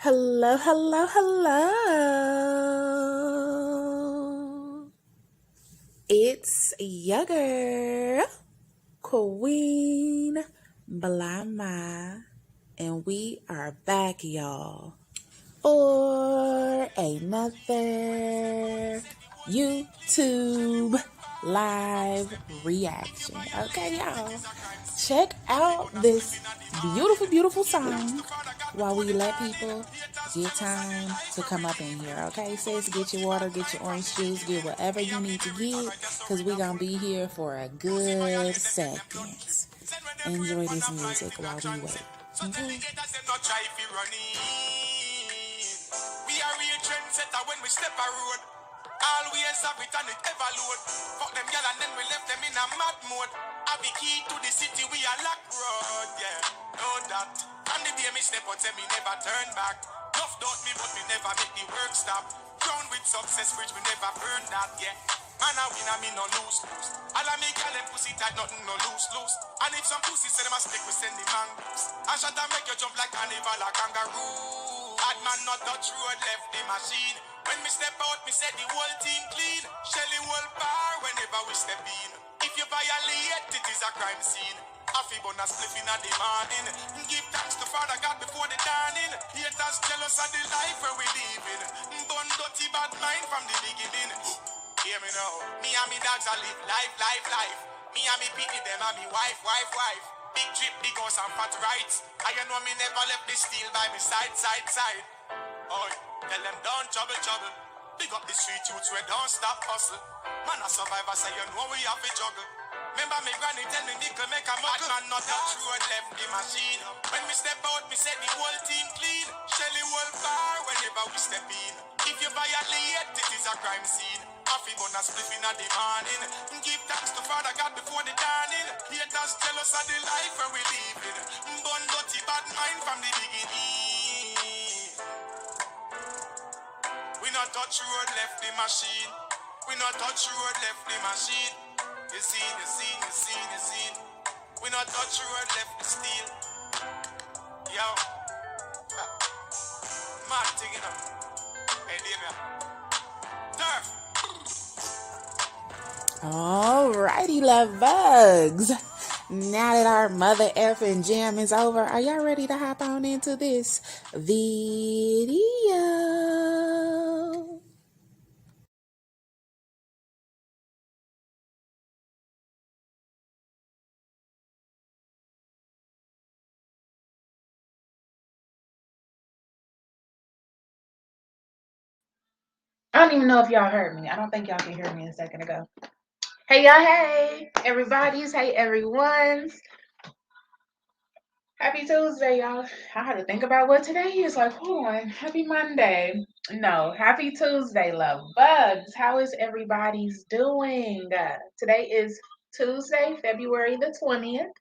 Hello, hello, hello. It's your girl, Queen Blahma, and we are back, y'all, for another YouTube live reaction. Okay, y'all. Check out this beautiful, beautiful song while we let people get time to come up in here. Okay, sis, get your water, get your orange juice, get whatever you need to get, because we're going to be here for a good second. Enjoy this music while we wait. Okay? We are real trendsetter when we step a road. Always have it and it ever load. Fuck them girl and then we left them in a mad mode. Have the key to the city, we are lock road, yeah. Know that. From the day me step out, say me never turn back. Enough doubt me, but me never make the work stop. Crown with success, bridge me never burn that, yeah. Man a win and me no lose. All of me girl them pussy tight, nothing no loose. And if some pussy say them a stick, we send the mangoes. I shot and make you jump like carnival or kangaroo. Bad man not touch road, left the machine. When me step out, me set the whole team clean. Shelly whole bar whenever we step in. If you violate, it is a crime scene. Afi bonus spliff in the morning. Give thanks to Father God before the dawning. Haters jealous of the life where we living. Bun dirty bad mind from the beginning. Hear me now. Me and me dogs a live life. Me and me pity them and me wife. Big drip, big house and fat rights. I know me never left the steel by me side. Oi, tell them don't trouble. Big up the street youths where don't stop hustle. Man a survivor say you know we have to juggle. Remember me granny tell me nickel make a muckle. Man not touch road left the machine. When me step out me set the whole team clean. Shelly whole bar whenever we step in. If you violate it is a crime scene. Afi bonus spliff in the morning. Give thanks to Father God before the dawning. Haters jealous of the life where we living. Bun dirty bad mind from the beginning. We not touch road, left the machine. We not touch road, left the machine. You seen. We not touch road, left the steel. Yo. Mad thing, you know. Hey, Damien. Turf. Alrighty, love bugs. Now that our mother effing jam is over, are y'all ready to hop on into this video? I don't even know if y'all heard me. I don't think y'all could hear me a second ago. Hey, y'all. Hey, everybody's. Hey, everyone's. Happy Tuesday, y'all. I had to think about what today is. Like, hold on. Happy Monday. No, happy Tuesday, love bugs. How is everybody's doing? Today is Tuesday, February the 20th.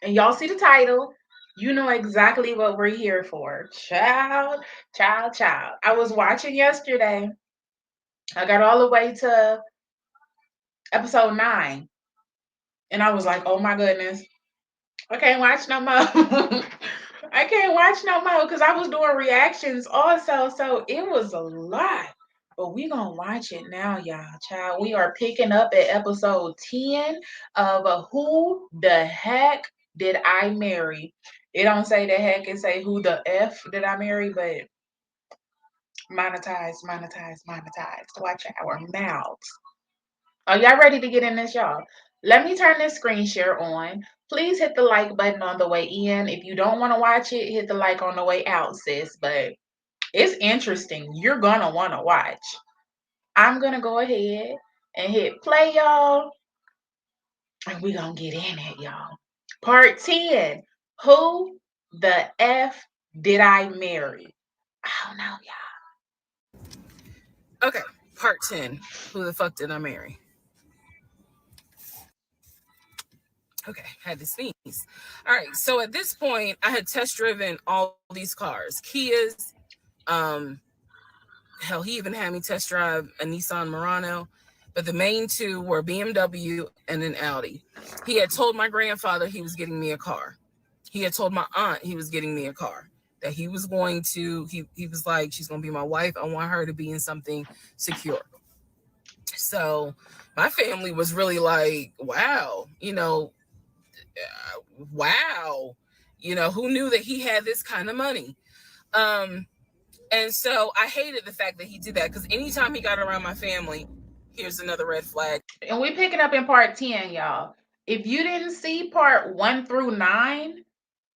And y'all see the title. You know exactly what we're here for. Child. I was watching yesterday. I got all the way to episode 9. And I was like, oh my goodness. I can't watch no more. I can't watch no more because I was doing reactions also. So it was a lot. But we gonna watch it now, y'all. Child, we are picking up at episode 10 of Who the Heck Did I Marry? It don't say the heck, it say who the F did I marry, but monetize. Watch our mouths. Are y'all ready to get in this, y'all? Let me turn this screen share on. Please hit the like button on the way in. If you don't want to watch it, hit the like on the way out, sis. But it's interesting. You're going to want to watch. I'm going to go ahead and hit play, y'all. And we're going to get in it, y'all. Part 10. Who the F did I marry? I don't know, y'all. Okay, part 10. Who the fuck did I marry? Okay, had to sneeze. All right, so at this point, I had test driven all these cars. Kias, hell, he even had me test drive a Nissan Murano, but the main two were BMW and an Audi. He had told my grandfather he was getting me a car. He had told my aunt he was getting me a car. that he was going to, he was like, she's going to be my wife. I want her to be in something secure. So my family was really like, wow, wow, who knew that he had this kind of money? Um, and so I hated the fact that he did that, because anytime he got around my family, here's another red flag. And we picking up in part 10, y'all. If you didn't see part 1 through 9,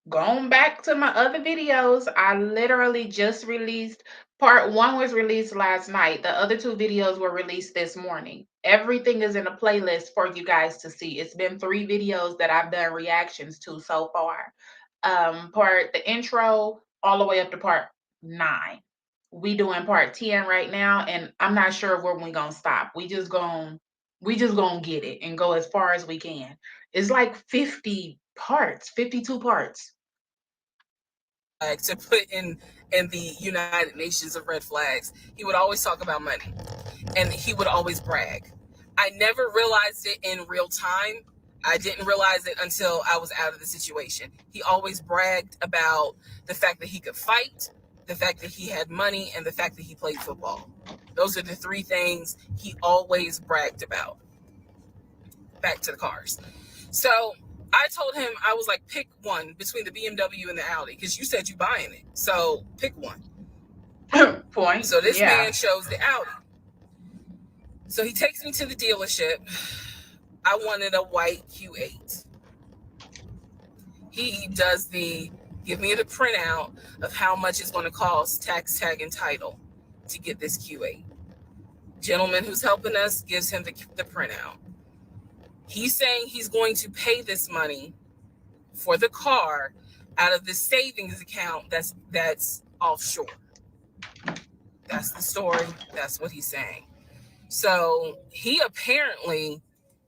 going back to my other videos, I literally just released part 1 was released last night. The other 2 videos were released this morning. Everything is in a playlist for you guys to see. It's been 3 videos that I've done reactions to so far. Part the intro all the way up to part 9. We doing part 10 right now, and I'm not sure where we gonna stop. We just gonna get it and go as far as we can. It's like 50 parts, 52 parts. To put in the United Nations of red flags, he would always talk about money, and he would always brag. I never realized it in real time. I didn't realize it until I was out of the situation. He always bragged about the fact that he could fight, the fact that he had money, and the fact that he played football. Those are the 3 things he always bragged about. Back to the cars. So I told him, I was like, pick one between the BMW and the Audi, because you said you buying it. So pick one. Point. So this Yeah. man chose the Audi. So he takes me to the dealership. I wanted a white Q8. He does the give me the printout of how much it's going to cost, tax, tag, and title to get this Q8. Gentleman who's helping us gives him the printout. He's saying he's going to pay this money for the car out of the savings account that's offshore. That's the story. That's what he's saying. So he apparently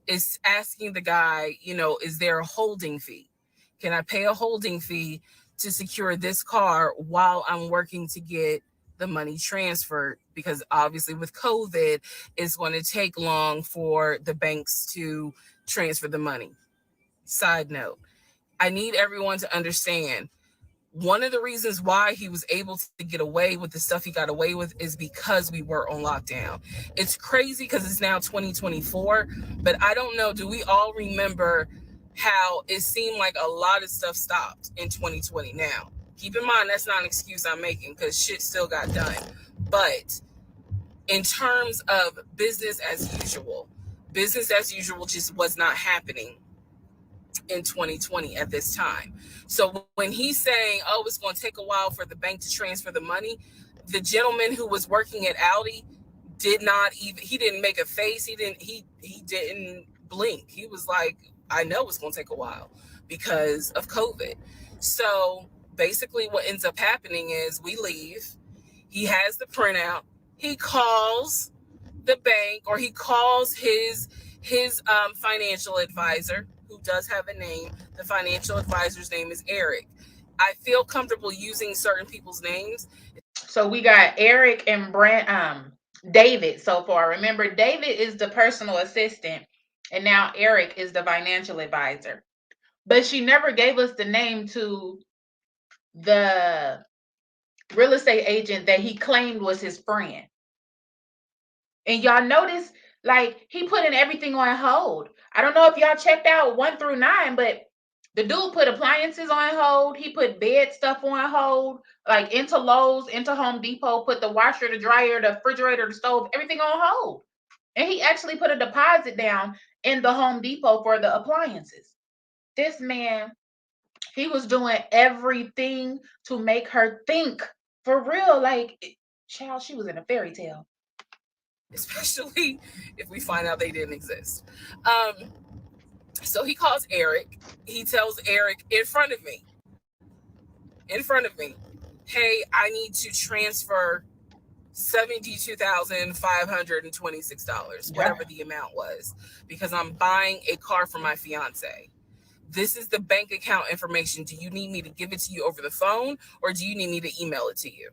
is asking the guy, is there a holding fee? Can I pay a holding fee to secure this car while I'm working to get the money transferred? Because obviously with COVID, it's going to take long for the banks to transfer the money. Side note, I need everyone to understand, one of the reasons why he was able to get away with the stuff he got away with is because we were on lockdown. It's crazy because it's now 2024, but I don't know, do we all remember how it seemed like a lot of stuff stopped in 2020? Now, keep in mind, that's not an excuse I'm making, because shit still got done. But in terms of business as usual just was not happening in 2020 at this time. So when he's saying, oh, it's going to take a while for the bank to transfer the money, the gentleman who was working at Audi he didn't make a face. He didn't blink. He was like, I know it's going to take a while because of COVID. So basically what ends up happening is we leave. He has the printout. He calls the bank, or he calls his financial advisor, who does have a name. The financial advisor's name is Eric. I feel comfortable using certain people's names. So we got Eric and David so far. Remember, David is the personal assistant, and now Eric is the financial advisor. But she never gave us the name to the real estate agent that he claimed was his friend. And y'all notice, like, he putting everything on hold. I don't know if y'all checked out 1 through 9, but the dude put appliances on hold. He put bed stuff on hold, like into Lowe's, into Home Depot, put the washer, the dryer, the refrigerator, the stove, everything on hold. And he actually put a deposit down in the Home Depot for the appliances. This man, he was doing everything to make her think for real. Like, child, she was in a fairy tale. Especially if we find out they didn't exist. So he calls Eric. He tells Eric in front of me, hey, I need to transfer $72,526, whatever the amount was, because I'm buying a car for my fiance. This is the bank account information. Do you need me to give it to you over the phone, or do you need me to email it to you?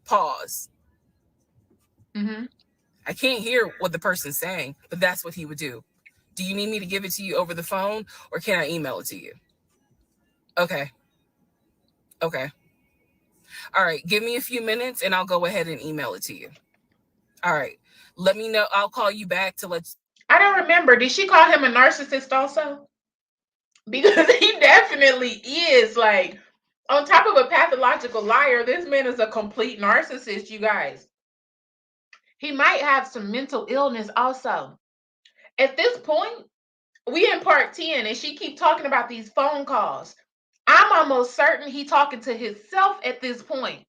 Pause. Mm-hmm. I can't hear what the person's saying, but that's what he would do. Do you need me to give it to you over the phone, or can I email it to you? Okay. All right, give me a few minutes and I'll go ahead and email it to you. All right, let me know. I'll call you back to let. I don't remember. Did she call him a narcissist also? Because he definitely is. Like, on top of a pathological liar, this man is a complete narcissist, you guys. He might have some mental illness also. At this point, we in part 10 and she keep talking about these phone calls. I'm almost certain he talking to himself at this point.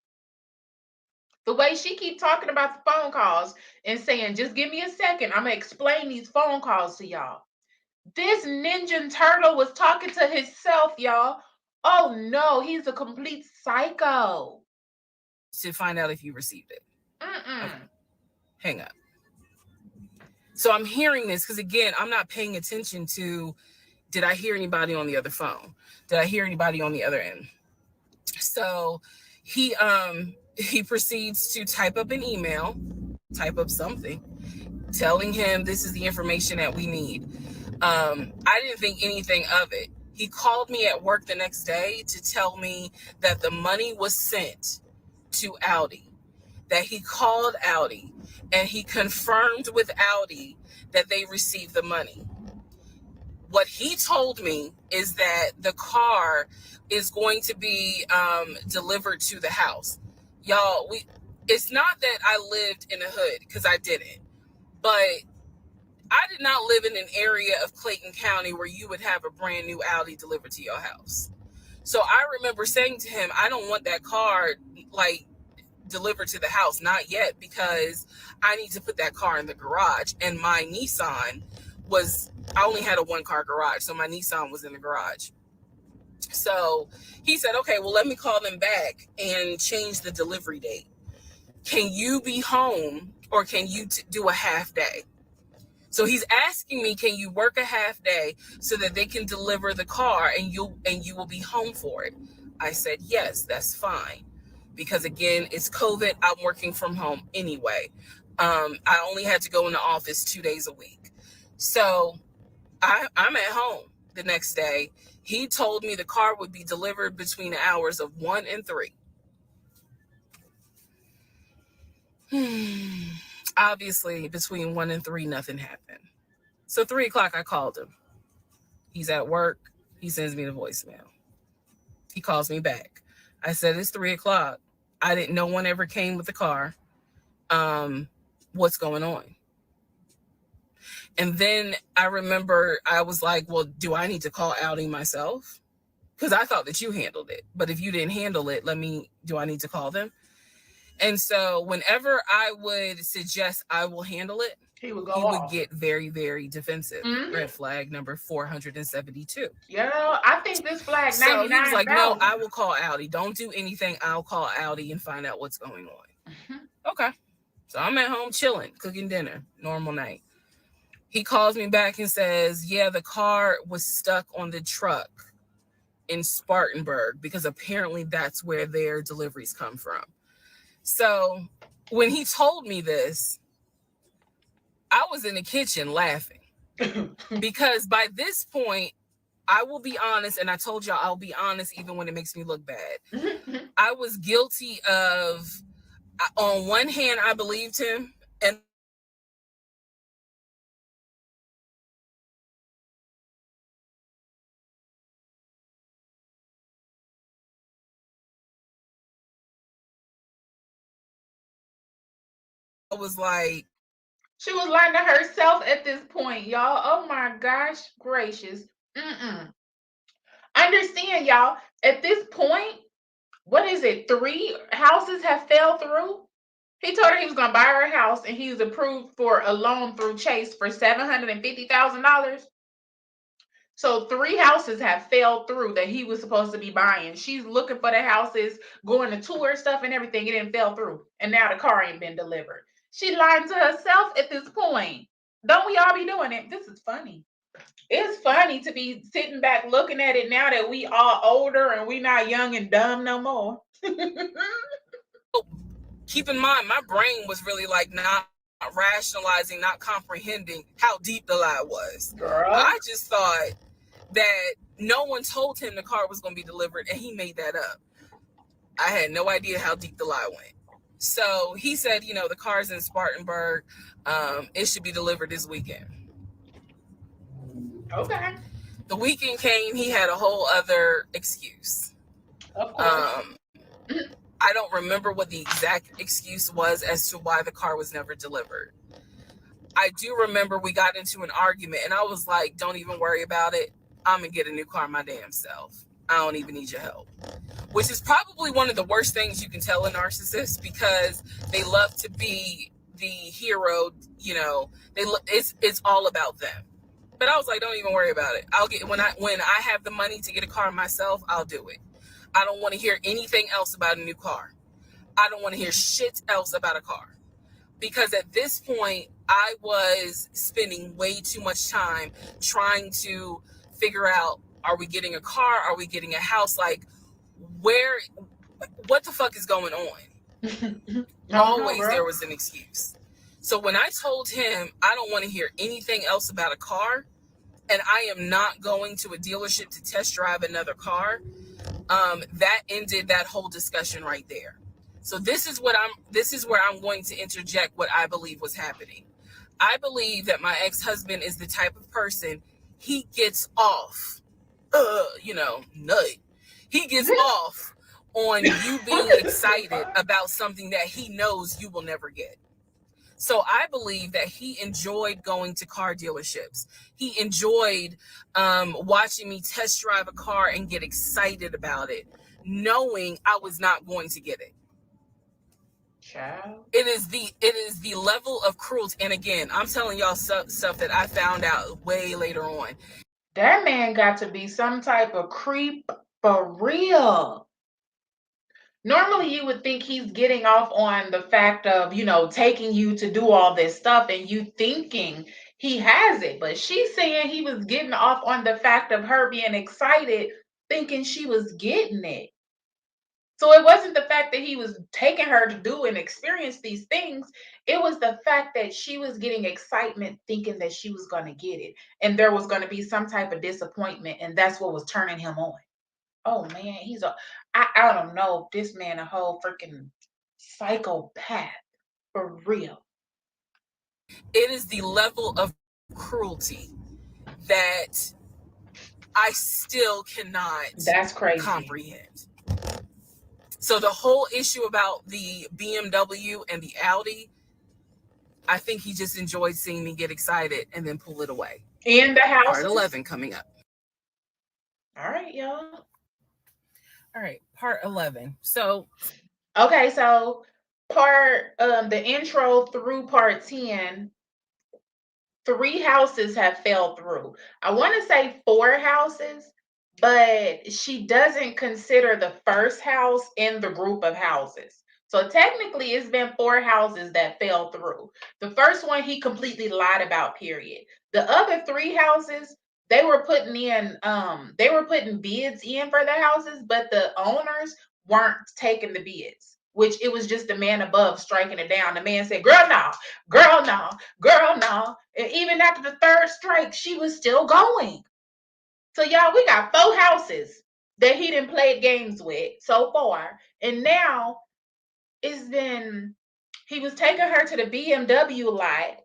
The way she keep talking about the phone calls and saying, just give me a second, I'm gonna explain these phone calls to y'all. This ninja turtle was talking to himself, y'all. Oh no, he's a complete psycho. To find out if you received it. Mm-mm. Okay, hang up. So I'm hearing this because, again, I'm not paying attention to, did I hear anybody on the other phone? Did I hear anybody on the other end? So he proceeds to type up an email, type up something, telling him this is the information that we need. I didn't think anything of it. He called me at work the next day to tell me that the money was sent to Audi, that he called Audi and he confirmed with Audi that they received the money. What he told me is that the car is going to be delivered to the house. Y'all, it's not that I lived in a hood, because I didn't, but I did not live in an area of Clayton County where you would have a brand new Audi delivered to your house. So I remember saying to him, I don't want that car like delivered to the house, not yet, because I need to put that car in the garage. And my Nissan I only had a 1-car garage, so my Nissan was in the garage. So he said, okay, well, let me call them back and change the delivery date. Can you be home, or can you do a half day? So he's asking me, can you work a half day so that they can deliver the car and you will be home for it? I said, yes, that's fine. Because again, it's COVID. I'm working from home anyway. I only had to go in the office 2 days a week. So I'm at home the next day. He told me the car would be delivered between the hours of 1 and 3. Obviously, between 1 and 3, nothing happened. So 3 o'clock, I called him. He's at work. He sends me the voicemail. He calls me back. I said, it's 3 o'clock. No one ever came with the car. What's going on? And then I remember I was like, well, do I need to call Audi myself? Because I thought that you handled it. But if you didn't handle it, do I need to call them? And so whenever I would suggest I will handle it, he would get very, very defensive. Mm-hmm. Red flag number 472. Yeah, I think this flag 99. So he was like, no, I will call Audi. Don't do anything. I'll call Audi and find out what's going on. Mm-hmm. Okay. So I'm at home chilling, cooking dinner, normal night. He calls me back and says, yeah, the car was stuck on the truck in Spartanburg, because apparently that's where their deliveries come from. So when he told me this, I was in the kitchen laughing because by this point, I will be honest, and I told y'all I'll be honest even when it makes me look bad. I was guilty of, on one hand, I believed him, and I was like, she was lying to herself at this point, y'all. Oh my gosh, gracious. Understand, y'all, at this point, what is it? 3 houses have fell through. He told her he was going to buy her a house, and he was approved for a loan through Chase for $750,000. So 3 houses have fell through that he was supposed to be buying. She's looking for the houses, going to tour stuff and everything. It didn't fell through. And now the car ain't been delivered. She lied to herself at this point. Don't we all be doing it? This is funny. It's funny to be sitting back looking at it now that we are older and we not young and dumb no more. Keep in mind, my brain was really like not rationalizing, not comprehending how deep the lie was. Girl. I just thought that no one told him the car was going to be delivered, and he made that up. I had no idea how deep the lie went. So he said, the car's in Spartanburg. It should be delivered this weekend. Okay. The weekend came, he had a whole other excuse. Of course. Um, I don't remember what the exact excuse was as to why the car was never delivered. I do remember we got into an argument and I was like, don't even worry about it. I'm going to get a new car my damn self. I don't even need your help. Which is probably one of the worst things you can tell a narcissist, because they love to be the hero. It's all about them. But I was like, don't even worry about it. I'll get when I have the money to get a car myself, I'll do it. I don't want to hear anything else about a new car. I don't want to hear shit else about a car. Because at this point, I was spending way too much time trying to figure out, are we getting a car? Are we getting a house? Like, what the fuck is going on? Always there was an excuse. So when I told him I don't want to hear anything else about a car, and I am not going to a dealership to test drive another car, that ended that whole discussion right there. So this is where I'm going to interject what I believe was happening. I believe that my ex-husband is the type of person, he gets off, nut. He gets off on you being excited about something that he knows you will never get. So I believe that he enjoyed going to car dealerships. He enjoyed watching me test drive a car and get excited about it, knowing I was not going to get it. Child. It is the level of cruelty. And again, I'm telling y'all stuff that I found out way later on. That man got to be some type of creep for real. Normally, you would think he's getting off on the fact of, taking you to do all this stuff and you thinking he has it. But she's saying he was getting off on the fact of her being excited, thinking she was getting it. So it wasn't the fact that he was taking her to do and experience these things. It was the fact that she was getting excitement thinking that she was going to get it. And there was going to be some type of disappointment. And that's what was turning him on. Oh man, I don't know, this man a whole freaking psychopath for real. It is the level of cruelty that I still cannot That's crazy. comprehend. So the whole issue about the BMW and the Audi, I think he just enjoyed seeing me get excited and then pull it away. In the house. Part 11 coming up. All right, y'all. All right, part 11. So Okay, so the intro through part 10, 3 houses have fell through. I want to say 4 houses, but she doesn't consider the first house in the group of houses. So technically, it's been 4 houses that fell through. The first one he completely lied about, period. The other 3 houses, they were putting bids in for the houses, but the owners weren't taking the bids, which it was just the man above striking it down. The man said, girl, no, girl, no, girl, no. And even after the 3rd strike, she was still going. So y'all, we got 4 houses that he didn't play games with so far. And now he was taking her to the BMW lot.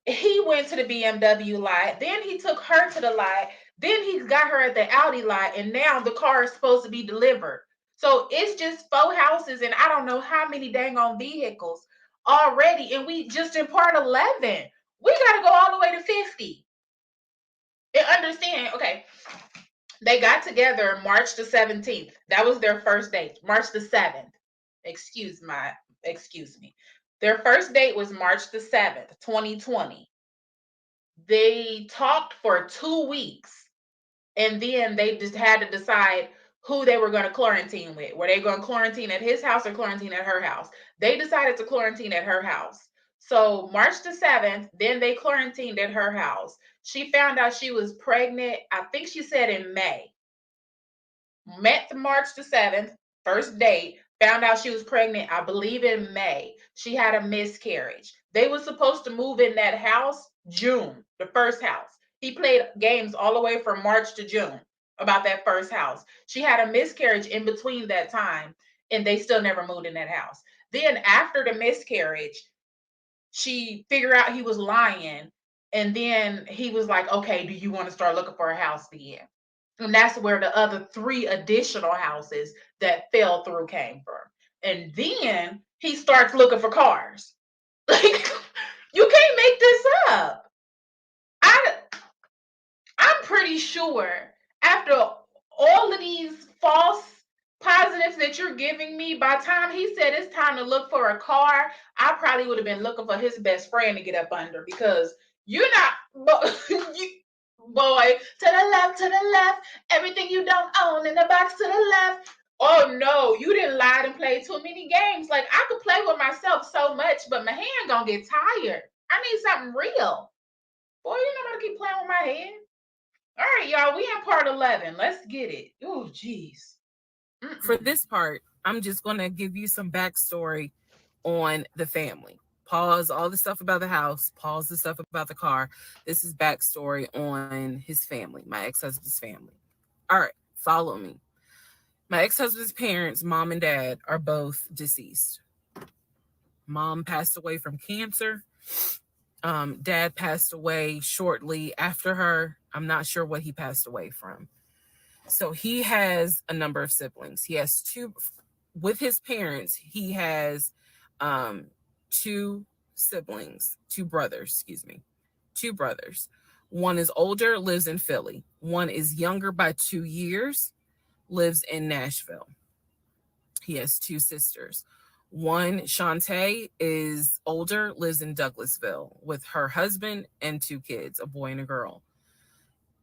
He went to the BMW lot, then he took her to the lot, then he got her at the Audi lot, and now the car is supposed to be delivered. So it's just 4 houses and I don't know how many dang on vehicles already. And we just in part 11. We got to go all the way to 50. And understand, okay, they got together March the 17th. That was their first date, March the 7th. Excuse me. Their first date was March the 7th, 2020. They talked for 2 weeks and then they just had to decide who they were going to quarantine with. Were they going to quarantine at his house or quarantine at her house? They decided to quarantine at her house. So March the 7th, then they quarantined at her house. She found out she was pregnant, I think she said in May. Met March the 7th, first date, found out she was pregnant, I believe in May. She had a miscarriage. They were supposed to move in that house June, the first house. He played games all the way from March to June. about that first house. She had a miscarriage in between that time, and they still never moved in that house. Then after the miscarriage, she figured out he was lying, and then he was like, okay, do you want to start looking for a house again? And that's where the other three additional houses that fell through came from. And then he starts looking for cars. Like, you can't make this up. I I'm pretty sure after all of these false positives that you're giving me, by the time he said it's time to look for a car, I probably would have been looking for his best friend to get up under, because you're not, you, boy, to the left, everything you don't own in the box to the left. Oh no, you didn't lie and play too many games. Like, I could play with myself so much, but my hand gonna get tired. I need something real. Boy, you know how to keep playing with my head. All right, y'all, we in part 11. Let's get it. Oh, jeez. For this part, I'm just going to give you some backstory on the family. Pause all the stuff about the house, pause the stuff about the car. This is backstory on his family, my ex-husband's family. All right, follow me. My ex-husband's parents, mom and dad, are both deceased. Mom passed away from cancer. Dad passed away shortly after her. I'm not sure what he passed away from. So he has a number of siblings. He has two, with his parents, he has two siblings, two brothers, excuse me, two brothers. One is older, lives in Philly. One is younger by 2 years, lives in Nashville. He has two sisters. One, Shantae, is older, lives in Douglasville with her husband and two kids, a boy and a girl.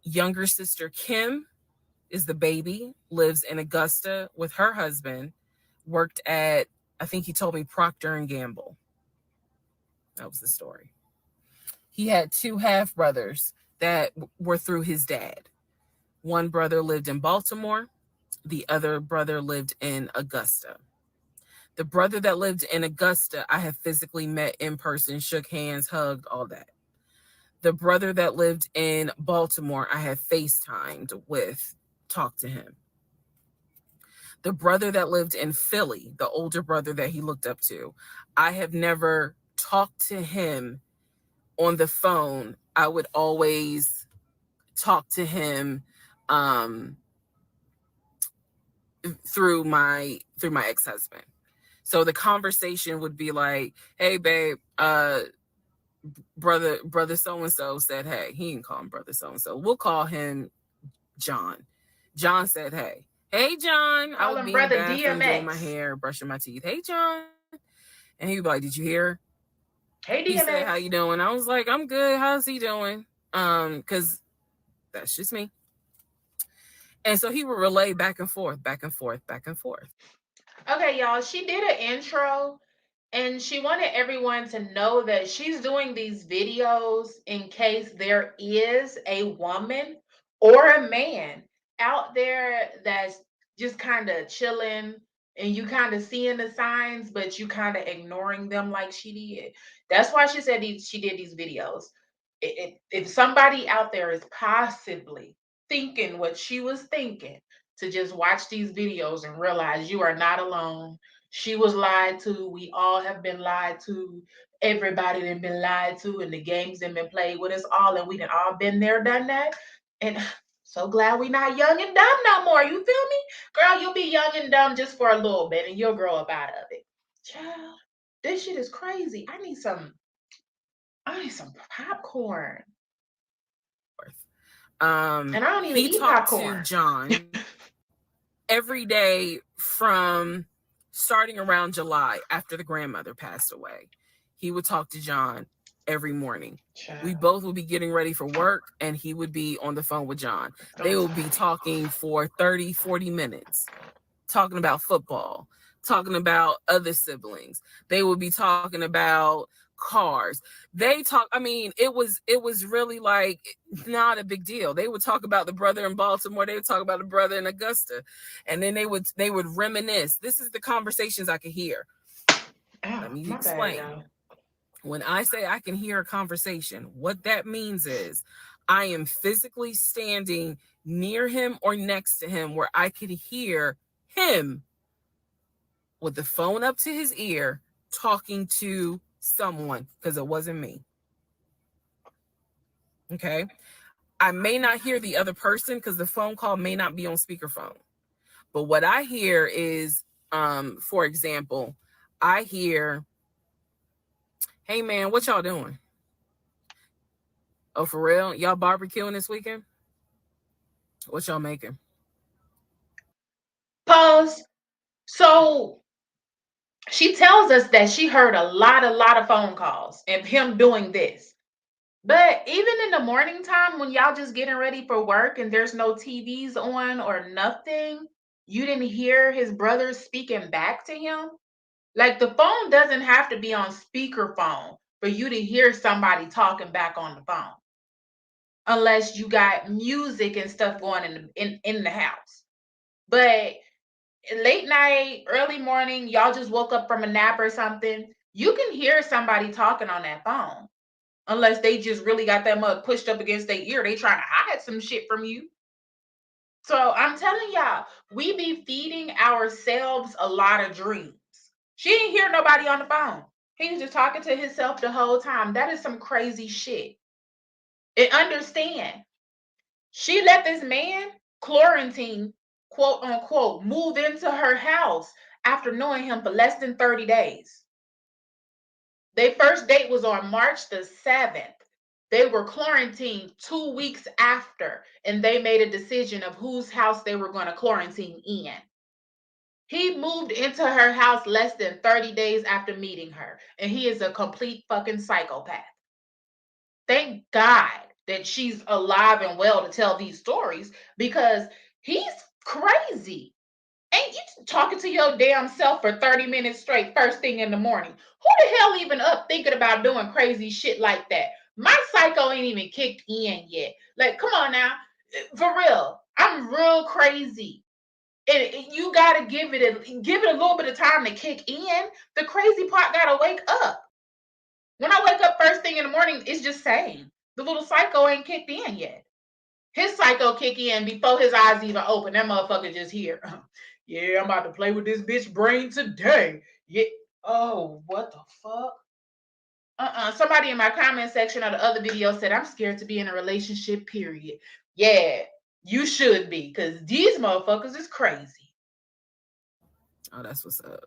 Younger sister, Kim, is the baby, lives in Augusta with her husband, worked at, I think he told me, Procter and Gamble. That was the story. He had two half brothers that were through his dad. One brother lived in Baltimore. The other brother lived in Augusta. The brother that lived in Augusta, I have physically met in person, shook hands, hugged, all that. The brother that lived in Baltimore, I have FaceTimed with, talked to him. The brother that lived in Philly, the older brother that he looked up to, I have never talked to him on the phone. I would always talk to him through my ex-husband. So the conversation would be like, hey babe, brother so-and-so said, hey. He didn't call him brother so-and-so. We'll call him John. John said, hey. Hey, John. I Call would him be in the Brother bathroom doing my DMX. hair, brushing my teeth. Hey, John. And he'd be like, did you hear? Hey, He said, how DMX. you doing? I was like, I'm good. How's he doing? Because that's just me. And so he would relay back and forth, back and forth, back and forth. Okay, y'all, she did an intro, and she wanted everyone to know that she's doing these videos in case there is a woman or a man out there that's just kind of chilling, and you kind of seeing the signs, but you kind of ignoring them like she did. That's why she said she did these videos. If somebody out there is possibly thinking what she was thinking, to just watch these videos and realize you are not alone. She was lied to. We all have been lied to. Everybody done been lied to, and the games done been played with us all, and we done all been there, done that. And so glad we not young and dumb no more. You feel me? Girl, you'll be young and dumb just for a little bit, and you'll grow up out of it. Child, this shit is crazy. I need some popcorn. And I don't even He eat talked to popcorn. John every day from starting around July after the grandmother passed away. He would talk to John every morning. Child. We both would be getting ready for work, and he would be on the phone with John. They would be talking for 30, 40 minutes, talking about football, talking about other siblings. They would be talking about cars. It was really like not a big deal. They would talk about the brother in Baltimore, they would talk about the brother in Augusta, and then they would reminisce. This is the conversations I could hear. Let me explain. When I say I can hear a conversation, what that means is I am physically standing near him or next to him where I could hear him with the phone up to his ear talking to someone because it wasn't me. Okay. I may not hear the other person because the phone call may not be on speakerphone. But what I hear is, for example, I hear, hey man, what y'all doing? Oh, for real? Y'all barbecuing this weekend? What y'all making? Pause. So she tells us that she heard a lot of phone calls and him doing this. But even in the morning time when y'all just getting ready for work and there's no TVs on or nothing, you didn't hear his brother speaking back to him? Like the phone doesn't have to be on speakerphone for you to hear somebody talking back on the phone. Unless you got music and stuff going in the house. But late night, early morning, y'all just woke up from a nap or something, you can hear somebody talking on that phone. Unless they just really got that mug pushed up against their ear. They trying to hide some shit from you. So I'm telling y'all, we be feeding ourselves a lot of dreams. She didn't hear nobody on the phone. He was just talking to himself the whole time. That is some crazy shit. And understand, she let this man quarantine, quote unquote, move into her house after knowing him for less than 30 days. Their first date was on March the 7th. They were quarantined 2 weeks after, and they made a decision of whose house they were going to quarantine in. He moved into her house less than 30 days after meeting her, and he is a complete fucking psychopath. Thank God that she's alive and well to tell these stories because he's crazy. Ain't you talking to your damn self for 30 minutes straight first thing in the morning? Who the hell even up thinking about doing crazy shit like that? My psycho ain't even kicked in yet. Like, come on now. For real. I'm real crazy. And you gotta give it a little bit of time to kick in. The crazy part gotta wake up. When I wake up first thing in the morning, it's just saying the little psycho ain't kicked in yet. His psycho kick in before his eyes even open. That motherfucker just here. Yeah, I'm about to play with this bitch brain today. Yeah. Oh, what the fuck? Somebody in my comment section of the other video said, I'm scared to be in a relationship, period. Yeah, you should be, because these motherfuckers is crazy. Oh, that's what's up.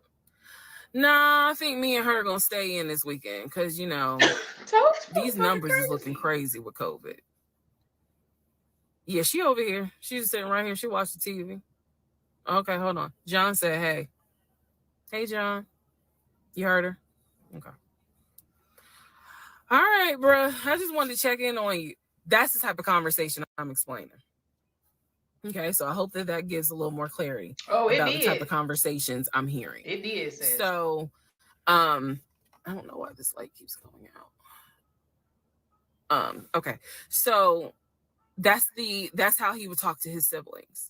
Nah, I think me and her gonna stay in this weekend because these numbers is looking crazy with COVID. Yeah, she over here. She's sitting right here. She watched the TV. Okay, hold on. John said, "Hey, hey, John, you heard her? Okay. All right, bruh. I just wanted to check in on you. That's the type of conversation I'm explaining. Okay, so I hope that that gives a little more clarity about the type of conversations I'm hearing. It did, sis. So, I don't know why this light keeps going out. Okay, so that's how he would talk to his siblings.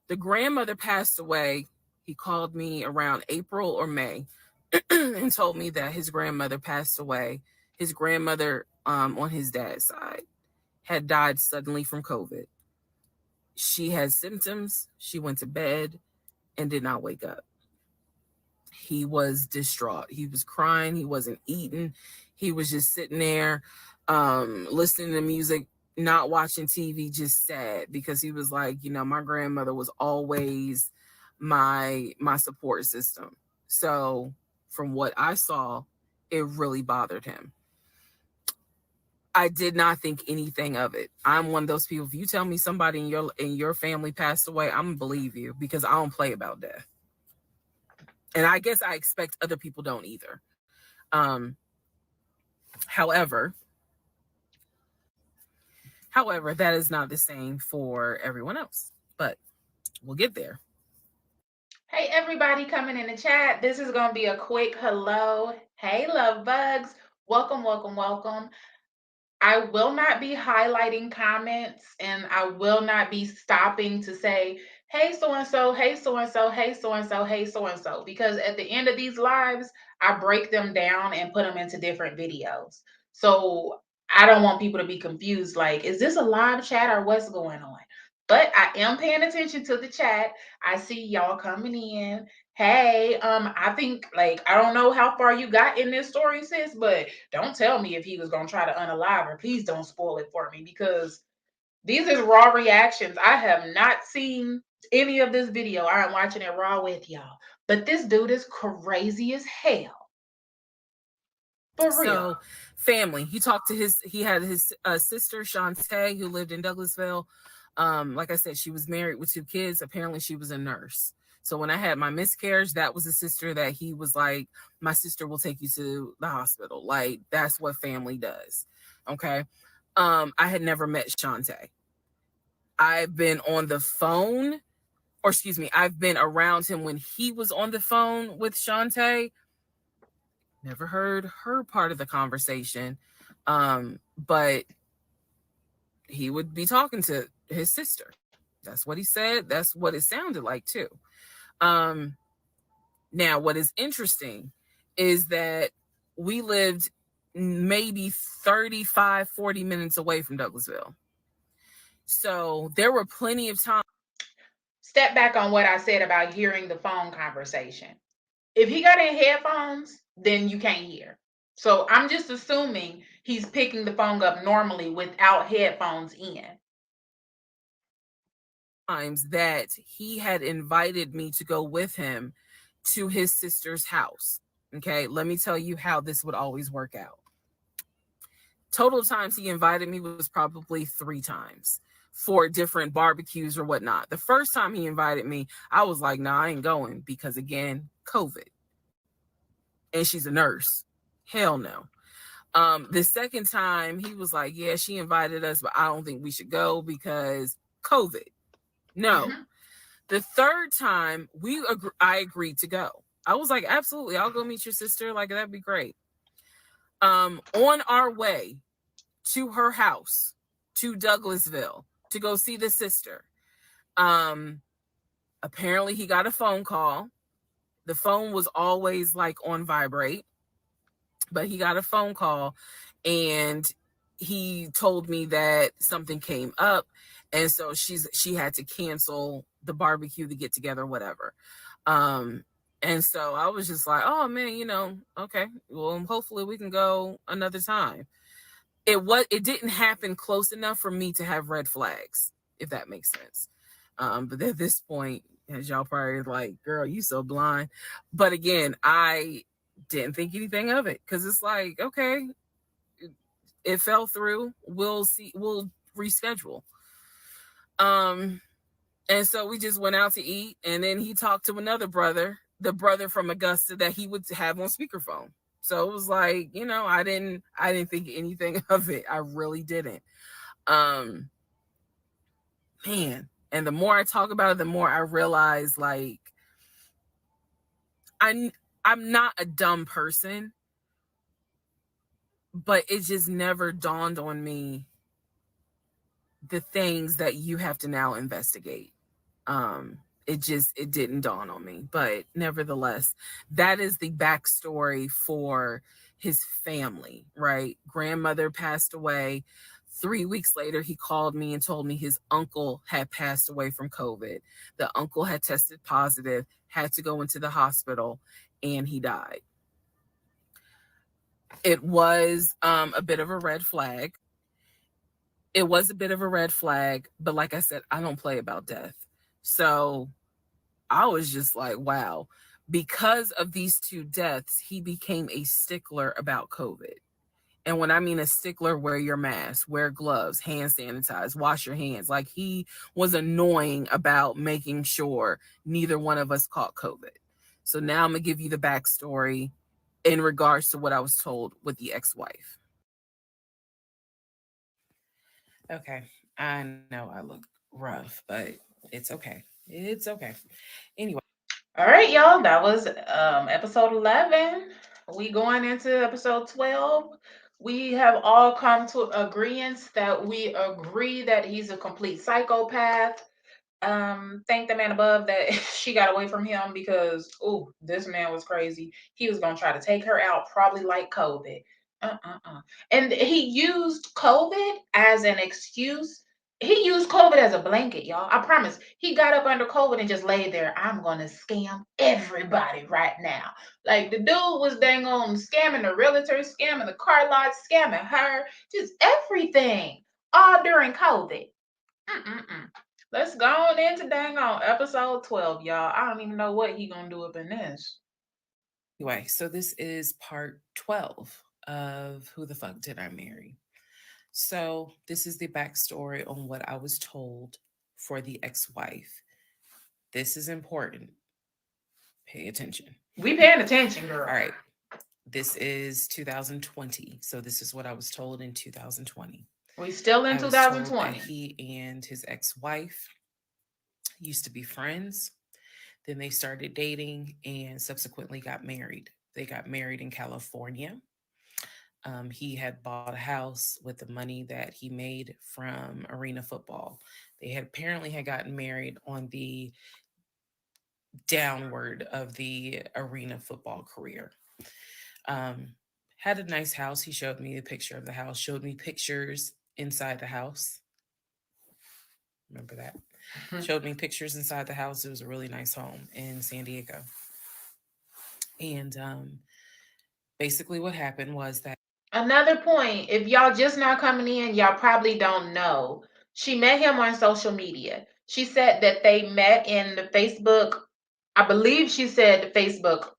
The grandmother passed away. He called me around April or May and told me that his grandmother passed away. His grandmother, on his dad's side, had died suddenly from COVID. She had symptoms. She went to bed and did not wake up. He was distraught. He was crying. He wasn't eating. He was just sitting there, listening to music, not watching TV, just sad because he was like, my grandmother was always my support system. So from what I saw, it really bothered him. I did not think anything of it. I'm one of those people. If you tell me somebody in your family passed away, I'm gonna believe you because I don't play about death. And I guess I expect other people don't either. However, that is not the same for everyone else. But we'll get there. Hey, everybody coming in the chat. This is going to be a quick hello. Hey, love bugs. Welcome, welcome, welcome. I will not be highlighting comments and I will not be stopping to say, hey, so and so, hey, so and so, hey, so and so, hey, so and so, because at the end of these lives, I break them down and put them into different videos. So I don't want people to be confused. Like, is this a live chat or what's going on? But I am paying attention to the chat. I see y'all coming in. Hey, I think like I don't know how far you got in this story, sis, but don't tell me if he was gonna try to unalive her. Please don't spoil it for me because these is raw reactions. I have not seen any of this video. I'm watching it raw with y'all. But this dude is crazy as hell. For real. So, family. He had his sister Shantae, who lived in Douglasville. Like I said, she was married with two kids. Apparently, she was a nurse. So when I had my miscarriage, that was a sister that he was like, my sister will take you to the hospital. Like, that's what family does. Okay. I had never met Shantae. I've been on the phone, or excuse me, I've been around him when he was on the phone with Shantae. Never heard her part of the conversation. But he would be talking to his sister. That's what he said. That's what it sounded like too. Um, Now, what is interesting is that we lived maybe 35, 40 minutes away from Douglasville. So there were plenty of times. Step back on what I said about hearing the phone conversation. If he got in headphones, then you can't hear. So I'm just assuming he's picking the phone up normally without headphones in. That he had invited me to go with him to his sister's house. Okay, let me tell you how this would always work out. Total times he invited me was probably 3 times for different barbecues or whatnot. The first time he invited me, I was like, nah, I ain't going because, again, COVID. And she's a nurse. Hell no. The second time he was like, yeah, she invited us, but I don't think we should go because COVID. No. Mm-hmm. The third time I agreed to go. I was like, absolutely, I'll go meet your sister. Like, that'd be great. On our way to her house, to Douglasville, to go see the sister. Apparently he got a phone call. The phone was always like on vibrate, but he got a phone call and he told me that something came up, and so she had to cancel the barbecue, the get together, whatever. And so I was just like, oh man, okay, well, hopefully we can go another time. It didn't happen close enough for me to have red flags, if that makes sense. But at this point, as y'all probably like, girl, you so blind. But again, I didn't think anything of it because it's like, okay, it fell through. We'll see. We'll reschedule. Um, and so we just went out to eat, and then he talked to another brother, the brother from Augusta that he would have on speakerphone. So it was like, I didn't think anything of it. I really didn't. Um, Man, and the more I talk about it, the more I realize like I'm I'm not a dumb person, but it just never dawned on me the things that you have to now investigate. It didn't dawn on me, but nevertheless, that is the backstory for his family. Right, grandmother passed away. 3 weeks later, he called me and told me his uncle had passed away from COVID. The uncle had tested positive, had to go into the hospital, and he died. It was a bit of a red flag. It was a bit of a red flag, but like I said, I don't play about death. So I was just like, wow. Because of these two deaths, he became a stickler about COVID. And when I mean a stickler, wear your mask, wear gloves, hand sanitize, wash your hands. Like, he was annoying about making sure neither one of us caught COVID. So now I'm going to give you the backstory in regards to what I was told with the ex-wife. Okay. I know I look rough, but it's okay. It's okay. Anyway. All right, y'all. That was episode 11. We going into episode 12. We have all come to agreement that we agree that he's a complete psychopath. Thank the man above that she got away from him because, oh, this man was crazy. He was gonna try to take her out, probably like COVID. Uh-uh. And he used COVID as an excuse. He used COVID as a blanket, y'all. I promise. He got up under COVID and just laid there. I'm gonna scam everybody right now. Like the dude was dang on scamming the realtor, scamming the car lot, scamming her, just everything. All during COVID. Mm-mm-mm. Let's go on into dang on episode 12, y'all. I don't even know what he gonna do up in this. Anyway, so this is part 12 of Who the Fuck Did I Marry? So, this is the backstory on what I was told for the ex wife. This is important. Pay attention. We paying attention, girl. All right. This is 2020. So, this is what I was told in 2020. We still in I was told that 2020. he and his ex wife used to be friends. Then they started dating and subsequently got married. They got married in California. He had bought a house with the money that he made from arena football. They had apparently had gotten married on the downward of the arena football career. Um, had a nice house. He showed me a picture of the house, showed me pictures inside the house. Remember that? Showed me pictures inside the house. It was a really nice home in San Diego. And basically, what happened was that Another point, if y'all just now coming in, y'all probably don't know. She met him on social media. She said that they met in the Facebook, I believe she said the Facebook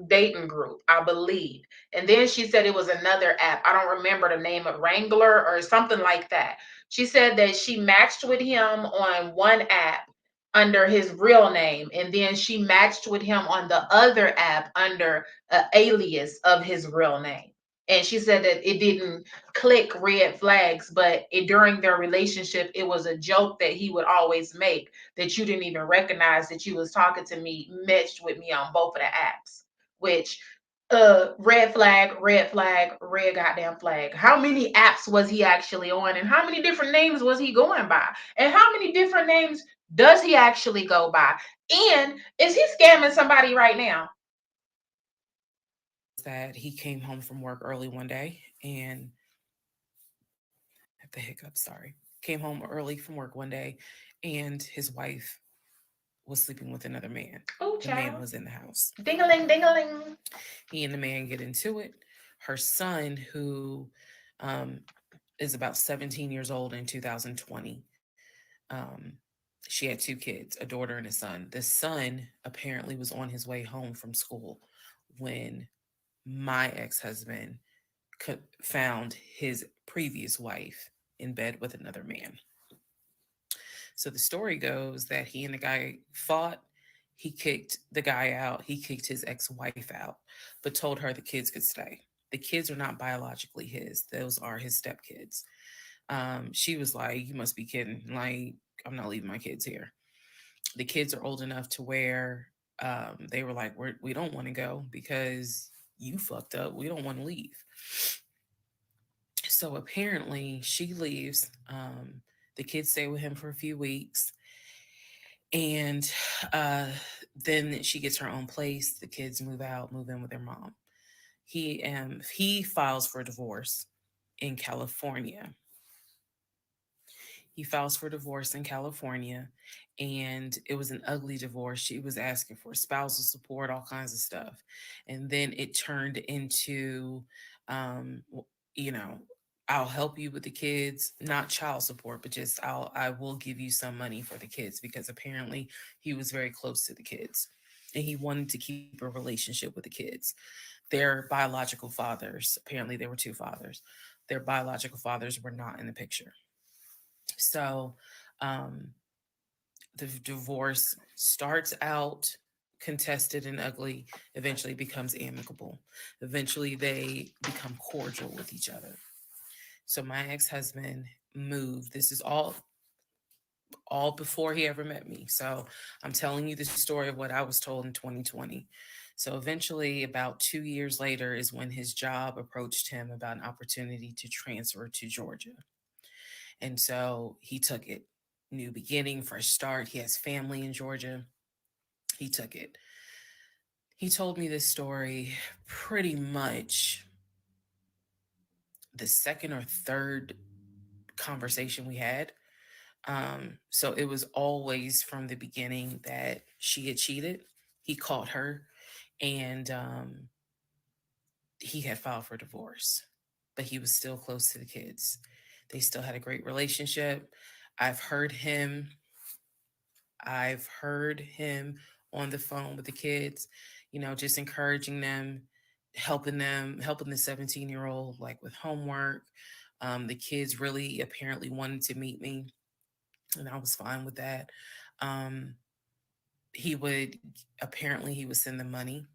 dating group, I believe. And then she said it was another app. I don't remember the name of Wrangler or something like that. She said that she matched with him on one app under his real name, and then she matched with him on the other app under an alias of his real name. And she said that it didn't click red flags, but during their relationship, it was a joke that he would always make, that you didn't even recognize that you was talking to me, matched with me on both of the apps. Which red flag, red goddamn flag. How many apps was he actually on, and how many different names was he going by, and how many different names does he actually go by, and is he scamming somebody right now? that he came home from work early one day and at the hiccup, sorry. Came home early from work one day and his wife was sleeping with another man. Oh, The man child. was in the house. Ding-a-ling, ding-a-ling. He and the man get into it. Her son, who um, is about 17 years old in 2020, um, she had two kids, a daughter and a son. The son apparently was on his way home from school when my ex husband found his previous wife in bed with another man. So the story goes that he and the guy fought. He kicked the guy out. He kicked his ex wife out, but told her the kids could stay. The kids are not biologically his, those are his stepkids. She was like, "You must be kidding. Like, I'm not leaving my kids here." The kids are old enough to where they were like, we don't want to go because you fucked up. We don't want to leave. So apparently she leaves. The kids stay with him for a few weeks. And uh, then she gets her own place. The kids move out, move in with their mom. He files for divorce in California. He files for divorce in California, and it was an ugly divorce. She was asking for spousal support, all kinds of stuff. And then it turned into, um, you know, I'll help you with the kids, not child support, but just I will give you some money for the kids because apparently he was very close to the kids and he wanted to keep a relationship with the kids. Their biological fathers, apparently there were two fathers, their biological fathers were not in the picture. So um, the divorce starts out contested and ugly, eventually becomes amicable. Eventually, they become cordial with each other. So my ex-husband moved. This is all before he ever met me. So I'm telling you the story of what I was told in 2020. So eventually, about 2 years later, is when his job approached him about an opportunity to transfer to Georgia. And so he took it. New beginning, fresh start. He has family in Georgia. He took it. He told me this story pretty much the second or third conversation we had. So it was always from the beginning that she had cheated. He caught her, and he had filed for divorce, but he was still close to the kids. They still had a great relationship. I've heard him I've heard him on the phone with the kids, just encouraging them, helping the 17-year-old like with homework. The kids really apparently wanted to meet me, and I was fine with that. Um, he would apparently he would send them money,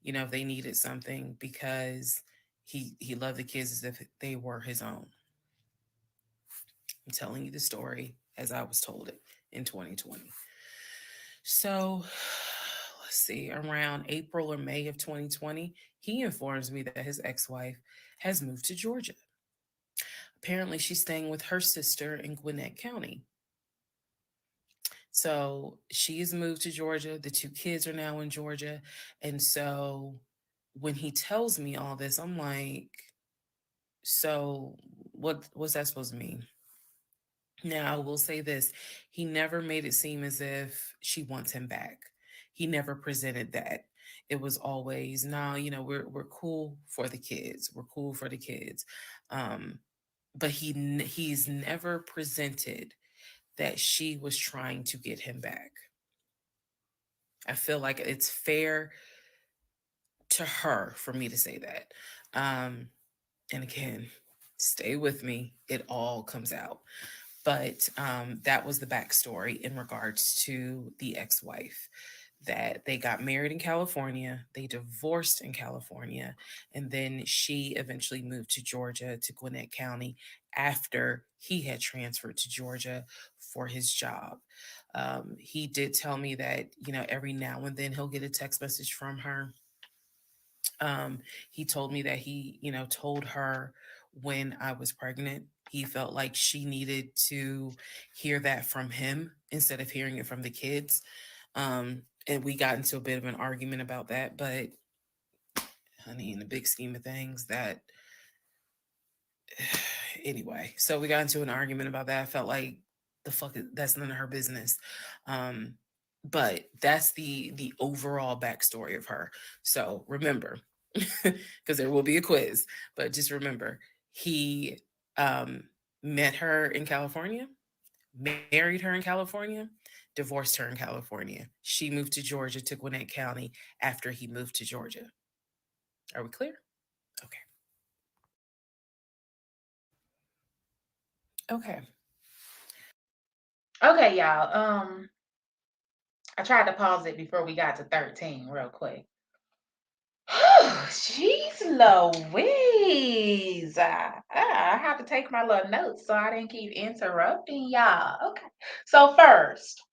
if they needed something, because he loved the kids as if they were his own. I'm telling you the story as I was told it in 2020. So let's see, around April or May of 2020, he informs me that his ex-wife has moved to Georgia. Apparently, she's staying with her sister in Gwinnett County. So she has moved to Georgia. The two kids are now in Georgia. And so when he tells me all this, I'm like, so what's that supposed to mean? Now, I will say this: he never made it seem as if she wants him back. He never presented that. It was always, no, we're cool for the kids. We're cool for the kids. Um, but he's never presented that she was trying to get him back. I feel like it's fair to her for me to say that. Um, and again, stay with me. It all comes out. But that was the backstory in regards to the ex wife. That they got married in California, they divorced in California, and then she eventually moved to Georgia, to Gwinnett County, after he had transferred to Georgia for his job. He did tell me that, every now and then he'll get a text message from her. um, he told me that he, told her when I was pregnant, he felt like she needed to hear that from him instead of hearing it from the kids. And we got into a bit of an argument about that, but honey, in the big scheme of things, that anyway, so we got into an argument about that. I felt like that's none of her business. Um, but that's the overall backstory of her. So remember, because there will be a quiz, but just remember, he um, met her in California, married her in California, divorced her in California. She moved to Georgia, to Gwinnett County after he moved to Georgia. Are we clear? Okay. Okay. Okay, y'all. I tried to pause it before we got to 13 real quick. Jeez Louise. I have to take my little notes so I didn't keep interrupting y'all. Okay. So first,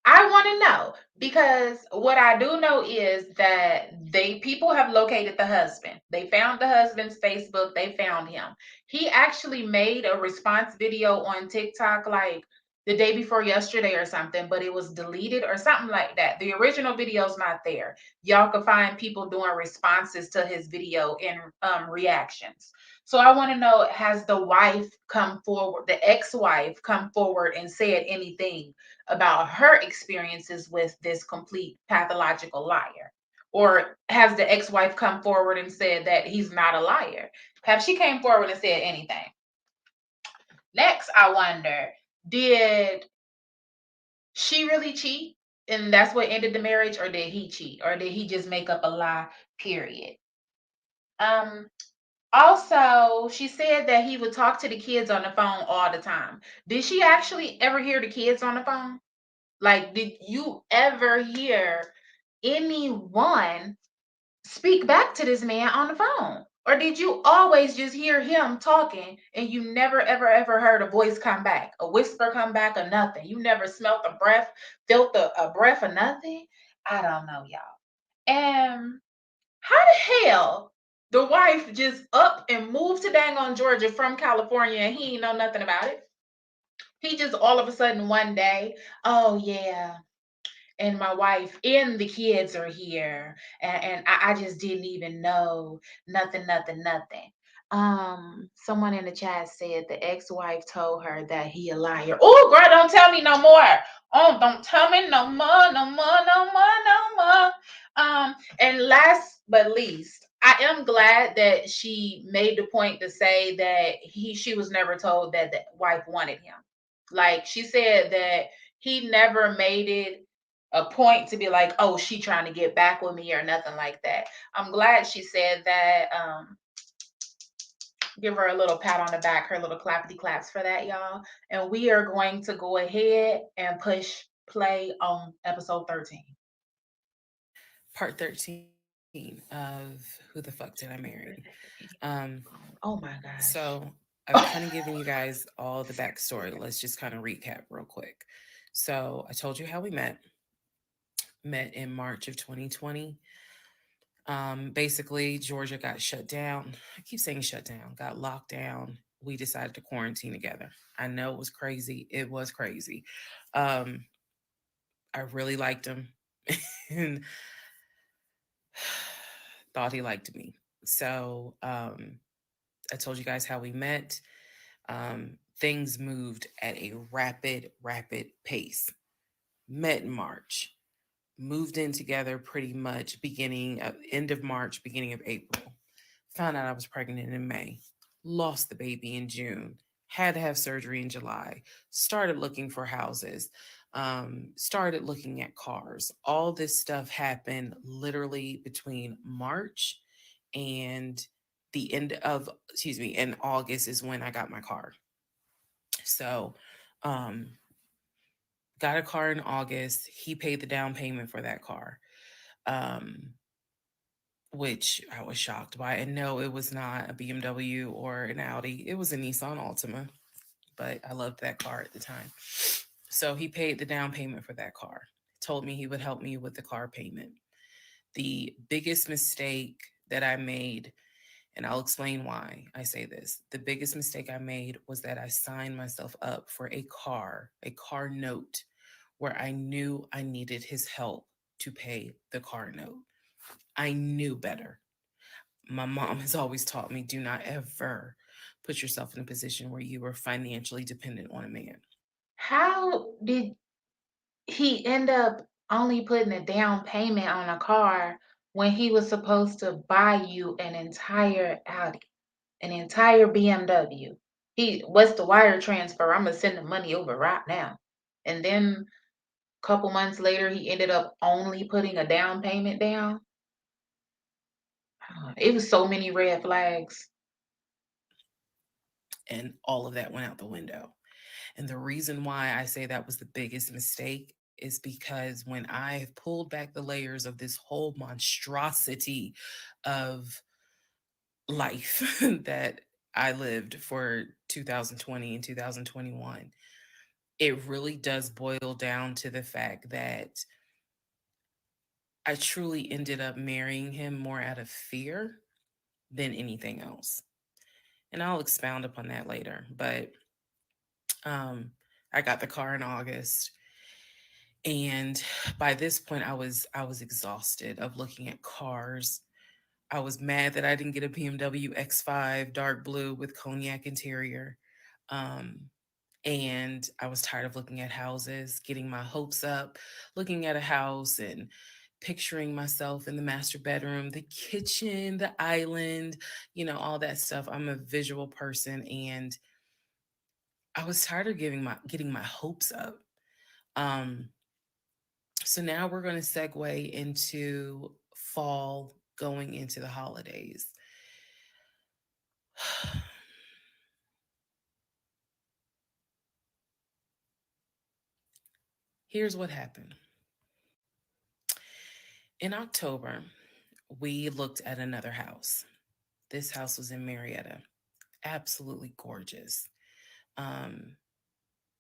I want to know, because what I do know is that people have located the husband. They found the husband's Facebook. They found him. He actually made a response video on TikTok like the day before yesterday or something, but it was deleted or something like that. The original video's not there. Y'all can find people doing responses to his video and reactions. So I want to know, has the wife come forward, the ex-wife come forward and said anything about her experiences with this complete pathological liar? Or has the ex-wife come forward and said that he's not a liar? Have she came forward and said anything? Next, I wonder, did she really cheat and that's what ended the marriage, or did he cheat, or did he just make up a lie, period? Um, Also, she said that he would talk to the kids on the phone all the time. Did she actually ever hear the kids on the phone? Like, did you ever hear anyone speak back to this man on the phone? Or did you always just hear him talking and you never, ever, ever heard a voice come back, a whisper come back, or nothing? You never smelt a breath, felt a breath, or nothing? I don't know, y'all. And how the hell the wife just up and moved to dang on Georgia from California and he ain't know nothing about it? He just all of a sudden one day, oh yeah, and my wife and the kids are here, and I just didn't even know nothing, nothing, nothing. Someone in the chat said the ex-wife told her that he a liar. Oh, girl, don't tell me no more. Oh, don't tell me no more, no more, no more, no more. And last but least, I am glad that she made the point to say that she was never told that the wife wanted him. Like she said that he never made it a point to be like, oh, she trying to get back with me or nothing like that. I'm glad she said that. Give her a little pat on the back, her little clappity claps for that, y'all. And we are going to go ahead and push play on episode 13. Part 13 of Who the Fuck Did I Marry? Um, Oh my so gosh. I've kind of given you guys all the backstory. Let's just kind of recap real quick. So I told you how we met in March of 2020. Basically, Georgia got shut down. I keep saying shut down, got locked down. We decided to quarantine together. I know it was crazy. It was crazy. Um, I really liked him and thought he liked me. So I told you guys how we met. Things moved at a rapid pace. Met in March, moved in together pretty much beginning of end of March, beginning of April. Found out I was pregnant in May. Lost the baby in June. Had to have surgery in July. Started looking for houses. Started looking at cars. All this stuff happened literally between March and the end of, excuse me, in August is when I got my car. So, um, got a car in August. He paid the down payment for that car. Um, which I was shocked by. And no, it was not a BMW or an Audi. It was a Nissan Altima, but I loved that car at the time. So he paid the down payment for that car. Told me he would help me with the car payment. The biggest mistake that I made, and I'll explain why I say this. The biggest mistake I made was that I signed myself up for a car note where I knew I needed his help to pay the car note. I knew better. My mom has always taught me, do not ever put yourself in a position where you are financially dependent on a man. How did he end up only putting a down payment on a car when he was supposed to buy you an entire Audi, an entire BMW? What's the wire transfer? I'm gonna send the money over right now. And then a couple months later, he ended up only putting a down payment down. It was so many red flags. And all of that went out the window. And the reason why I say that was the biggest mistake is because when I pulled back the layers of this whole monstrosity of life that I lived for 2020 and 2021, it really does boil down to the fact that I truly ended up marrying him more out of fear than anything else. And I'll expound upon that later. But um, I got the car in August, and by this point, I was exhausted of looking at cars. I was mad that I didn't get a BMW X5 dark blue with cognac interior. Um, and I was tired of looking at houses, getting my hopes up, looking at a house and picturing myself in the master bedroom, the kitchen, the island, all that stuff. I'm a visual person, and I was tired of getting my hopes up. Um, so now we're going to segue into fall, going into the holidays. Here's what happened. In October, we looked at another house. This house was in Marietta. Absolutely gorgeous. Um,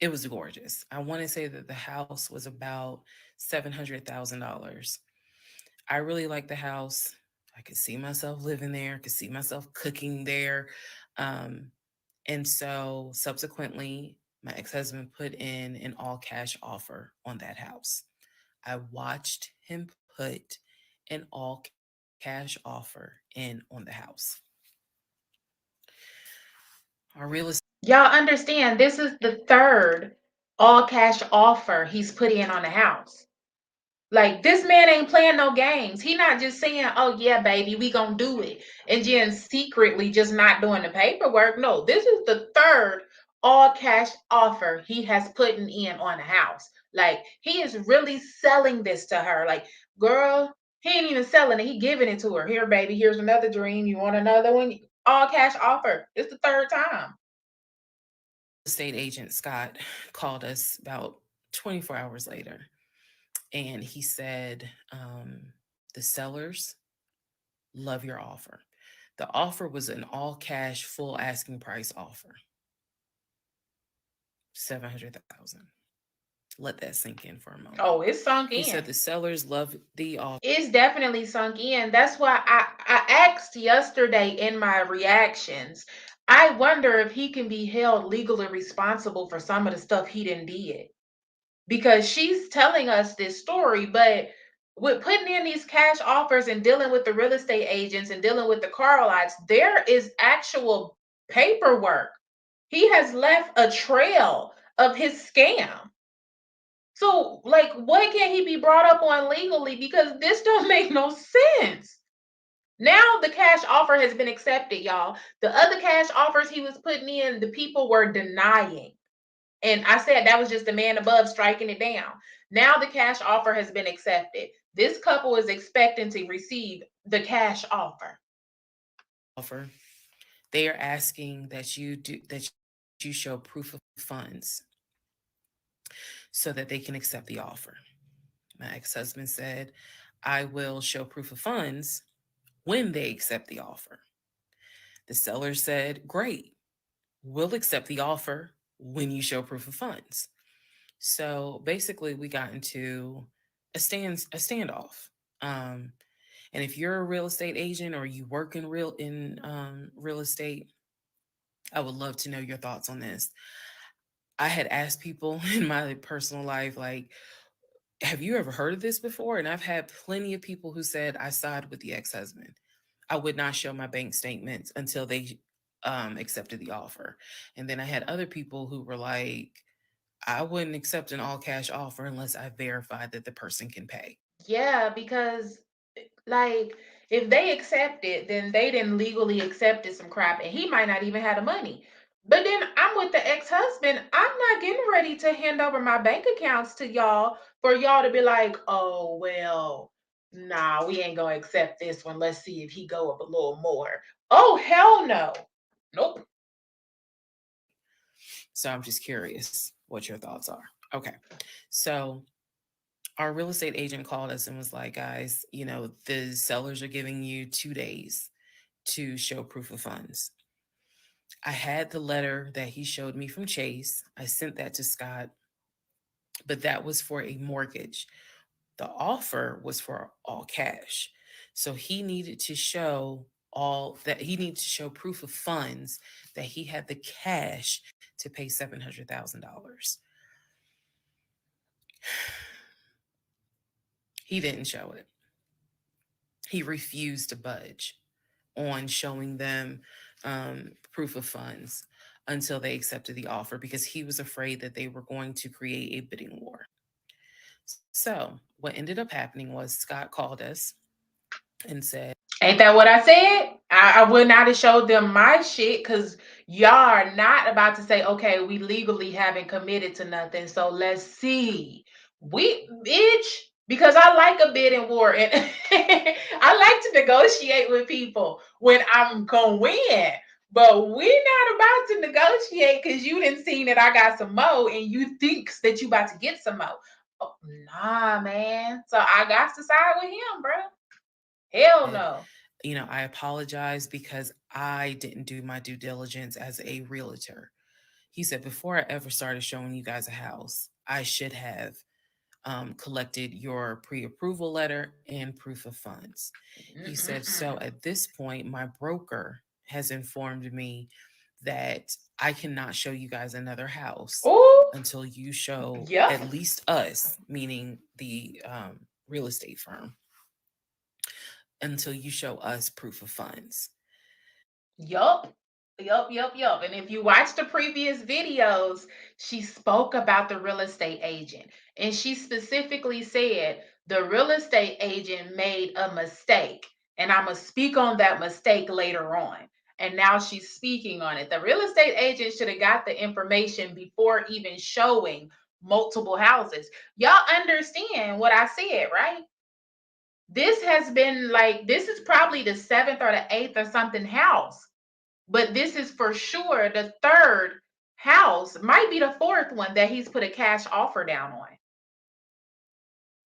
it was gorgeous. I want to say that the house was about $700,000. I really liked the house. I could see myself living there, could see myself cooking there. Um, and so subsequently, my ex husband put in an all cash offer on that house. I watched him put an all cash offer in on the house. Our real estate Y'all understand this is the third all cash offer he's put in on the house. Like this man ain't playing no games. He not just saying, "Oh yeah, baby, we gonna do it," and then secretly just not doing the paperwork. No, this is the third all cash offer he has put in on the house. Like he is really selling this to her. Like, girl, he ain't even selling it. He giving it to her. Here, baby, here's another dream. You want another one? All cash offer. It's the third time. estate agent Scott called us about 24 hours later, and he said, the sellers love your offer. The offer was an all cash, full asking price offer, 700,000. Let that sink in for a moment. Oh, it's sunk He said in. the sellers love the offer. It's definitely sunk in. That's why I asked yesterday in my reactions. I wonder if he can be held legally responsible for some of the stuff he didn't did. Because she's telling us this story, but with putting in these cash offers and dealing with the real estate agents and dealing with the car lots, there is actual paperwork. He has left a trail of his scam. So, like, why can't he be brought up on legally? Because this don't make no sense. Now the cash offer has been accepted, y'all. The other cash offers he was putting in, the people were denying. And I said that was just the man above striking it down. Now the cash offer has been accepted. This couple is expecting to receive the cash offer. Offer. They are asking that you show proof of funds so that they can accept the offer. My ex-husband said, I will show proof of funds when they accept the offer. The seller said, great, we'll accept the offer when you show proof of funds. So basically, we got into a standoff. Um, and if you're a real estate agent or you work in real estate, I would love to know your thoughts on this. I had asked people in my personal life, like, have you ever heard of this before? And I've had plenty of people who said I side with the ex-husband. I would not show my bank statements until they accepted the offer. And then I had other people who were like, I wouldn't accept an all cash offer unless I verified that the person can pay. Yeah, because like if they accept it, then they didn't legally accepted some crap and he might not even have the money. But then I'm with the ex-husband. I'm not getting ready to hand over my bank accounts to y'all for y'all to be like, oh well, nah, we ain't gonna accept this one. Let's see if he go up a little more. Oh hell no. Nope. So I'm just curious what your thoughts are. Okay. So our real estate agent called us and was like, guys, the sellers are giving you 2 days to show proof of funds. I had the letter that he showed me from Chase. I sent that to Scott, but that was for a mortgage. The offer was for all cash. So he needed to show proof of funds that he had the cash to pay $700,000. He didn't show it. He refused to budge on showing them proof of funds until they accepted the offer because he was afraid that they were going to create a bidding war. So, what ended up happening was Scott called us and said, Ain't that what I said? I would not have showed them my shit because y'all are not about to say, okay, we legally haven't committed to nothing. So let's see. We, bitch, because I like a bidding war and I like to negotiate with people when I'm going to win. But we're not about to negotiate because you didn't see that I got some mo and you thinks that you about to get some mo. Oh, nah, man. So I got to side with him, bro. Hell no. I apologize because I didn't do my due diligence as a realtor. He said, before I ever started showing you guys a house, I should have collected your pre approval letter and proof of funds. He said, so Mm-mm-mm. at this point, my broker has informed me that I cannot show you guys another house Oh, until you show yep, at least us, meaning the real estate firm, until you show us proof of funds. yup. Yup, yup, yup. And if you watch the previous videos, she spoke about the real estate agent. And she specifically said the real estate agent made a mistake. And I'm going to speak on that mistake later on. And now she's speaking on it. The real estate agent should have got the information before even showing multiple houses. Y'all understand what I said, right? This has been like, this is probably the seventh or the eighth or something house, but this is for sure the third house, might be the fourth one that he's put a cash offer down on.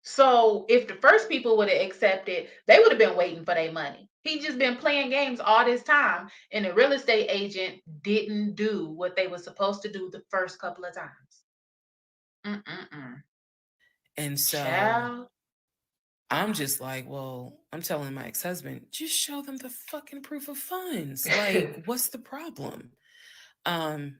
So if the first people would have accepted, they would have been waiting for their money. He just been playing games all this time, and the real estate agent didn't do what they were supposed to do the first couple of times. Mm-mm-mm. And so Child. I'm just like, well, I'm telling my ex husband, just show them the fucking proof of funds. Like, what's the problem? Um,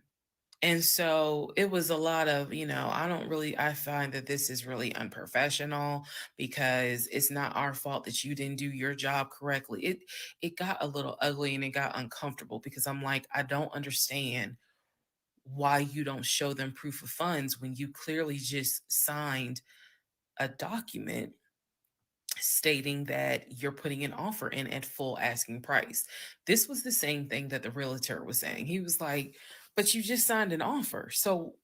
and so it was a lot of, I find that this is really unprofessional because it's not our fault that you didn't do your job correctly. It got a little ugly and it got uncomfortable because I'm like, I don't understand why you don't show them proof of funds when you clearly just signed a document stating that you're putting an offer in at full asking price. This was the same thing that the realtor was saying. He was like, but you just signed an offer. So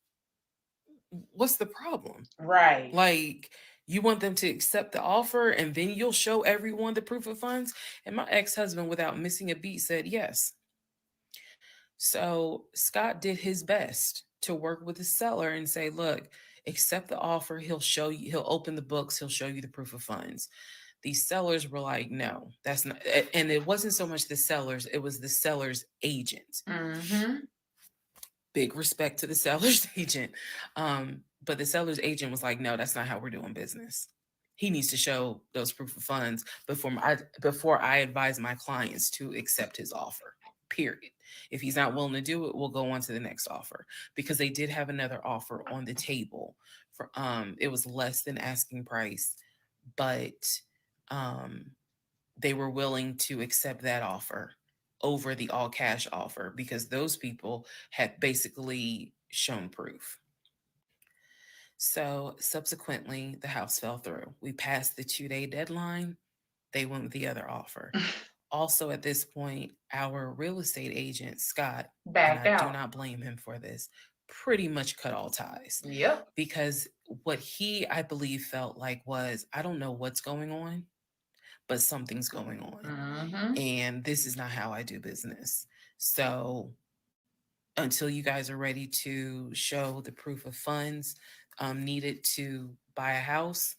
what's the problem? Right. Like, you want them to accept the offer and then you'll show everyone the proof of funds? And my ex husband, without missing a beat, said yes. So Scott did his best to work with the seller and say, look, accept the offer. He'll show you, he'll open the books, he'll show you the proof of funds. These sellers were like, no, that's not. And it wasn't so much the sellers, it was the seller's agent. Mm-hmm. Big respect to the seller's agent. But the seller's agent was like, no, that's not how we're doing business. He needs to show those proof of funds before I advise my clients to accept his offer. Period. If he's not willing to do it, we'll go on to the next offer because they did have another offer on the table. For it was less than asking price, but um, they were willing to accept that offer over the all cash offer because those people had basically shown proof. So subsequently, the house fell through. We passed the 2 day deadline. They went with the other offer. Also, at this point, our real estate agent, Scott, and Backed I do out. not blame him for this, pretty much cut all ties Yep. because what he, I believe, felt like was, I don't know what's going on, but something's going on. Mm-hmm. And this is not how I do business. So until you guys are ready to show the proof of funds needed to buy a house,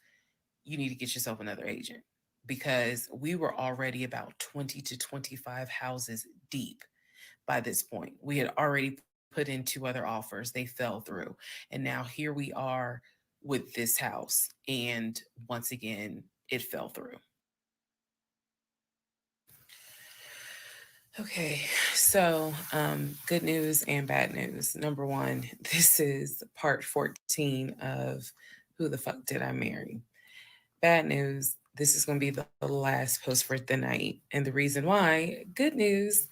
you need to get yourself another agent because we were already about 20 to 25 houses deep by this point. We had already put in 2 other offers, they fell through. And now here we are with this house. And once again, it fell through. Okay, so good news and bad news. Number one, this is part 14 of Who the Fuck Did I Marry? Bad news, this is going to be the last post for the night. And the reason why, good news,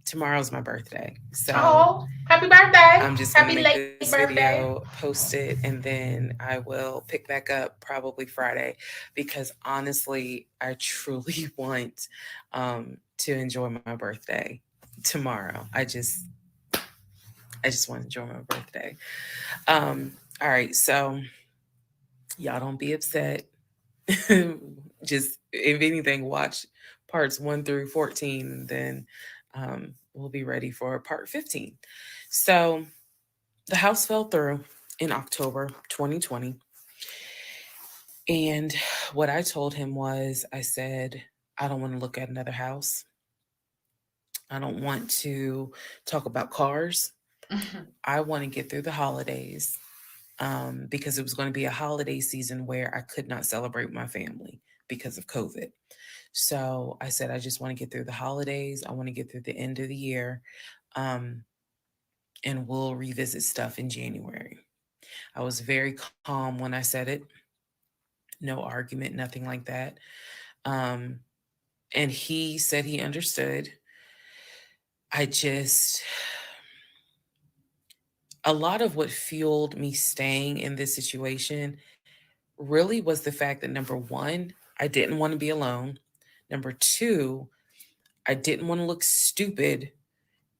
tomorrow's my birthday. So Oh, happy birthday. I'm just going to Happy make late this birthday. video, post it, and then I will pick back up probably Friday because honestly, I truly want to enjoy my birthday tomorrow. I just want to enjoy my birthday. All right, so y'all don't be upset. Just if anything, watch parts 1 through 14, and then we'll be ready for part 15. So the house fell through in October 2020. And what I told him was, I said, I don't want to look at another house. I don't want to talk about cars. I want to get through the holidays because it was going to be a holiday season where I could not celebrate my family because of COVID. So I said, I just want to get through the holidays. I want to get through the end of the year. Um, and we'll revisit stuff in January. I was very calm when I said it. No argument, nothing like that. Um, and he said he understood. I just, a lot of what fueled me staying in this situation really was the fact that number one, I didn't want to be alone. Number two, I didn't want to look stupid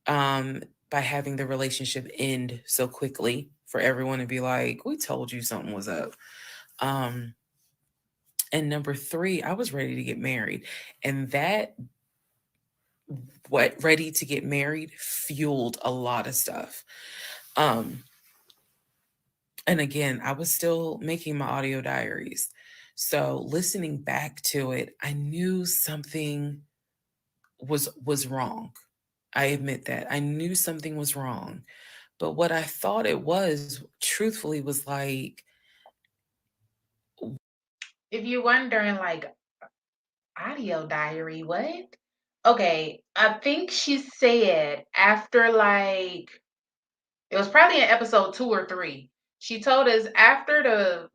um, by having the relationship end so quickly for everyone to be like, we told you something was up. Um, and number three, I was ready to get married. And that, what ready to get married, fueled a lot of stuff. Um, and again, I was still making my audio diaries. So listening back to it, I knew something was wrong. I admit that. I knew something was wrong. But what I thought it was, truthfully, was like, If you're wondering, like, audio diary, what? Okay, I think she said after, like, it was probably in episode 2 or 3. She told us after the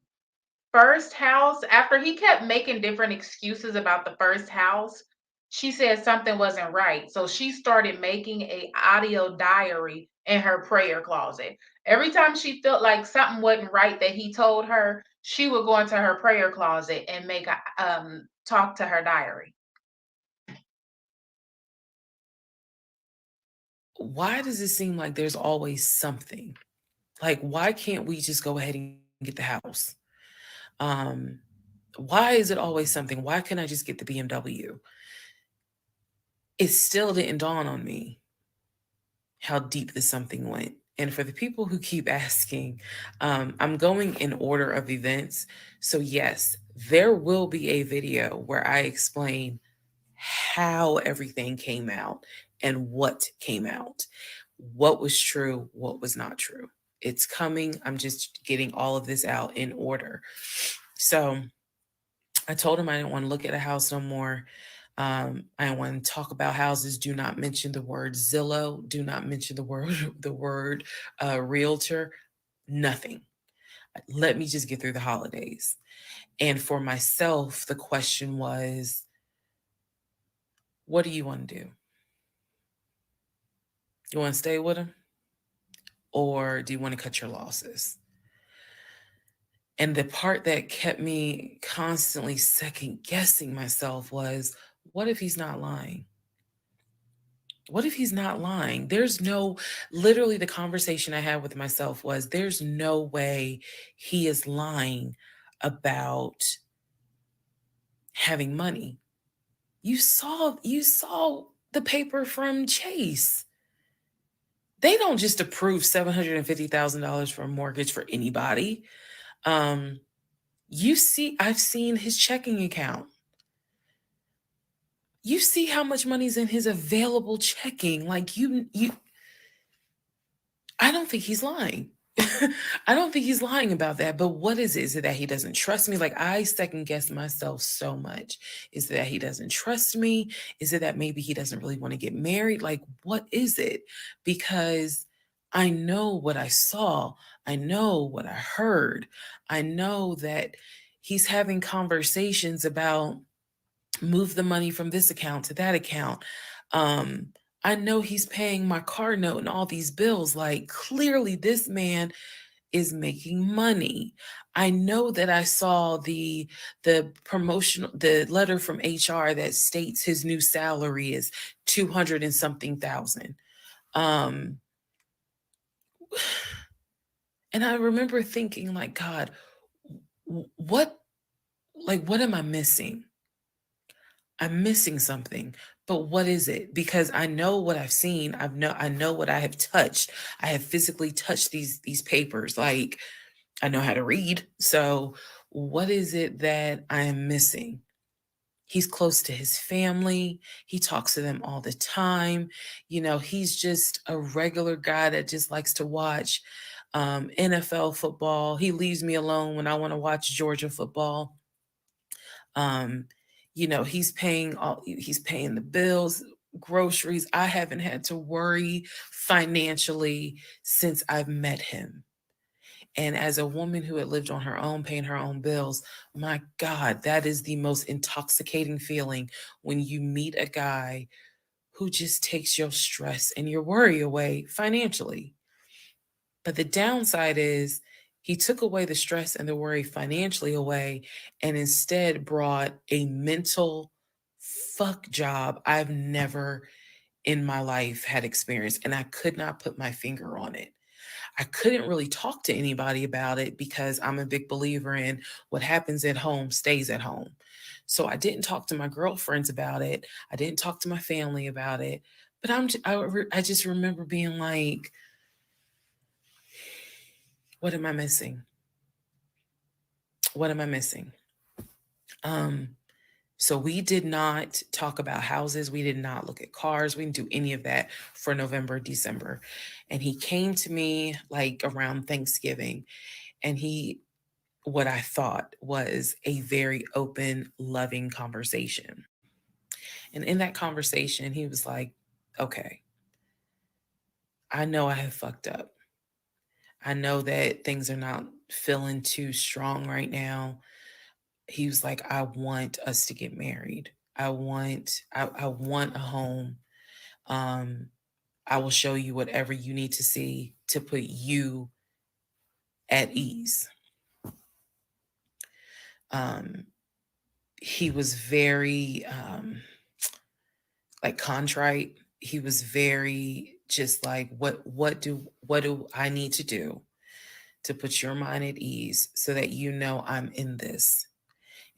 first house, after he kept making different excuses about the first house, she said something wasn't right. So she started making a audio diary in her prayer closet. Every time she felt like something wasn't right that he told her, she would go into her prayer closet and make a talk to her diary. why does it seem like there's always something? Like, why can't we just go ahead and get the house? Um, why is it always something? Why can't I just get the BMW? It still didn't dawn on me how deep this something went. And for the people who keep asking, I'm going in order of events. So, yes, there will be a video where I explain how everything came out and what came out, what was true, what was not true. It's coming. I'm just getting all of this out in order. So, I told him I didn't want to look at a house no more. I don't want to talk about houses. Do not mention the word Zillow. Do not mention the word the word realtor. Nothing. Let me just get through the holidays. And for myself, the question was, what do you want to do? You want to stay with him, or do you want to cut your losses? And the part that kept me constantly second guessing myself was, what if he's not lying? What if he's not lying? There's no, literally, the conversation I had with myself was, there's no way he is lying about having money. You saw the paper from Chase. They don't just approve $750,000 for a mortgage for anybody. Um, I've seen his checking account. You see how much money's in his available checking. Like, I don't think he's lying. I don't think he's lying about that. But what is it? Is it that he doesn't trust me? Like, I second guess myself so much. Is it that he doesn't trust me? Is it that maybe he doesn't really want to get married? Like, what is it? Because I know what I saw. I know what I heard. I know that he's having conversations about move the money from this account to that account. Um, I know he's paying my car note and all these bills. Like, clearly, this man is making money. I know that I saw the promotional the letter from HR that states his new salary is 200 and something thousand. Um, and I remember thinking, like, God, what, like, what am I missing? I'm missing something. But what is it? Because I know what I've seen. I know what I have touched. I have physically touched these papers. Like, I know how to read. So what is it that I am missing? He's close to his family. He talks to them all the time. He's just a regular guy that just likes to watch NFL football. He leaves me alone when I want to watch Georgia football. um he's paying the bills, groceries. I haven't had to worry financially since I've met him. And as a woman who had lived on her own, paying her own bills, my God, that is the most intoxicating feeling, when you meet a guy who just takes your stress and your worry away financially. But the downside is he took away the stress and the worry financially away and instead brought a mental fuck job I've never in my life had experienced. And I could not put my finger on it. I couldn't really talk to anybody about it because I'm a big believer in what happens at home stays at home. So I didn't talk to my girlfriends about it. I didn't talk to my family about it. But I just remember being like, what am I missing? What am I missing? Um, so we did not talk about houses. We did not look at cars. We didn't do any of that for November, December. And he came to me like around Thanksgiving, and what I thought was a very open, loving conversation. And in that conversation, he was like, okay, I know I have fucked up. I know that things are not feeling too strong right now. He was like, I want us to get married. I want a home. Um, I will show you whatever you need to see to put you at ease. Um, he was very like contrite. He was very just like, what do I need to do to put your mind at ease so that you know I'm in this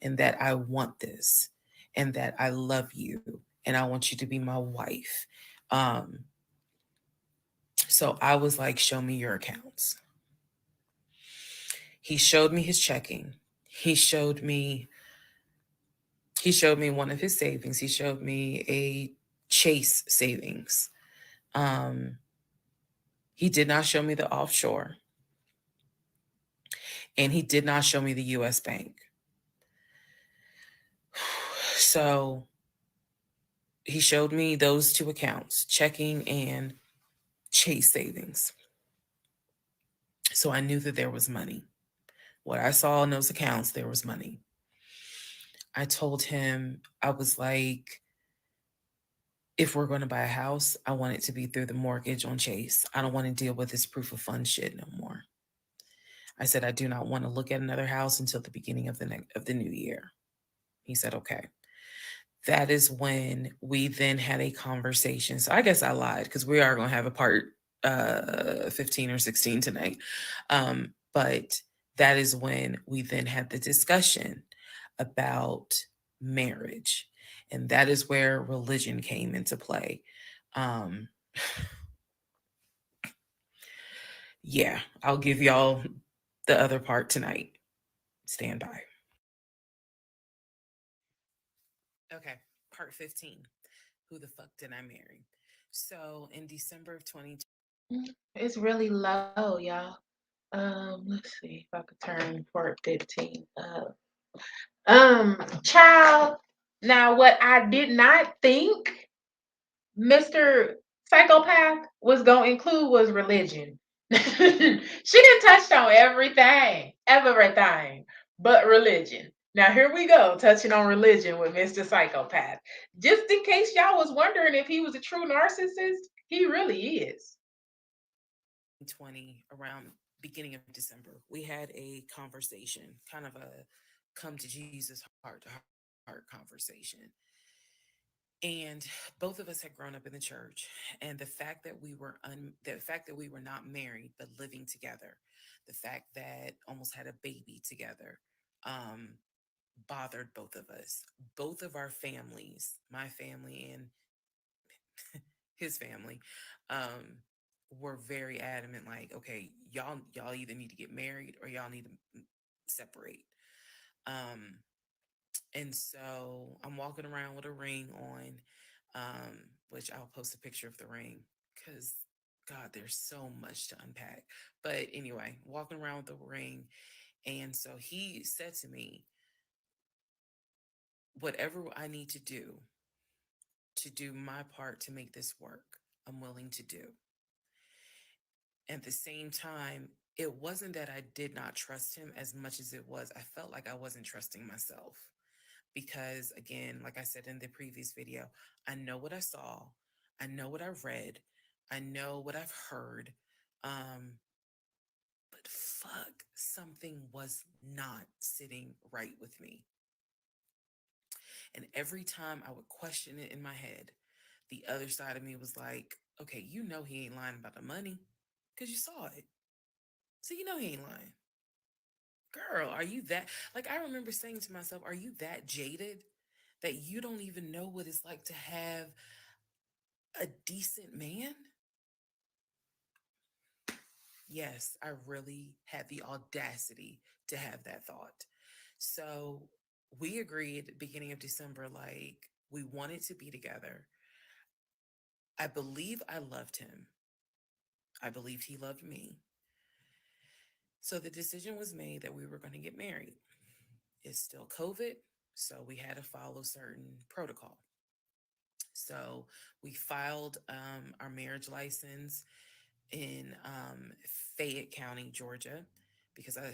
and that I want this and that I love you and I want you to be my wife. Um, so I was like, show me your accounts. He showed me his checking. He showed me he showed me one of his savings. He showed me a Chase savings. Um, he did not show me the offshore, and he did not show me the US bank. So he showed me those two accounts, checking and Chase savings. So I knew that there was money. What I saw in those accounts, there was money. I told him, I was like, if we're going to buy a house, I want it to be through the mortgage on Chase. I don't want to deal with this proof of funds shit no more. I said, I do not want to look at another house until the beginning of the new year. He said, okay. That is when we then had a conversation. So I guess I lied because we are going to have a part 15 or 16 tonight. But that is when we then had the discussion about marriage. And that is where religion came into play. Um, yeah, I'll give y'all the other part tonight. Stand by. Okay, part 15. Who the fuck did I marry? So in December of 2020, It's really low, y'all. Let's see if I could turn port 15 up. Child. Now, what I did not think Mr. Psychopath was gonna include was religion. She didn't touch on everything, but religion. Now here we go, touching on religion with Mr. Psychopath. Just in case y'all was wondering if he was a true narcissist, he really is. around beginning of December, we had a conversation, kind of a come to Jesus heart to heart conversation. And both of us had grown up in the church, and the fact that we were not married but living together, the fact that almost had a baby together, um, bothered both of us. Both of our families, my family and his family, um, were very adamant. Like, okay, y'all either need to get married or y'all need to separate. Um, and so I'm walking around with a ring on, which I'll post a picture of the ring because God, there's so much to unpack. But anyway, walking around with the ring. And so he said to me, whatever I need to do my part to make this work, I'm willing to do. At the same time, it wasn't that I did not trust him as much as it was I felt like I wasn't trusting myself. Because again, like I said in the previous video, I know what I saw. I know what I've read. I know what I've heard. Um, but fuck, something was not sitting right with me. And every time I would question it in my head, the other side of me was like, okay, you know he ain't lying about the money because you saw it. So you know he ain't lying. Girl, are you that? Like, I remember saying to myself, are you that jaded that you don't even know what it's like to have a decent man? Yes, I really had the audacity to have that thought. So we agreed beginning of December, like, we wanted to be together. I believe I loved him. I believed he loved me. So the decision was made that we were going to get married. It's still COVID, so we had to follow certain protocol. So we filed our marriage license in Fayette County, Georgia, because I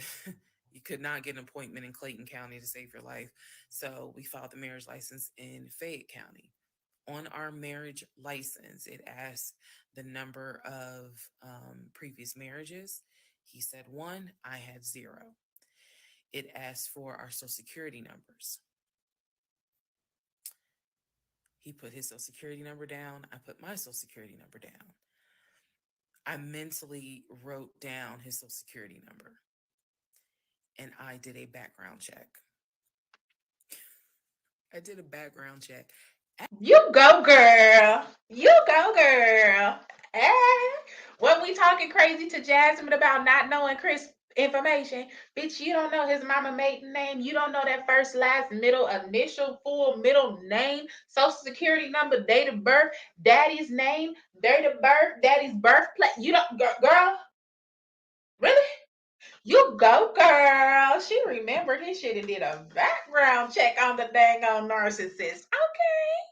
you could not get an appointment in Clayton County to save your life. So we filed the marriage license in Fayette County. On our marriage license, it asked the number of previous marriages. He said one, I had zero. It asked for our social security numbers. He put his social security number down. I put my social security number down. I mentally wrote down his social security number and I did a background check. I did a background check. You go, girl. You go, girl. Eh? What we talking crazy to Jasmine about not knowing Chris information? Bitch, you don't know his mama maiden name. You don't know that first, last, middle, initial, full, middle name, social security number, date of birth, daddy's name, date of birth, daddy's birthplace. You don't, girl, really? You go, girl. She remembered his shit and did a background check on the dang on narcissist. Okay.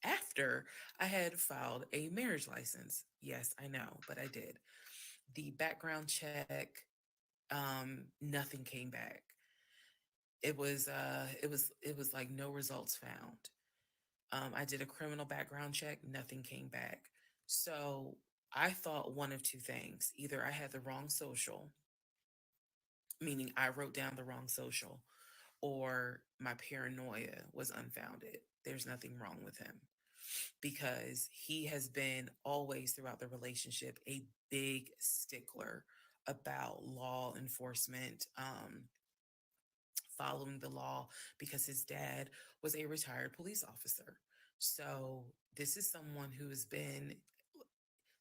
After I had filed a marriage license. Yes, I know, but I did. The background check, nothing came back. It was like no results found. I did a criminal background check, nothing came back. So I thought one of two things. Either I had the wrong social, meaning I wrote down the wrong social, or my paranoia was unfounded. There's nothing wrong with him because he has been always throughout the relationship a big stickler about law enforcement, following the law because his dad was a retired police officer. So this is someone who has been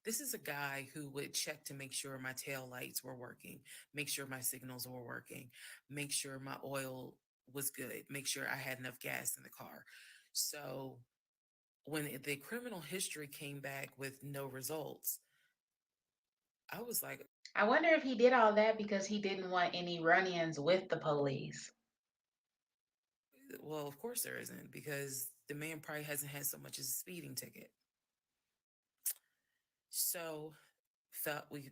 this is a guy who would check to make sure my tail lights were working, make sure my signals were working, make sure my oil was good, make sure I had enough gas in the car. So when the criminal history came back with no results, I was like, I wonder if he did all that because he didn't want any run-ins with the police. well, of course there isn't because the man probably hasn't had so much as a speeding ticket. So we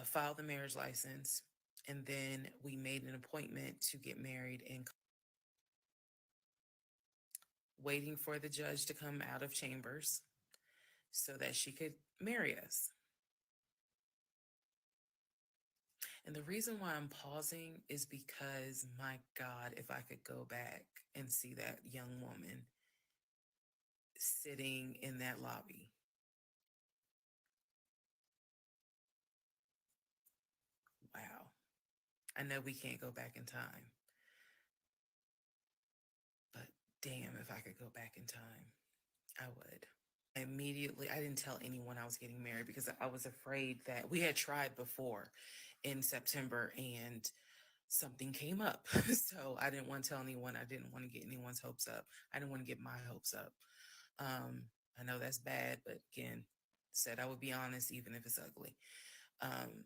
filed the marriage license and then we made an appointment to get married and waiting for the judge to come out of chambers so that she could marry us. And the reason why I'm pausing is because, my God, if I could go back and see that young woman sitting in that lobby, wow. I know we can't go back in time, but damn, if I could go back in time, I would. I didn't tell anyone I was getting married because I was afraid that we had tried before in September and something came up. So I didn't want to tell anyone. I didn't want to get anyone's hopes up. I didn't want to get my hopes up. I know that's bad, but again, said I would be honest even if it's ugly. Um,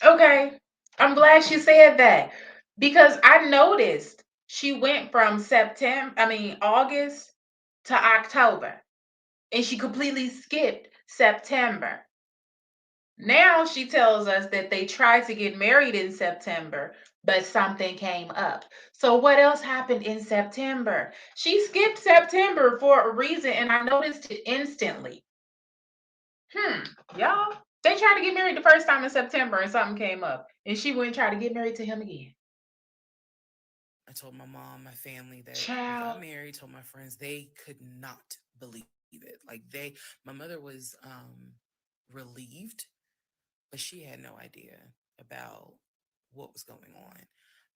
Okay. I'm glad she said that because I noticed she went from August to October and she completely skipped September. Now she tells us that they tried to get married in September, but something came up. So, what else happened in September? She skipped September for a reason, and I noticed it instantly. Hmm, y'all. They tried to get married the first time in September, and something came up, and she wouldn't try to get married to him again. I told my mom, my family that we got Child, married, told my friends, they could not believe it. Like my mother was relieved, but she had no idea about what was going on.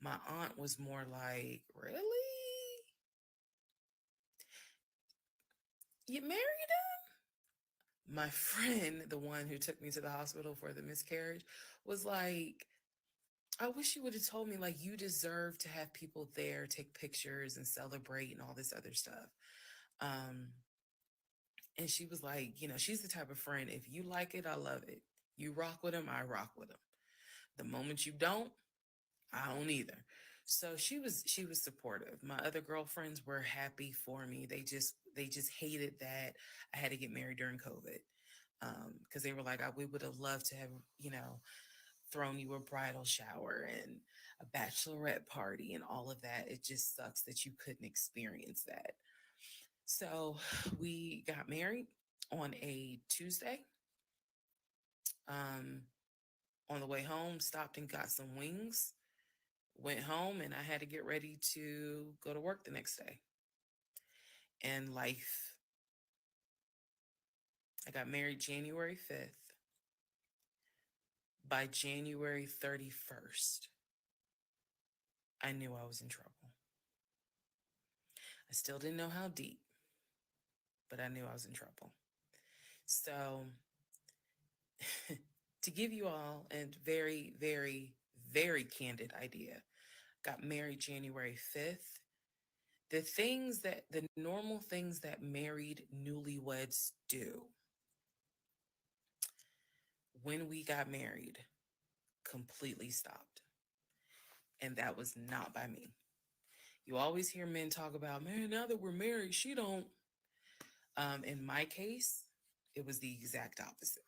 My aunt was more like, really? You married him? My friend, the one who took me to the hospital for the miscarriage, was like, I wish you would have told me, like, you deserve to have people there, take pictures and celebrate and all this other stuff. Um, and she was like, she's the type of friend, if you like it, I love it. You rock with him, I rock with him. The moment you don't, I don't either. So she was supportive. My other girlfriends were happy for me. They just hated that I had to get married during COVID. Because they were like, we would have loved to have, thrown you a bridal shower and a bachelorette party and all of that. It just sucks that you couldn't experience that. So we got married on a Tuesday. Um, on the way home, stopped and got some wings, went home, and I had to get ready to go to work the next day. And life, I got married January 5th. By January 31st, I knew I was in trouble. I still didn't know how deep, but I knew I was in trouble. So, to give you all a very, very, very candid idea, got married January 5th. The normal things that married newlyweds do when we got married completely stopped. And that was not by me. You always hear men talk about, man, now that we're married, she don't. In my case, it was the exact opposite.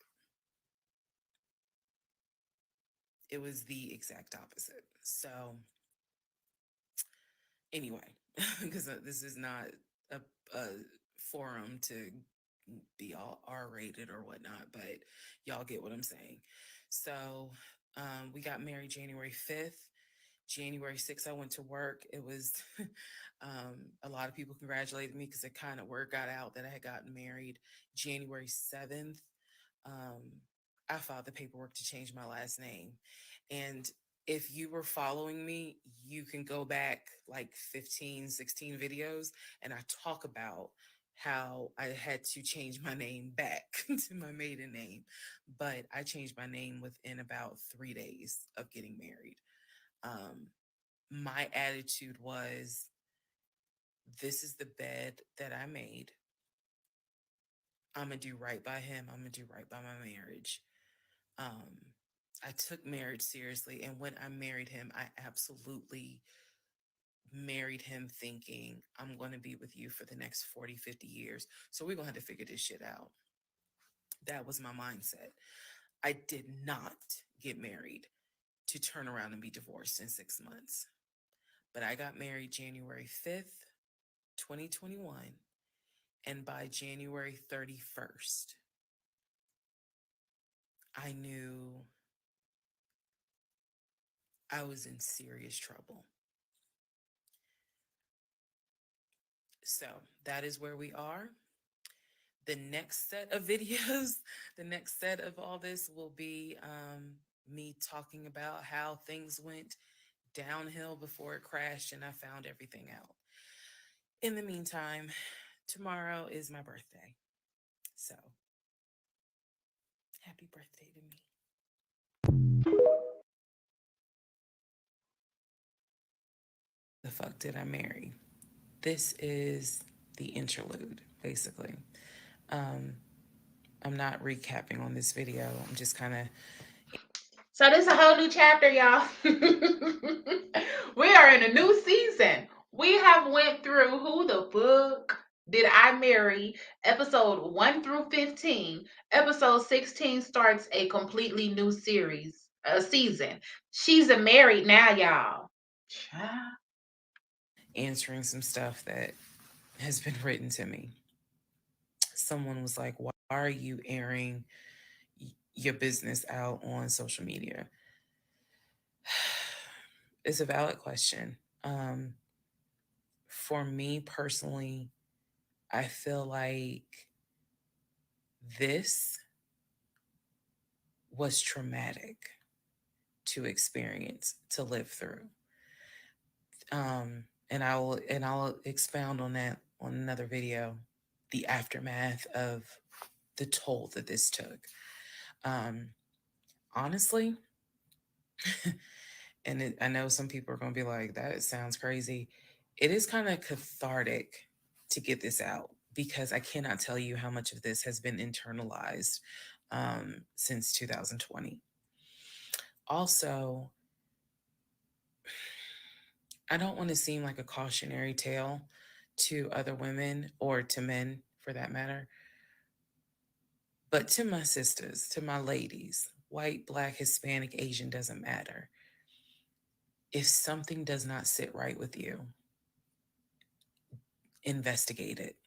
It was the exact opposite. So, anyway, because this is not a forum to be all R-rated or whatnot, but y'all get what I'm saying. So, we got married January 5th. January 6th, I went to work. It was a lot of people congratulated me because it kind of word got out that I had gotten married. January 7th, um, I filed the paperwork to change my last name. And if you were following me, you can go back like 15, 16 videos, and I talk about how I had to change my name back to my maiden name. But I changed my name within about 3 days of getting married. Um, my attitude was, this is the bed that I made. I'm going to do right by him. I'm going to do right by my marriage. Um, I took marriage seriously. And when I married him, I absolutely married him thinking, I'm going to be with you for the next 40, 50 years. So we're going to have to figure this shit out. That was my mindset. I did not get married to turn around and be divorced in 6 months. But I got married January 5th, 2021. And by January 31st, I knew I was in serious trouble. So that is where we are. The next set of videos, the next set of all this will be me talking about how things went downhill before it crashed and I found everything out. In the meantime, tomorrow is my birthday. So happy birthday to me. The fuck did I marry? This is the interlude, basically. Um, I'm not recapping on this video. I'm just kind of. so this is a whole new chapter, y'all. We are in a new season. We have went through who the fuck did I marry, episode 1 through 15. Episode 16 starts a completely new series. a season. She's a married now, y'all. Child. Answering some stuff that has been written to me. Someone was like, "Why are you airing your business out on social media?" It's a valid question. For me personally, I feel like this was traumatic to experience, to live through. And I'll expound on that on another video, the aftermath of the toll that this took. Um, Honestly, I know some people are going to be like, that sounds crazy. It is kind of cathartic to get this out because I cannot tell you how much of this has been internalized since 2020. Also, I don't want to seem like a cautionary tale to other women or to men for that matter, but to my sisters, to my ladies, white, black, Hispanic, Asian, doesn't matter. If something does not sit right with you, investigate it.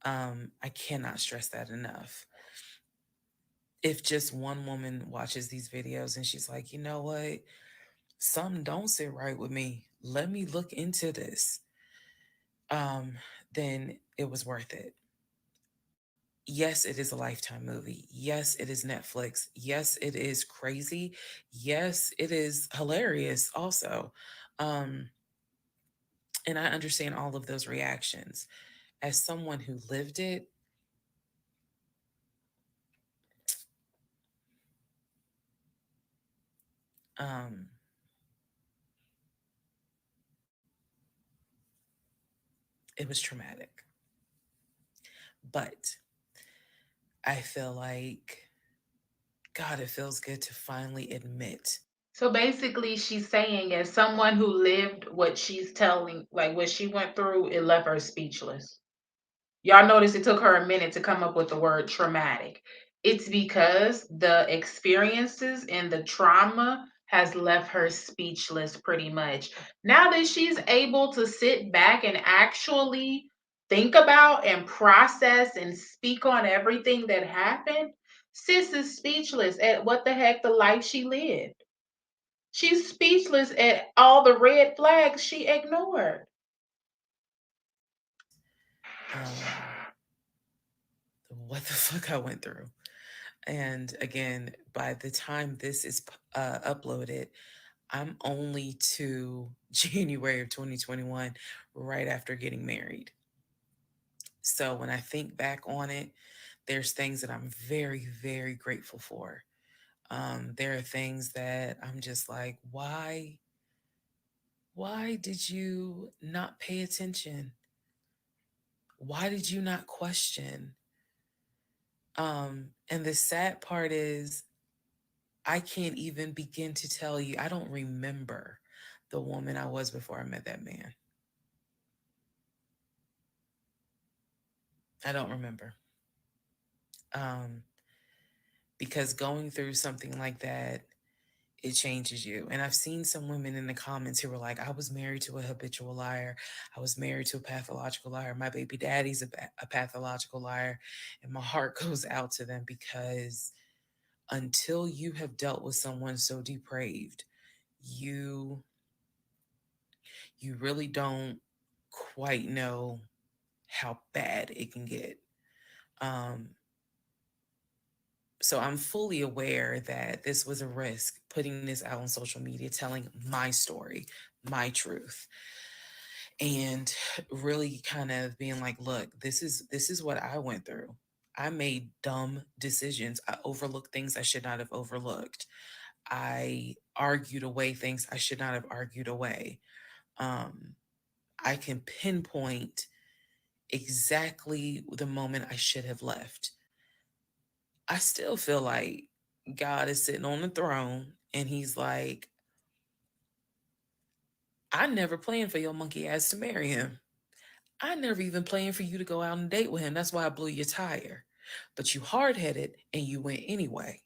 I cannot stress that enough. If just one woman watches these videos and she's like, you know what, something don't sit right with me, let me look into this, um, then it was worth it. Yes, it is a Lifetime movie. Yes, it is Netflix. Yes, it is crazy. Yes, it is hilarious also. Um, and I understand all of those reactions. As someone who lived it, um, it was traumatic. But I feel like, God, it feels good to finally admit. So basically, she's saying, as someone who lived what she's telling, like what she went through, it left her speechless. Y'all notice it took her a minute to come up with the word traumatic. It's because the experiences and the trauma has left her speechless pretty much. Now that she's able to sit back and actually think about and process and speak on everything that happened, sis is speechless at what the heck the life she lived. She's speechless at all the red flags she ignored. um, what the fuck I went through. And again, by the time this is uploaded, I'm only to January of 2021, right after getting married. So when I think back on it, there's things that I'm very, very grateful for. There are things that I'm just like, why did you not pay attention? Why did you not question? And the sad part is, I can't even begin to tell you. I don't remember the woman I was before I met that man. I don't remember. Um, because going through something like that, it changes you. And I've seen some women in the comments who were like, I was married to a habitual liar. I was married to a pathological liar. My baby daddy's a pathological liar. And my heart goes out to them because until you have dealt with someone so depraved, you you really don't quite know how bad it can get. Um, so I'm fully aware that this was a risk, putting this out on social media, telling my story, my truth, and really kind of being like, look, this is what I went through. I made dumb decisions. I overlooked things I should not have overlooked. I argued away things I should not have argued away. Um, I can pinpoint exactly the moment I should have left. I still feel like God is sitting on the throne and he's like, I never planned for your monkey ass to marry him. I never even planned for you to go out and date with him. That's why I blew your tire. But you hard headed and you went anyway.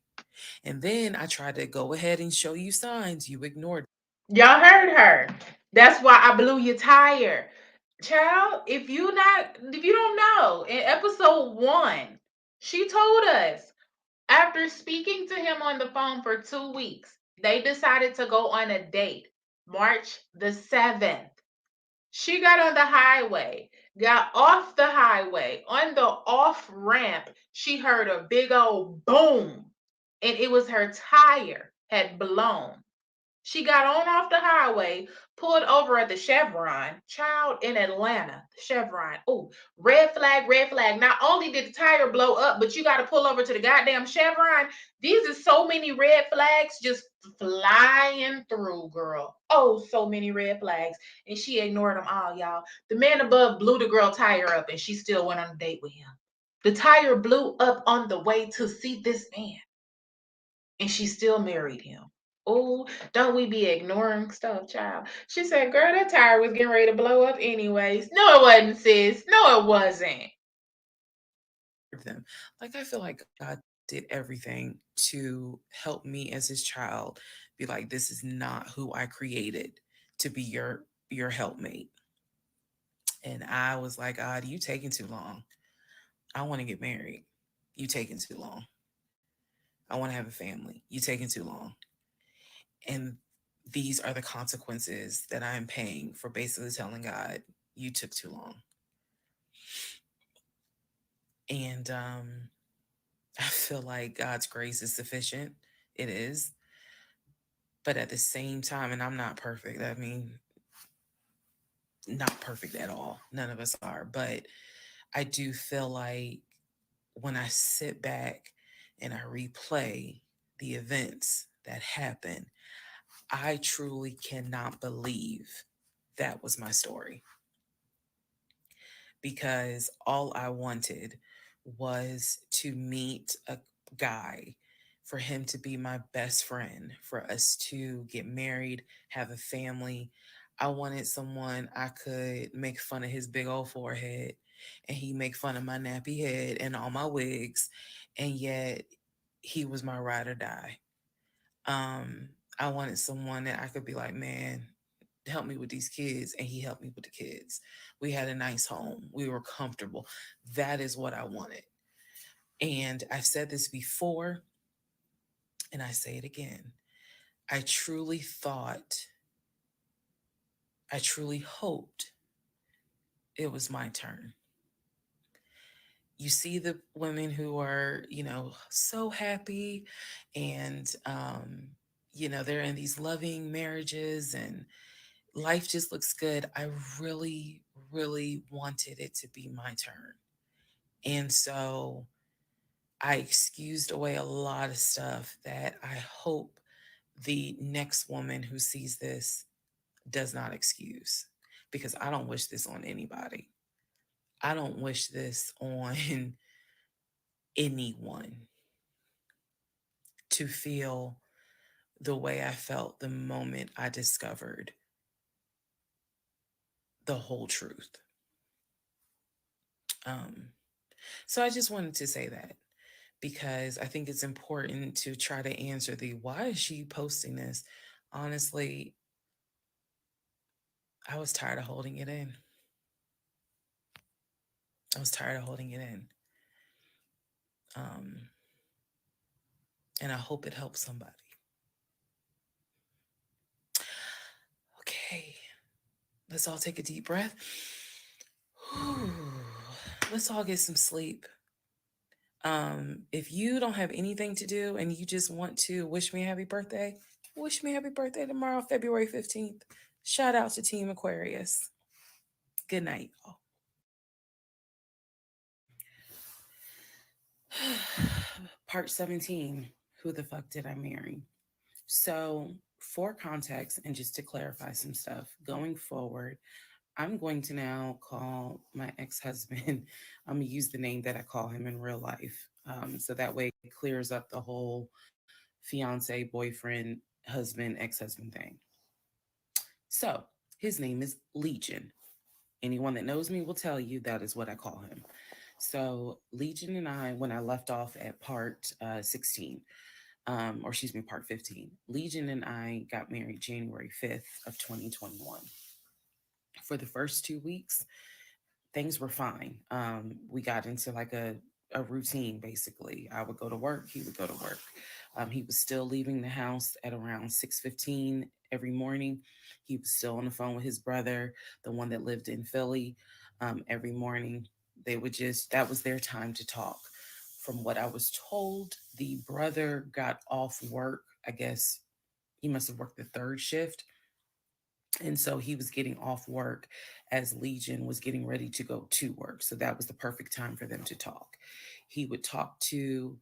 And then I tried to go ahead and show you signs. You ignored. Y'all heard her. That's why I blew your tire. Child, if you don't know, in episode 1, she told us after speaking to him on the phone for 2 weeks, they decided to go on a date. March the 7th. She got on the highway, got off the highway. On the off ramp, she heard a big old boom, and it was her tire had blown. She got on off the highway, pulled over at the Chevron, child in Atlanta, Chevron. Oh, red flag, red flag. Not only did the tire blow up, but you got to pull over to the goddamn Chevron. These are so many red flags just flying through, girl. Oh, so many red flags. And she ignored them all, y'all. The man above blew the girl tire up and she still went on a date with him. The tire blew up on the way to see this man and she still married him. Oh, don't we be ignoring stuff, child? She said, girl, that tire was getting ready to blow up anyways. No, it wasn't, sis. No, it wasn't. them. Like I feel like God did everything to help me as his child be like, this is not who I created to be your helpmate. And I was like, God, you taking too long. I want to get married. You taking too long. I want to have a family. You taking too long. And these are the consequences that I'm paying for basically telling God, you took too long. And I feel like God's grace is sufficient. It is. But at the same time, and I'm not perfect. I mean, not perfect at all. None of us are. But I do feel like when I sit back and I replay the events that happened, I truly cannot believe that was my story, because all I wanted was to meet a guy, for him to be my best friend, for us to get married, have a family. I wanted someone I could make fun of his big old forehead and he make fun of my nappy head and all my wigs, and yet he was my ride or die. Um, I wanted someone that I could be like, man, help me with these kids, and he helped me with the kids. We had a nice home. We were comfortable. That is what I wanted. And I've said this before, and I say it again. I truly thought, I truly hoped it was my turn. You see the women who are, so happy, and they're in these loving marriages and life just looks good. I really, really wanted it to be my turn. And so I excused away a lot of stuff that I hope the next woman who sees this does not excuse, because I don't wish this on anybody. I don't wish this on anyone, to feel the way I felt the moment I discovered the whole truth. Um, so I just wanted to say that, because I think it's important to try to answer the why is she posting this? Honestly, I was tired of holding it in. I was tired of holding it in. Um, and I hope it helps somebody. Okay, let's all take a deep breath. Whew. Let's all get some sleep. If you don't have anything to do and you just want to wish me a happy birthday, wish me a happy birthday tomorrow, February 15th. Shout out to Team Aquarius. Good night, y'all. Part 17. Who the fuck did I marry? So, for context and just to clarify some stuff, going forward, I'm going to now call my ex husband, I'm going to use the name that I call him in real life. So that way it clears up the whole fiance, boyfriend, husband, ex husband thing. So, his name is Legion. Anyone that knows me will tell you that is what I call him. So, Legion and I, when I left off at part 16, or excuse me, part 15. Legion and I got married January 5th of 2021. For the first 2 weeks, things were fine. We got into like a routine basically. I would go to work, he would go to work. He was still leaving the house at around 6:15 every morning. He was still on the phone with his brother, the one that lived in Philly, every morning. They would just, that was their time to talk. From what I was told, the brother got off work. I guess he must have worked the third shift, and so he was getting off work as Legion was getting ready to go to work. So that was the perfect time for them to talk. He would talk to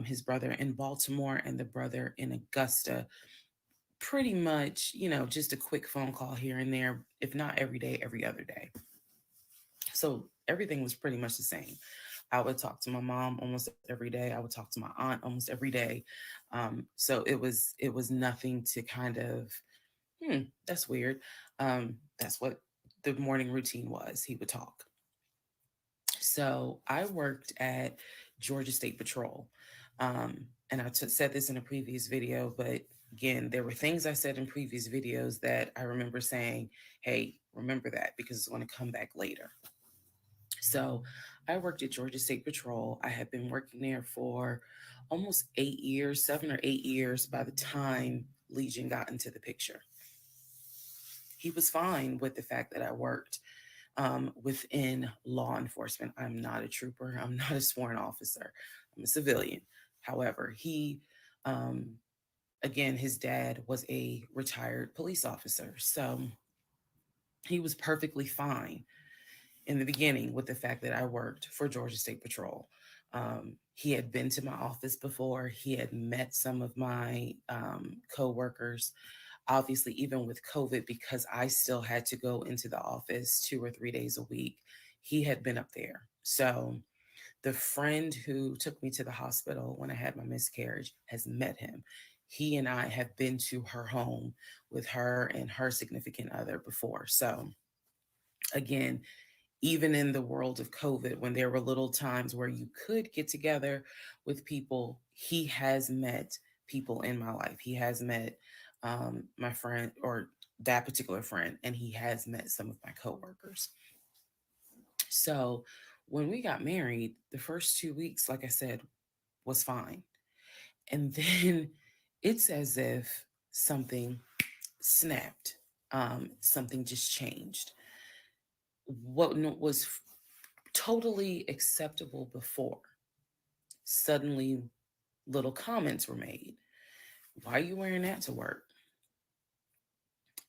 his brother in Baltimore and the brother in Augusta, pretty much, just a quick phone call here and there, if not every day, every other day. So everything was pretty much the same. I would talk to my mom almost every day. I would talk to my aunt almost every day. So it was nothing to kind of that's weird. That's what the morning routine was. He would talk. So I worked at Georgia State Patrol. And said this in a previous video, but again, there were things I said in previous videos that I remember saying, hey, remember that because it's going to come back later. So I worked at Georgia State Patrol. I had been working there for almost 8 years, 7 or 8 years by the time Legion got into the picture. He was fine with the fact that I worked within law enforcement. I'm not a trooper. I'm not a sworn officer. I'm a civilian. However, um, again, his dad was a retired police officer. So he was perfectly fine in the beginning with the fact that I worked for Georgia State Patrol. He had been to my office before. He had met some of my coworkers. Obviously, even with COVID, because I still had to go into the office 2 or 3 days a week, he had been up there. So the friend who took me to the hospital when I had my miscarriage has met him. He and I have been to her home with her and her significant other before. So again, even in the world of COVID, when there were little times where you could get together with people, he has met people in my life. He has met my friend or that particular friend, and he has met some of my coworkers. So when we got married, the first 2 weeks, like I said, was fine. And then it's as if something snapped, something just changed. What was totally acceptable before, suddenly little comments were made. Why are you wearing that to work?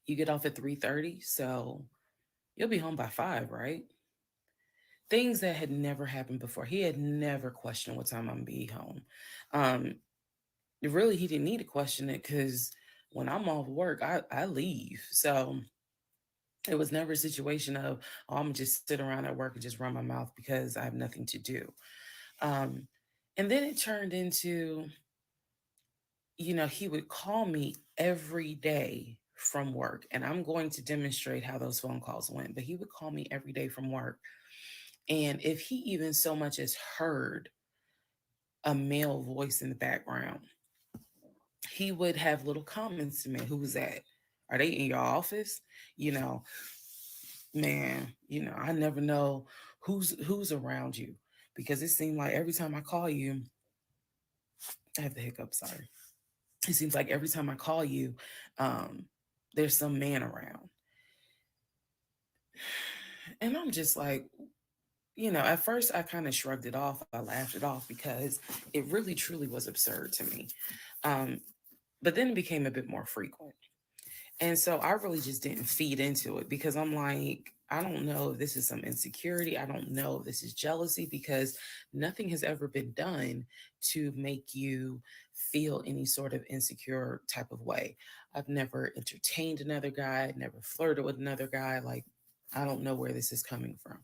You get off at 3:30, so you'll be home by 5, right? Things that had never happened before. He had never questioned what time I'm gonna be home. Um, Really, he didn't need to question it because when I'm off work, I leave. So it was never a situation of, oh, I'm gonna just sit around at work and just run my mouth because I have nothing to do. Um, and then it turned into, he would call me every day from work, and I'm going to demonstrate how those phone calls went. But he would call me every day from work. And if he even so much as heard a male voice in the background, he would have little comments to me. Who was that? Are they in your office? You know, man, I never know who's around you because it seemed like every time I call you, I have the hiccup, sorry. It seems like every time I call you, um, there's some man around. And I'm just like, at first I kind of shrugged it off. I laughed it off because it really truly was absurd to me. Um, but then it became a bit more frequent. And so I really just didn't feed into it because I'm like, I don't know if this is some insecurity. I don't know if this is jealousy because nothing has ever been done to make you feel any sort of insecure type of way. I've never entertained another guy, never flirted with another guy. Like, I don't know where this is coming from.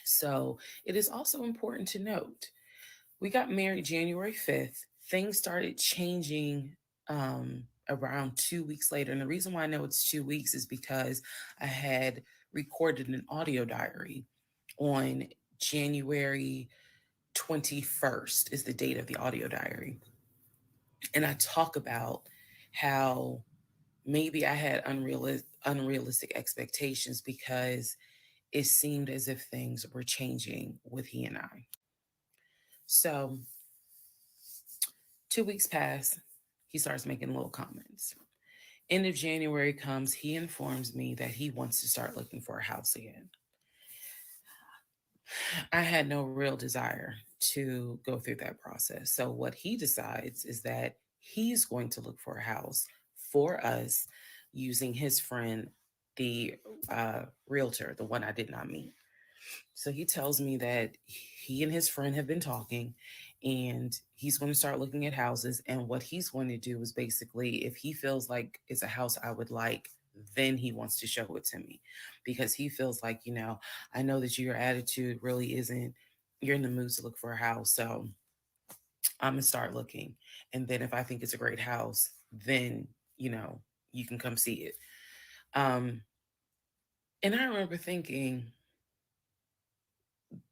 So it is also important to note we got married January 5th. Things started changing around 2 weeks later. And the reason why I know it's 2 weeks is because I had recorded an audio diary on January 21st, is the date of the audio diary. And I talk about how maybe I had unrealistic expectations because it seemed as if things were changing with he and I. So 2 weeks pass, he starts making little comments. End of January comes, he informs me that he wants to start looking for a house again. I had no real desire to go through that process. So, what he decides is that he's going to look for a house for us using his friend, the realtor, the one I did not meet. So he tells me that he and his friend have been talking and he's going to start looking at houses. And what he's going to do is basically, if he feels like it's a house I would like, then he wants to show it to me because he feels like, I know that your attitude really isn't, you're in the mood to look for a house. So I'm going to start looking. And then if I think it's a great house, then, you can come see it. Um, and I remember thinking,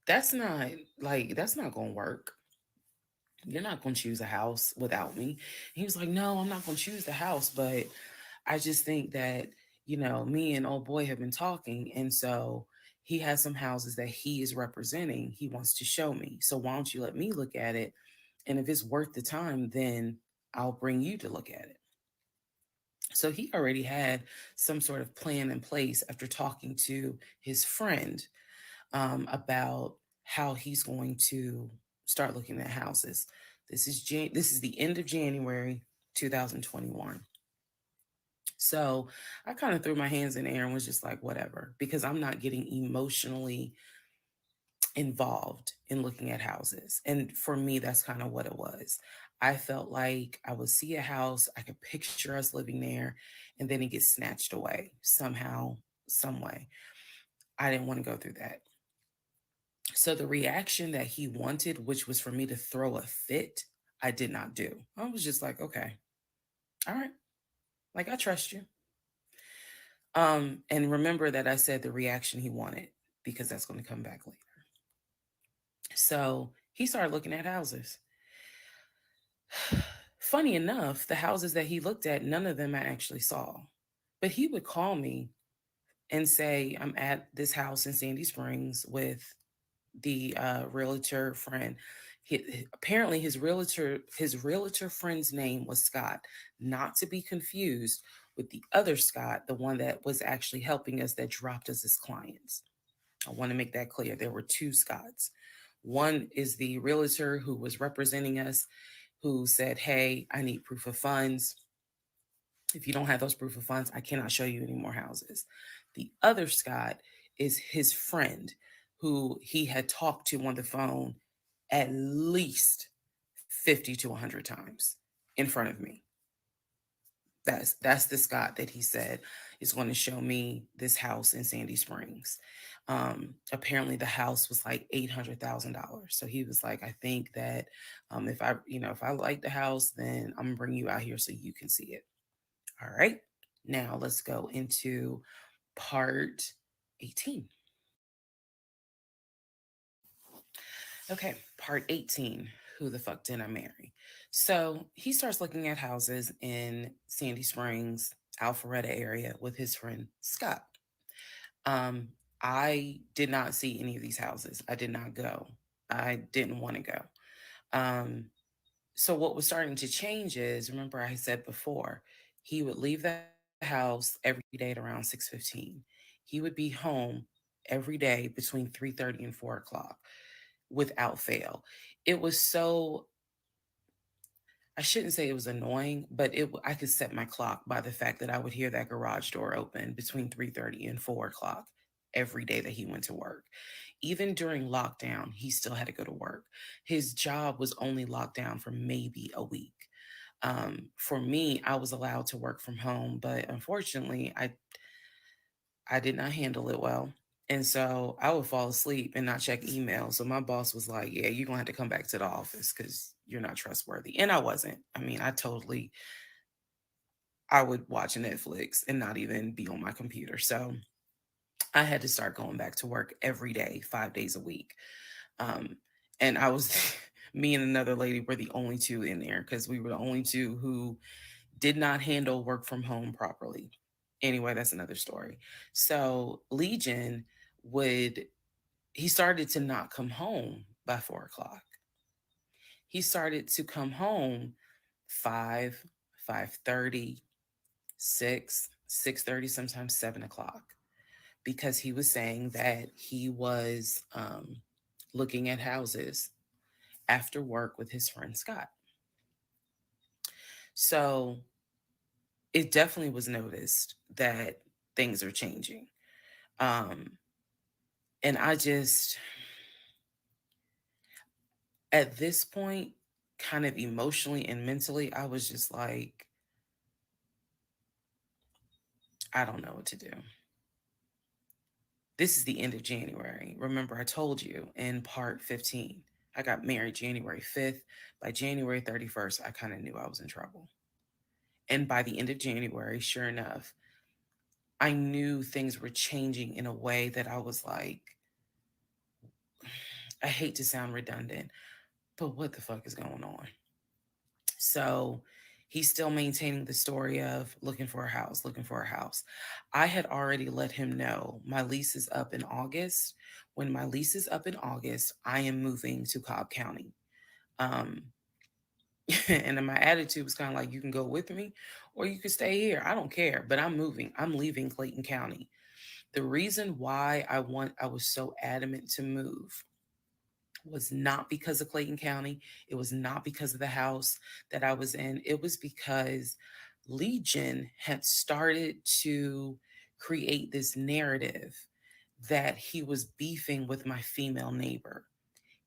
that's not that's not gonna work. You're not gonna choose a house without me. He was like, no, I'm not gonna choose the house, but I just think that, me and old boy have been talking, and so he has some houses that he is representing. He wants to show me. So why don't you let me look at it? And if it's worth the time, then I'll bring you to look at it. So he already had some sort of plan in place after talking to his friend about how he's going to start looking at houses. This is the end of January 2021. So I kind of threw my hands in the air and was just like, whatever, because I'm not getting emotionally involved in looking at houses. And for me, that's kind of what it was. I felt like I would see a house, I could picture us living there, and then it gets snatched away somehow, some way. I didn't want to go through that. So the reaction that he wanted, which was for me to throw a fit, I did not do. I was just like, okay, all right, like I trust you. And remember that I said the reaction he wanted because that's going to come back later. So he started looking at houses. Funny enough, the houses that he looked at, none of them I actually saw. But he would call me and say, I'm at this house in Sandy Springs with the realtor friend. Apparently his realtor friend's name was Scott, not to be confused with the other Scott, the one that was actually helping us that dropped us as clients. I want to make that clear. There were two Scotts. One is the realtor who was representing us, who said, hey, I need proof of funds. If you don't have those proof of funds, I cannot show you any more houses. The other Scott is his friend who he had talked to on the phone at least 50 to 100 times in front of me. That's the Scott that he said is going to show me this house in Sandy Springs. Apparently the house was like $800,000. So he was like, I think that if I like the house, then I'm gonna bring you out here so you can see it. All right. Now let's go into part 18. Okay, part 18. Who the fuck did I marry? So he starts looking at houses in Sandy Springs, Alpharetta area with his friend Scott. Um, I did not see any of these houses. I did not go. I didn't want to go. Um, so what was starting to change is, remember I said before, he would leave the house every day at around 6:15. He would be home every day between 3:30 and 4 o'clock without fail. It was so, I shouldn't say it was annoying, but I could set my clock by the fact that I would hear that garage door open between 3:30 and 4 o'clock every day that he went to work. Even during lockdown, he still had to go to work. His job was only locked down for maybe a week. For me, I was allowed to work from home, but unfortunately, I did not handle it well. And so I would fall asleep and not check email. So my boss was like, yeah, you're going to have to come back to the office because you're not trustworthy. And I wasn't. I mean, I would watch Netflix and not even be on my computer. So I had to start going back to work every day, 5 days a week. Um, and I was Me and another lady were the only two in there because we were the only two who did not handle work from home properly. Anyway, that's another story. So Legion would he started to not come home by 4 o'clock. He started to come home 5, 5:30, 6, 6:30, sometimes 7 o'clock, because he was saying that he was looking at houses after work with his friend Scott. So it definitely was noticed that things are changing. Um, and I just, at this point, kind of emotionally and mentally, I was just like, I don't know what to do. This is the end of January. Remember, I told you in part 15, I got married January 5th. By January 31st, I kind of knew I was in trouble. And by the end of January, sure enough, I knew things were changing in a way that I was like, I hate to sound redundant, but what the fuck is going on? So he's still maintaining the story of looking for a house, looking for a house. I had already let him know my lease is up in August. When my lease is up in August, I am moving to Cobb County. Um, and then my attitude was kind of like, you can go with me or you can stay here. I don't care, but I'm moving. I'm leaving Clayton County. The reason why I was so adamant to move was not because of Clayton County. It was not because of the house that I was in. It was because Legion had started to create this narrative that he was beefing with my female neighbor.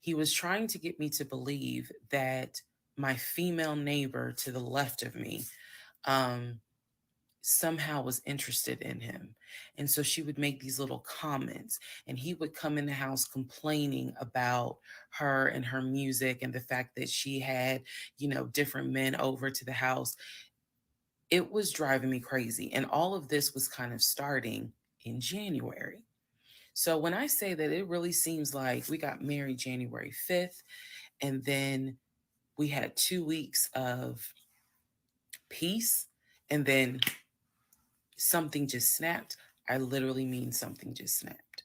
He was trying to get me to believe that my female neighbor to the left of me um, somehow was interested in him. And so she would make these little comments, and he would come in the house complaining about her and her music and the fact that she had, different men over to the house. It was driving me crazy. And all of this was kind of starting in January. So when I say that, it really seems like we got married January 5th, and then we had 2 weeks of peace, and then something just snapped. I literally mean something just snapped.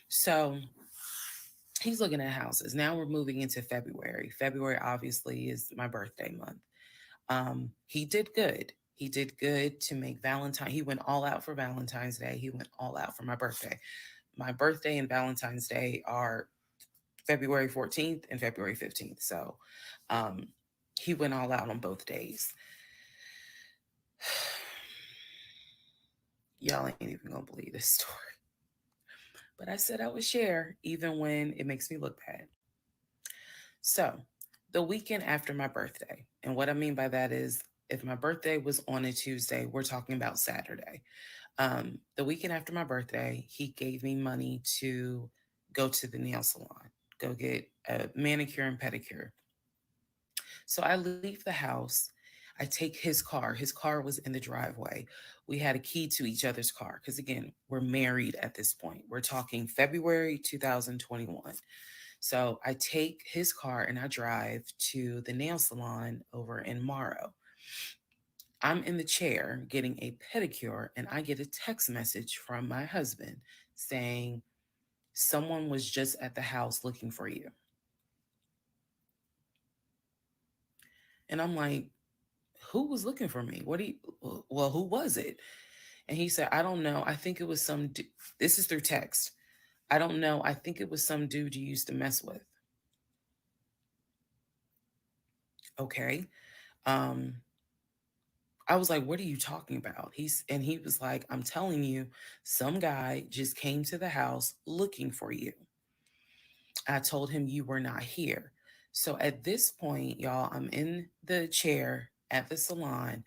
So he's looking at houses. Now we're moving into February. February obviously is my birthday month. He did good. He did good to make Valentine. He went all out for Valentine's Day. He went all out for my birthday. My birthday and Valentine's Day are February 14th and February 15th. So um, he went all out on both days. Y'all ain't even gonna believe this story. But I said I would share even when it makes me look bad. So, the weekend after my birthday, and what I mean by that is if my birthday was on a Tuesday, we're talking about Saturday. The weekend after my birthday, he gave me money to go to the nail salon, go get a manicure and pedicure. So I leave the house. I take his car. His car was in the driveway. We had a key to each other's car because, again, we're married at this point. We're talking February 2021. So I take his car and I drive to the nail salon over in Morrow. I'm in the chair getting a pedicure and I get a text message from my husband saying, someone was just at the house looking for you. And I'm like, who was looking for me? Well, who was it? And he said, I don't know. I think it was this is through text. I don't know. I think it was some dude you used to mess with. Okay. Um, I was like, what are you talking about? He was like, I'm telling you, some guy just came to the house looking for you. I told him you were not here. So at this point, y'all, I'm in the chair at the salon.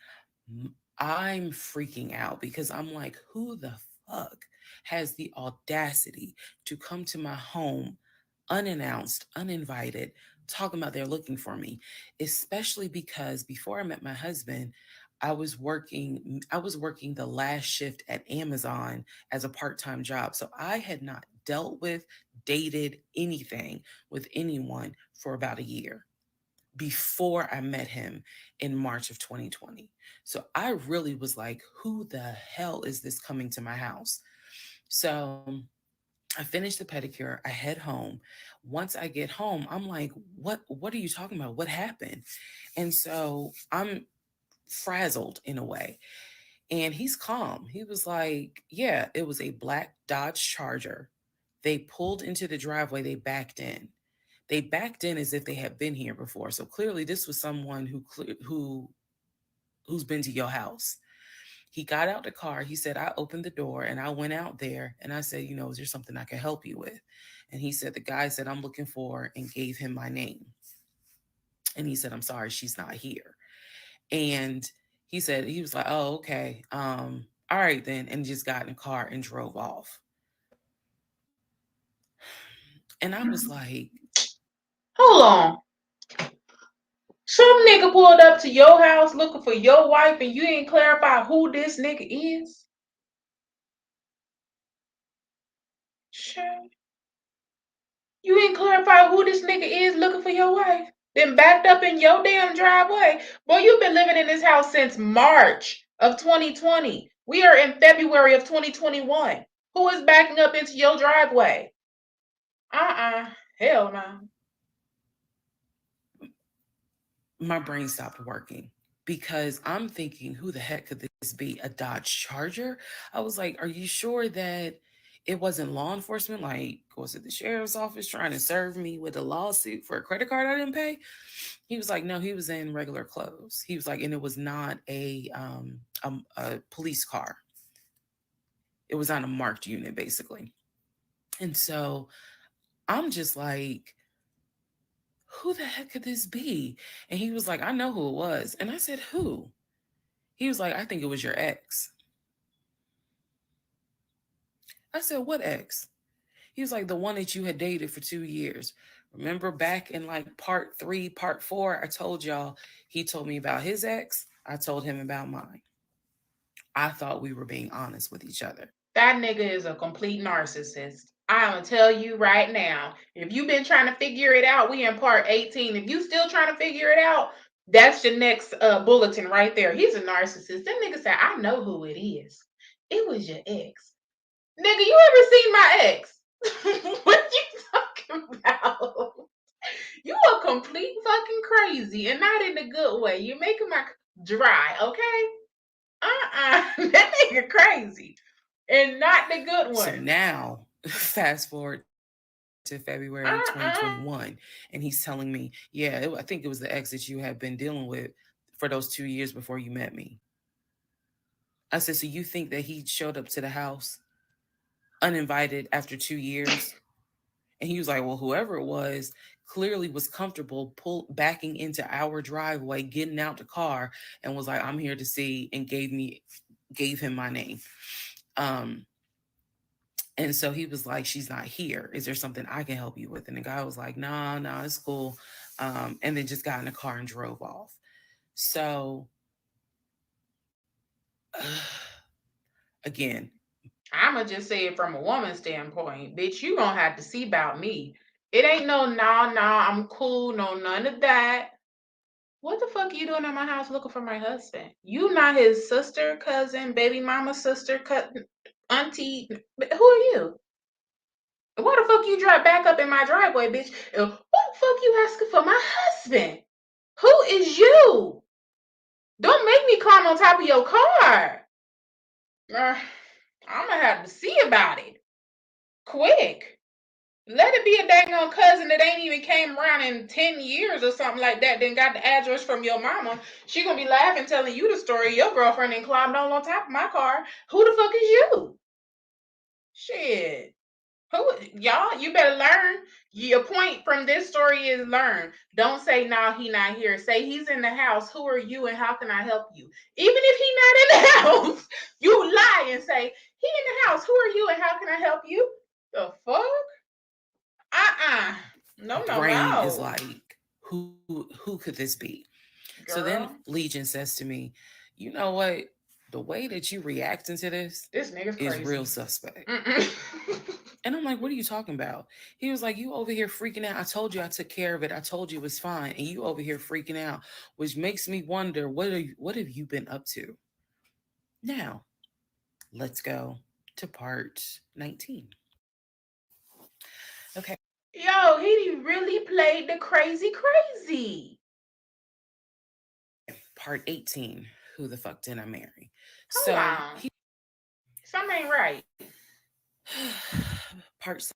I'm freaking out because I'm like, who the fuck has the audacity to come to my home unannounced, uninvited, talking about they're looking for me? Especially because before I met my husband, I was working the last shift at Amazon as a part-time job. So I had not dealt with, dated anything with anyone for about a year before I met him in March of 2020. So I really was like, who the hell is this coming to my house? So I finish the pedicure, I head home. Once I get home, I'm like, what are you talking about? What happened? And so I'm frazzled in a way. And he's calm. He was like, yeah, it was a black Dodge Charger. They pulled into the driveway, they backed in. They backed in as if they had been here before. So clearly this was someone who's been to your house. He got out the car. He said, I opened the door and I went out there and I said, is there something I can help you with? And he said, the guy said, I'm looking for, and gave him my name. And he said, I'm sorry, she's not here. And he said, he was like, oh, okay. All right then. And just got in the car and drove off. And I was like, Hold on. Some nigga pulled up to your house looking for your wife and you ain't clarify who this nigga is? Sure. You ain't clarify who this nigga is looking for your wife? Then backed up in your damn driveway. Boy, you've been living in this house since March of 2020. We are in February of 2021. Who is backing up into your driveway? Hell no. my brain stopped working because I'm thinking, who the heck could this be? A Dodge Charger? I was like, are you sure that it wasn't law enforcement? Like, was it the sheriff's office trying to serve me with a lawsuit for a credit card I didn't pay? He was like, no, he was in regular clothes. He was like, and it was not a police car. It was on a marked unit, basically. And so I'm just like, who the heck could this be? And he was like, I know who it was. And I said, who? He was like, I think it was your ex. I said, what ex? He was like, the one that you had dated for 2 years. Remember back in like part three, part four, I told y'all he told me about his ex. I told him about mine. I thought we were being honest with each other. That nigga is a complete narcissist. I'm gonna tell you right now. If you've been trying to figure it out, we in part 18. If you still trying to figure it out, that's your next bulletin right there. He's a narcissist. That nigga said, I know who it is. It was your ex. Nigga, you ever seen my ex? What you talking about? You are complete fucking crazy and not in the good way. You're making my dry, okay? That nigga crazy. And not the good So one. now, fast forward to February Uh 2021, uh. and he's telling me, yeah, I think it was the ex that you had been dealing with for those 2 years before you met me. I said, so you think that he showed up to the house uninvited after 2 years? And he was like, well, whoever it was clearly was comfortable backing into our driveway, getting out the car, and was like, I'm here to see, and gave him my name. Um, and so he was like, she's not here. Is there something I can help you with? And the guy was like, no, no, it's cool. And then just got in the car and drove off. So again, I'ma just say it from a woman's standpoint. Bitch, you gonna have to see about me. It ain't no nah, I'm cool, no none of that. What the fuck are you doing at my house looking for my husband? You not his sister, cousin, baby mama, sister, auntie. Who are you? Why the fuck you drive back up in my driveway, bitch? Who the fuck you asking for my husband? Who is you? Don't make me climb on top of your car. I'm gonna have to see about it. Quick. Let it be a daggone cousin that ain't even came around in 10 years or something like that, then got the address from your mama. She gonna be laughing telling you the story. Your girlfriend and climbed on top of my car. Who the fuck is you? Shit. Who y'all, you better learn. Your point from this story is learn. Don't say nah, he not here. Say he's in the house. Who are you and how can I help you? Even if he not in the house, you lie and say, he in the house. Who are you and how can I help you? The fuck? Uh-uh. No, no, brain is no. like, who could this be? So then Girl. Legion says to me, you know what? the way that you reacting to this This nigga's is real crazy. suspect. Mm-mm. And I'm like, what are you talking about? He was like, you over here freaking out. I told you I took care of it. I told you it was fine. And you over here freaking out, which makes me wonder what have you been up to? Now, let's go to part 19. Okay, Yo, he really played the crazy crazy. part 18. Who the fuck did I marry? Hold So on. he Something ain't right. part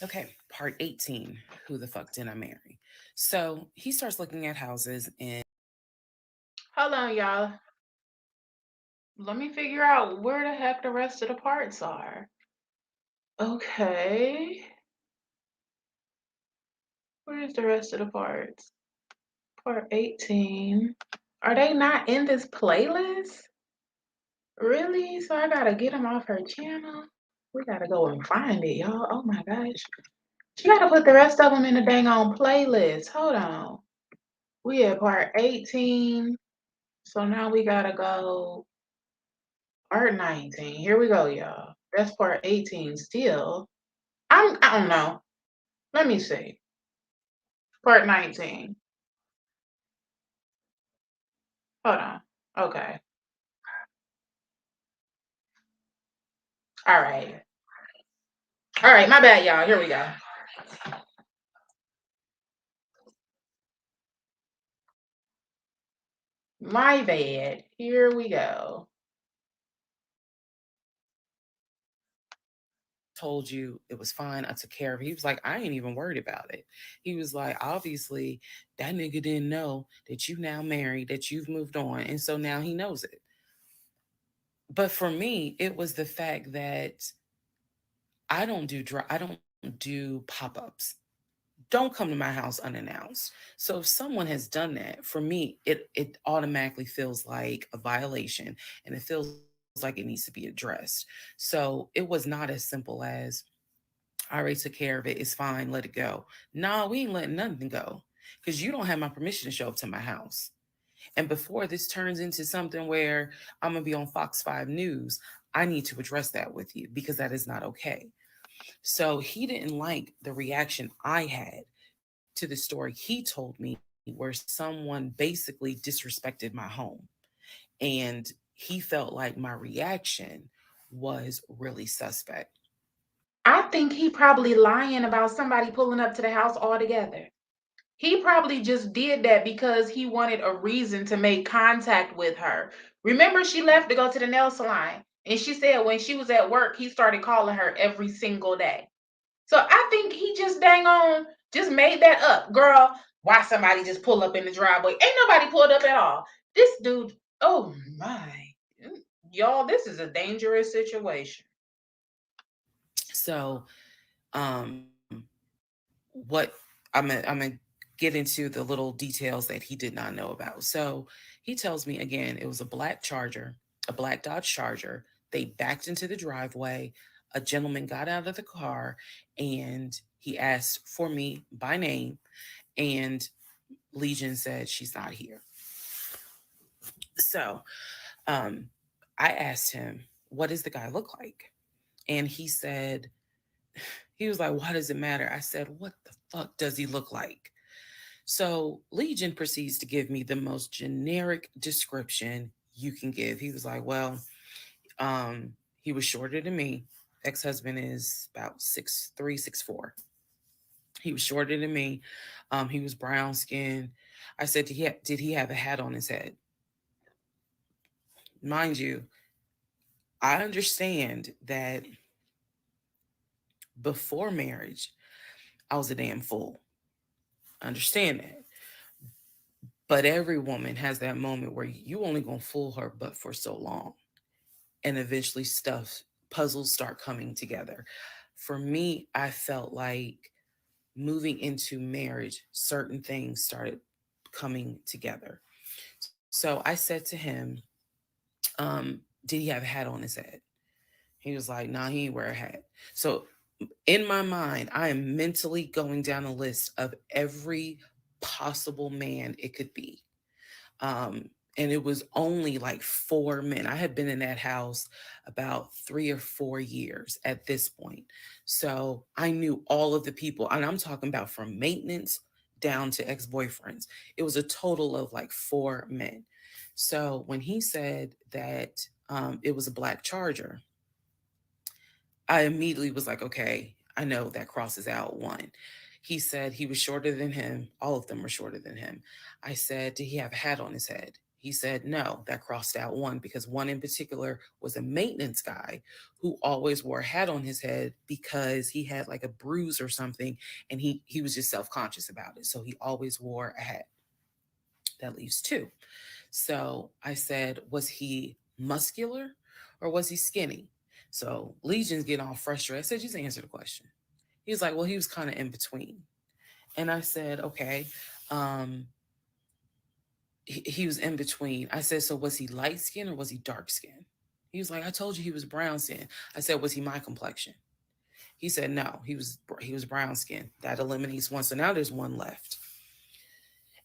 okay, part 18. Who the fuck did I marry? So he starts looking at houses and Hold on, y'all. Let me figure out where the heck the rest of the parts are. Okay. Where's the rest of the parts? Part 18. Are they not in this playlist? Really? So I gotta get them off her channel? We gotta go and find it, y'all. Oh my gosh. She gotta put the rest of them in the dang on playlist. Hold on. We at part 18. So now we gotta go part 19. Here we go, y'all. That's part 18 still. I don't know. Let me see. Part 19. Hold on. Okay. All right. All right, my bad, y'all. Here we go. My bad. Here we go. told you it was fine. I took care of it. He was like, I ain't even worried about it. He was like, obviously, that nigga didn't know that you now married, that you've moved on. And so now he knows it. But for me, it was the fact that I don't do pop-ups. Don't come to my house unannounced. So if someone has done that, for me, it automatically feels like a violation and it feels like it needs to be addressed. So it was not as simple as I already took care of it. It's fine. Let it go. No, we ain't letting nothing go because you don't have my permission to show up to my house. And before this turns into something where I'm going to be on Fox 5 News, I need to address that with you because that is not okay. So he didn't like the reaction I had to the story he told me where someone basically disrespected my home. And he felt like my reaction was really suspect. I think he probably lying about somebody pulling up to the house altogether. He probably just did that because he wanted a reason to make contact with her. Remember, she left to go to the nail salon, and she said when she was at work, he started calling her every single day. So I think he just dang on just made that up. Girl, why somebody just pull up in the driveway? Ain't nobody pulled up at all. This dude, oh my. Y'all, this is a dangerous situation. So, um, what I'm gonna get into the little details that he did not know about. So he tells me again, it was a black Charger, a black Dodge Charger. They backed into the driveway. A gentleman got out of the car and he asked for me by name, and Legion said she's not here. So um, I asked him, what does the guy look like? And he said, he was like, why does it matter? I said, what the fuck does he look like? So Legion proceeds to give me the most generic description you can give. He was like, well, he was shorter than me. Ex-husband is about 6'3", 6'4". He was shorter than me. He was brown skinned. I said, did he have a hat on his head? Mind you, I understand that before marriage, I was a damn fool. I understand that. But every woman has that moment where you only gonna fool her but for so long. And eventually puzzles start coming together. For me, I felt like moving into marriage, certain things started coming together. So I said to him, did he have a hat on his head? He was like, nah, he ain't wear a hat. So in my mind, I am mentally going down a list of every possible man it could be. Um, And it was only like 4 men. I had been in that house about 3 or 4 years at this point. So I knew all of the people, and I'm talking about from maintenance down to ex boyfriends. It was a total of like 4 men. So when he said that it was a black charger, I immediately was like, okay, I know that crosses out one. He said he was shorter than him. All of them were shorter than him. I said, did he have a hat on his head? He said, no, that crossed out one because one in particular was a maintenance guy who always wore a hat on his head because he had like a bruise or something and he was just self conscious about it. So he always wore a hat. That leaves two. So I said, was he muscular or was he skinny? So Legion's getting all frustrated. I said, just answer the question. He was like, well, he was kind of in between. And I said, okay. Um, he was in between. I said, so was he light skin or was he dark skin? He was like, I told you he was brown skin. I said, was he my complexion? He said, no, he was brown skin. That eliminates one. So now there's one left.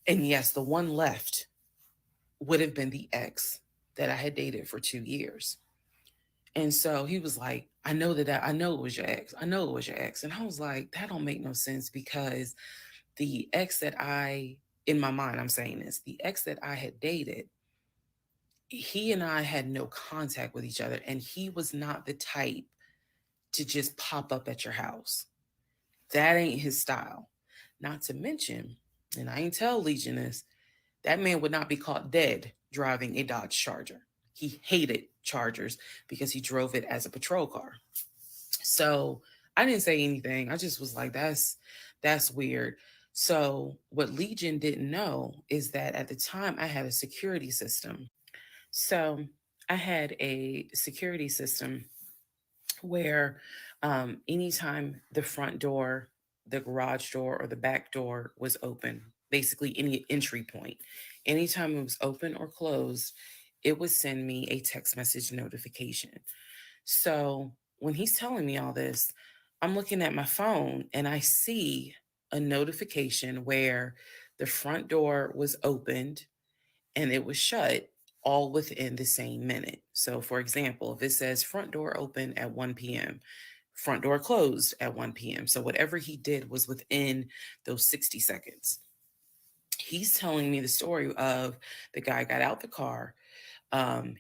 And yes, the one left would have been the ex that I had dated for 2 years. And so he was like, I know it was your ex. I know it was your ex. And I was like, that don't make no sense because the ex that in my mind, I'm saying this, the ex that I had dated, he and I had no contact with each other. And he was not the type to just pop up at your house. That ain't his style. Not to mention, and I ain't tell Legion this, that man would not be caught dead driving a Dodge Charger. He hated Chargers because he drove it as a patrol car. So I didn't say anything. I just was like, that's weird. So what Legion didn't know is that at the time I had a security system. So I had a security system where anytime the front door, the garage door, or the back door was open, basically any entry point, anytime it was open or closed, it would send me a text message notification. So when he's telling me all this, I'm looking at my phone and I see a notification where the front door was opened and it was shut all within the same minute. So, for example, if it says front door open at 1 p.m., front door closed at 1 p.m. So, whatever he did was within those 60 seconds. He's telling me the story of the guy got out the car.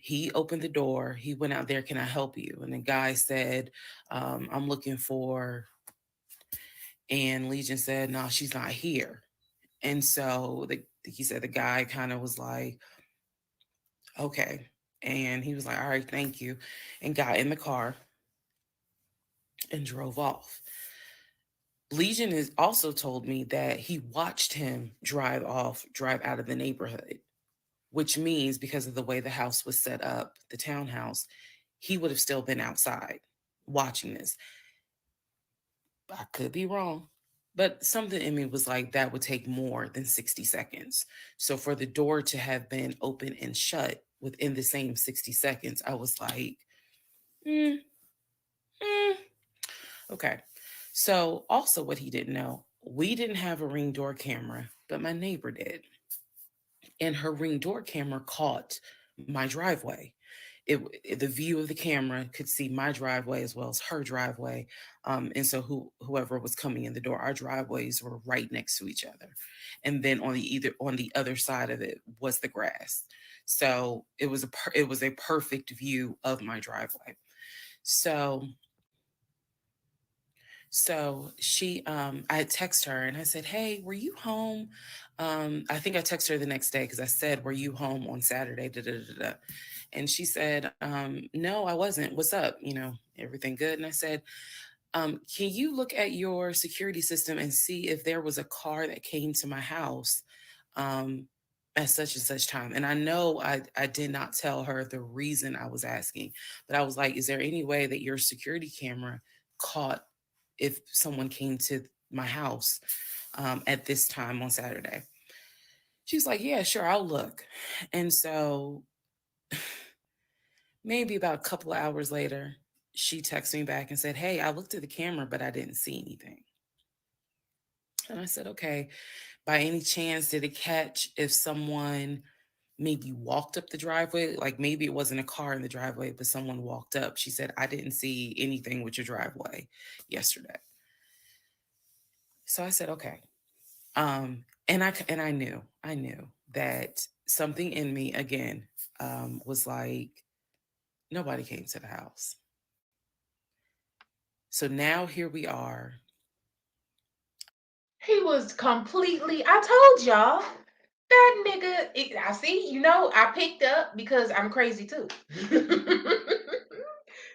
He opened the door. He went out there. Can I help you? And the guy said, I'm looking for, and Legion said, no, she's not here. And so he said the guy kind of was like, okay. And he was like, all right, thank you. And got in the car and drove off. Legion has also told me that he watched him drive out of the neighborhood, which means because of the way the house was set up, the townhouse, he would have still been outside watching this. I could be wrong. But something in me was like, that would take more than 60 seconds. So for the door to have been open and shut within the same 60 seconds, I was like, mm, mm. Okay. So also what he didn't know, we didn't have a Ring door camera, but my neighbor did. And her Ring door camera caught my driveway. The view of the camera could see my driveway as well as her driveway, and so whoever was coming in the door, our driveways were right next to each other, and then on the other side of it was the grass. So it was a perfect view of my driveway. So I text her and I said, hey, were you home? I think I texted her the next day because I said, were you home on Saturday? Da, da, da, da. And she said, no, I wasn't. What's up? Everything good? And I said, can you look at your security system and see if there was a car that came to my house um, at such and such time? And I know I did not tell her the reason I was asking, but I was like, is there any way that your security camera caught if someone came to my house at this time on Saturday? She's like, yeah, sure, I'll look. And so maybe about a couple of hours later, she texted me back and said, hey, I looked at the camera, but I didn't see anything. And I said, okay, by any chance, did it catch if someone maybe walked up the driveway. Like maybe it wasn't a car in the driveway, but someone walked up. She said, I didn't see anything with your driveway yesterday. So I said, okay. And I knew that something in me again was like, nobody came to the house. So now here we are. He was completely, I told y'all, that nigga, I see, I picked up because I'm crazy too.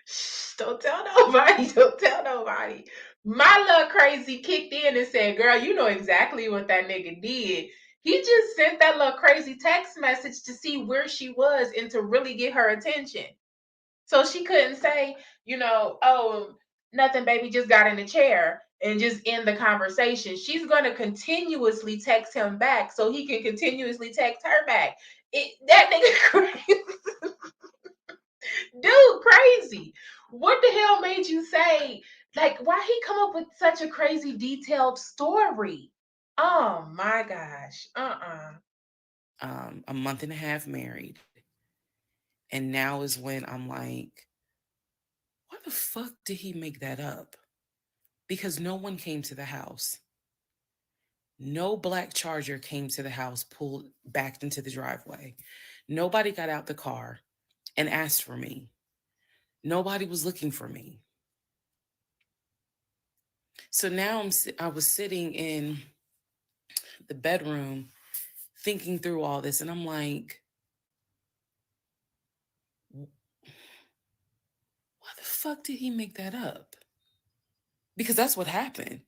Shh, don't tell nobody. Don't tell nobody. My little crazy kicked in and said, girl, you know exactly what that nigga did. He just sent that little crazy text message to see where she was and to really get her attention. So she couldn't say, oh, nothing, baby, just got in the chair and just end the conversation. She's going to continuously text him back so he can continuously text her back. That nigga crazy. Dude, crazy. What the hell made you say, like, why he come up with such a crazy detailed story? Oh my gosh. A month and a half married. And now is when I'm like, why the fuck did he make that up? Because no one came to the house. No black charger came to the house, pulled backed into the driveway. Nobody got out the car and asked for me. Nobody was looking for me. So now I was sitting in the bedroom thinking through all this, and I'm like, why the fuck did he make that up? Because that's what happened.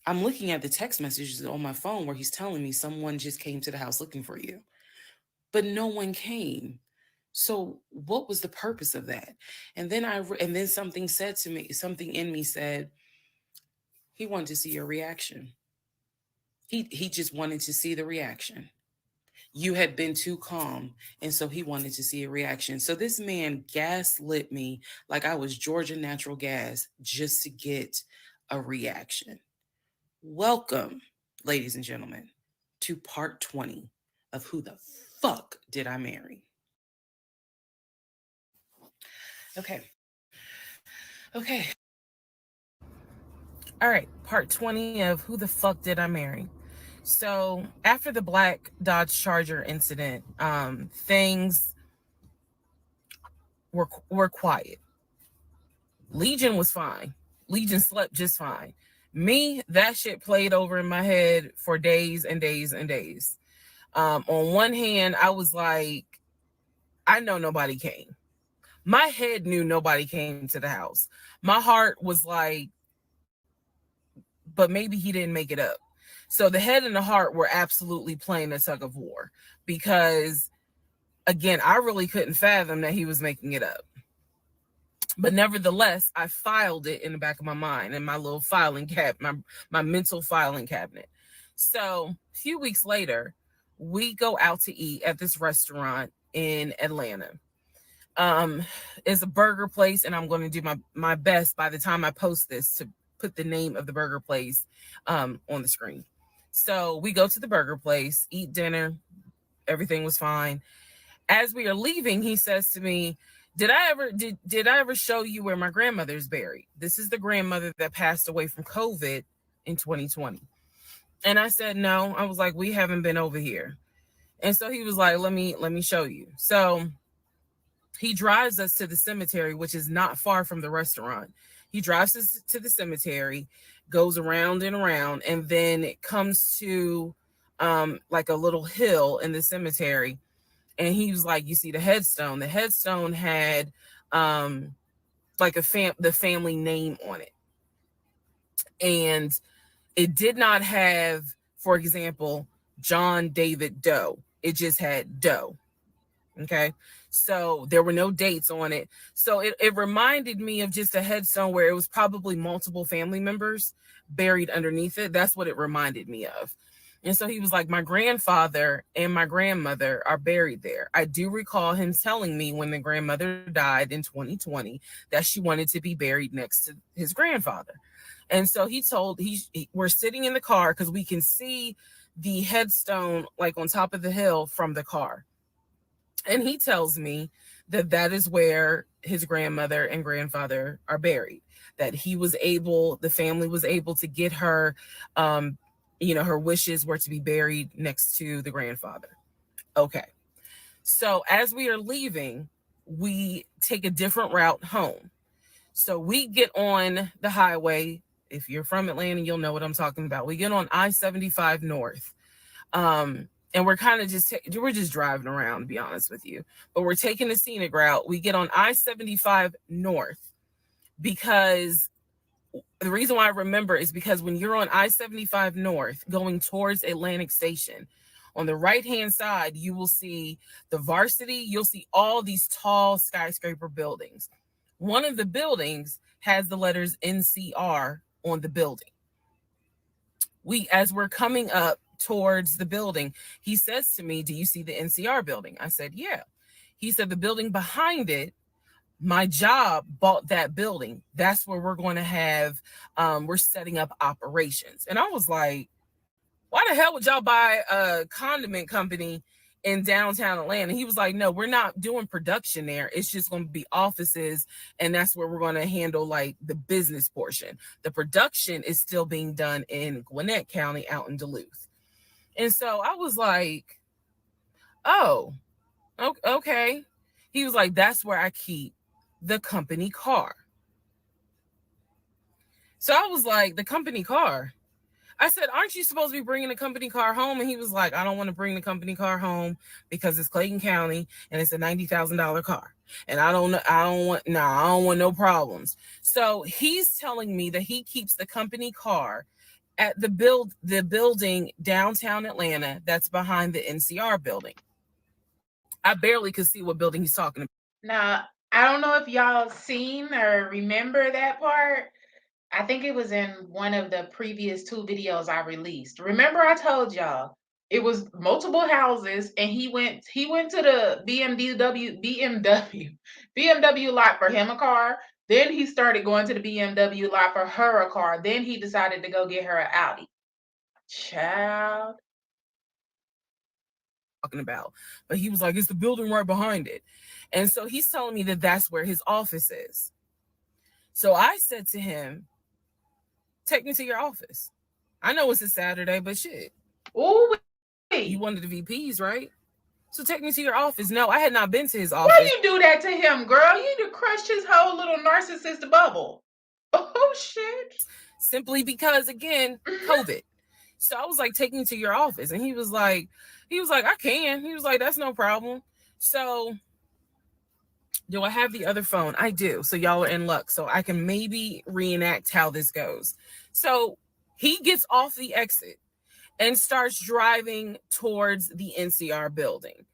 I'm looking at the text messages on my phone where he's telling me someone just came to the house looking for you, but no one came. So what was the purpose of that? And then something said to me, something in me said, he wanted to see your reaction. He just wanted to see the reaction. You had been too calm, and so he wanted to see a reaction. So this man gaslit me like I was Georgia Natural Gas just to get a reaction. Welcome, ladies and gentlemen, to part 20 of Who the Fuck Did I Marry? Okay. Okay. All right. Part 20 of Who the Fuck Did I Marry? So after the black Dodge Charger incident, things were quiet. Legion was fine. Legion slept just fine. Me, that shit played over in my head for days and days and days. On one hand, I was like, I know nobody came. My head knew nobody came to the house. My heart was like, but maybe he didn't make it up. So the head and the heart were absolutely playing a tug of war because, again, I really couldn't fathom that he was making it up. But nevertheless, I filed it in the back of my mind in my little filing my mental filing cabinet. So a few weeks later, we go out to eat at this restaurant in Atlanta. It's a burger place, and I'm going to do my best by the time I post this to put the name of the burger place on the screen. So we go to the burger place, eat dinner, everything was fine. As we are leaving, he says to me, did I ever show you where my grandmother's buried? This is the grandmother that passed away from COVID in 2020. And I said, no. I was like, we haven't been over here. And so he was like, let me show you. So he drives us to the cemetery, which is not far from the restaurant. He drives us to the cemetery, goes around and around, and then it comes to like a little hill in the cemetery. And he was like, you see the headstone. The headstone had like the family name on it. And it did not have, for example, John David Doe. It just had Doe. Okay. So there were no dates on it. So it reminded me of just a headstone where it was probably multiple family members buried underneath it. That's what it reminded me of. And so he was like, my grandfather and my grandmother are buried there. I do recall him telling me when the grandmother died in 2020 that she wanted to be buried next to his grandfather. And so we're sitting in the car because we can see the headstone like on top of the hill from the car. And he tells me that that is where his grandmother and grandfather are buried. That he was able, the family was able to get her, um, her wishes were to be buried next to the grandfather. Okay. So as we are leaving, we take a different route home. So we get on the highway. If you're from Atlanta, you'll know what I'm talking about. We get on I-75 North. And we're kind of we're just driving around, to be honest with you. But we're taking the scenic route. We get on I-75 North because the reason why I remember is because when you're on I-75 North going towards Atlantic Station, on the right hand side, you will see the Varsity. You'll see all these tall skyscraper buildings. One of the buildings has the letters NCR on the building. As we're coming up towards the building, he says to me, "Do you see the NCR building?" I said, "Yeah." He said, "The building behind it, my job bought that building. That's where we're going to have, we're setting up operations." And I was like, "Why the hell would y'all buy a condiment company in downtown Atlanta?" He was like, "No, we're not doing production there. It's just going to be offices. And that's where we're going to handle like the business portion. The production is still being done in Gwinnett County out in Duluth." And so I was like, "Oh, okay." He was like, "That's where I keep the company car." So I was like, "The company car?" I said, "Aren't you supposed to be bringing the company car home?" And he was like, "I don't want to bring the company car home because it's Clayton County and it's a $90,000 car. And I don't want no problems." So he's telling me that he keeps the company car at the building downtown Atlanta that's behind the NCR building. I barely could see what building he's talking about. Now, I don't know if y'all seen or remember that part. I think it was in one of the previous two videos I released. Remember I told y'all it was multiple houses and he went to the BMW lot for him a car. Then he started going to the BMW lot for her a car. Then he decided to go get her an Audi. Child. Talking about. But he was like, "It's the building right behind it." And so he's telling me that that's where his office is. So I said to him, "Take me to your office. I know it's a Saturday, but shit, Ooh. you one of the VPs, right? So take me to your office." No, I had not been to his Why office. you do that to him, girl? You done crushed his whole little narcissist bubble. Oh shit. Simply because, again, COVID. So I was like, "Take me to your office." And he was like, "I can." He was like, "That's no problem." So do I have the other phone? I do. So y'all are in luck. So I can maybe reenact how this goes. So he gets off the exit and starts driving towards the NCR building.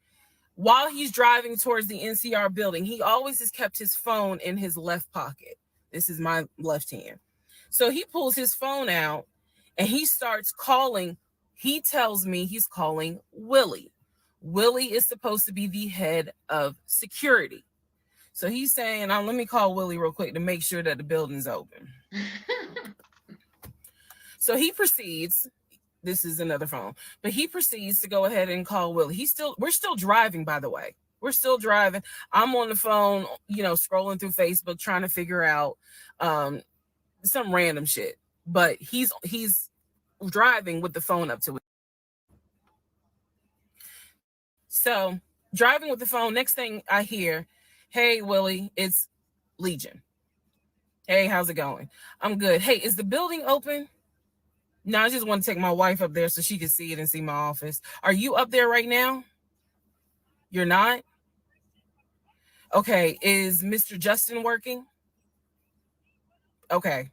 While he's driving towards the NCR building, he always has kept his phone in his left pocket. This is my left hand. So he pulls his phone out and he starts calling. He tells me he's calling Willie. Willie is supposed to be the head of security. So he's saying, "Let me call Willie real quick to make sure that the building's open." So he proceeds. This is another phone, but he proceeds to go ahead and call Willie. We're still driving, by the way. We're still driving. I'm on the phone, scrolling through Facebook, trying to figure out some random shit. But he's driving with the phone up to it. So driving with the phone. Next thing I hear, "Hey Willie, it's Legion. Hey, how's it going?" "I'm good." "Hey, is the building open?" "No, I just want to take my wife up there so she can see it and see my office." "Are you up there right now?" "You're not?" "Okay, is Mr. Justin working?" "Okay.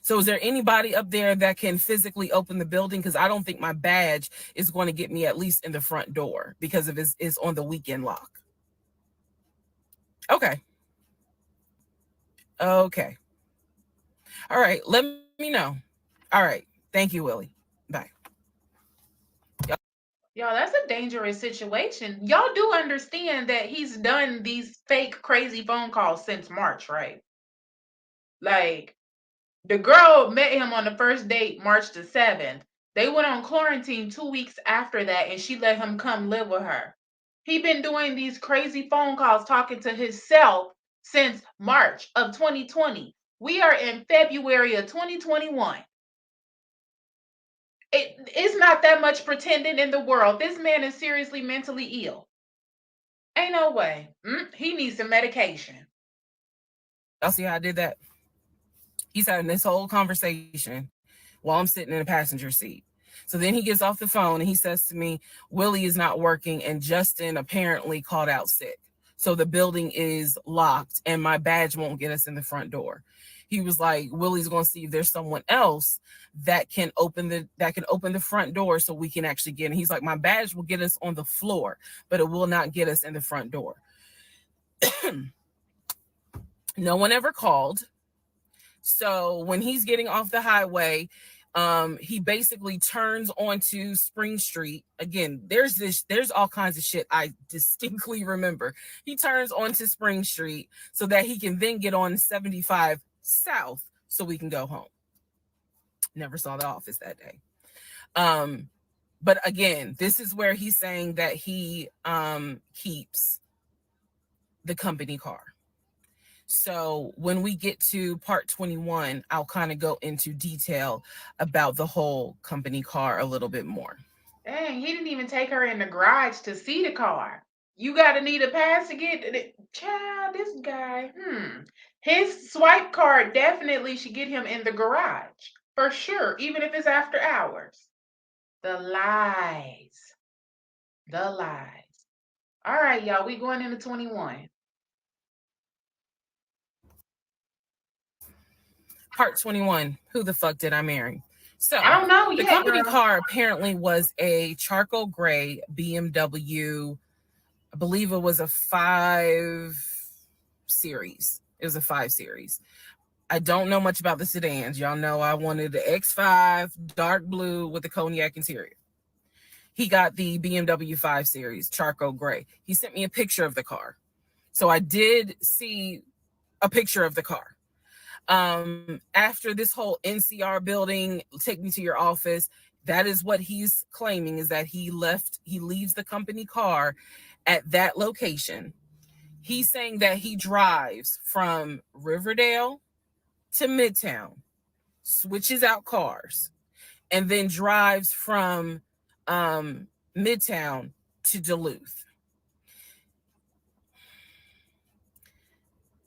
So is there anybody up there that can physically open the building? Because I don't think my badge is going to get me at least in the front door because of it's on the weekend lock." "Okay. Okay. All right. Let me know." "All right. Thank you, Willie. Bye." Y'all, that's a dangerous situation. Y'all do understand that he's done these fake, crazy phone calls since March, right? Like, the girl met him on the first date, March the 7th. They went on quarantine 2 weeks after that, and she let him come live with her. He been doing these crazy phone calls talking to himself since March of 2020. We are in February of 2021. It's not that much pretending in the world. This man is seriously mentally ill. Ain't no way. He needs some medication. Y'all see how I did that? He's having this whole conversation while I'm sitting in the passenger seat. So then he gets off the phone and he says to me, Willie is not working and Justin apparently called out sick. So the building is locked and my badge won't get us in the front door. He was like, Willie's going to see if there's someone else that can open the front door so we can actually get in. He's like, my badge will get us on the floor, but it will not get us in the front door. No one ever called. So when he's getting off the highway, he basically turns onto Spring Street. Again, there's all kinds of shit I distinctly remember. He turns onto Spring Street so that he can then get on 75 South so we can go home. Never saw the office that day. But again, this is where he's saying that he keeps the company car. So when we get to part 21, I'll kind of go into detail about the whole company car a little bit more. Dang, he didn't even take her in the garage to see the car. You gotta need a pass to get it. Child, this guy, His swipe card definitely should get him in the garage. For sure, even if it's after hours. The lies. The lies. All right, y'all, we going into 21. Part 21, who the fuck did I marry? So I don't know the yet, company girl. car apparently was a charcoal gray BMW. I believe it was a 5 series. It was a 5 series. I don't know much about the sedans. Y'all know I wanted the X5 dark blue with the cognac interior. He got the BMW 5 series charcoal gray. He sent me a picture of the car. So I did see a picture of the car. After this whole NCR building, take me to your office, that is what he's claiming, is that he leaves the company car at that location. He's saying that he drives from Riverdale to Midtown, switches out cars, and then drives from Midtown to Duluth.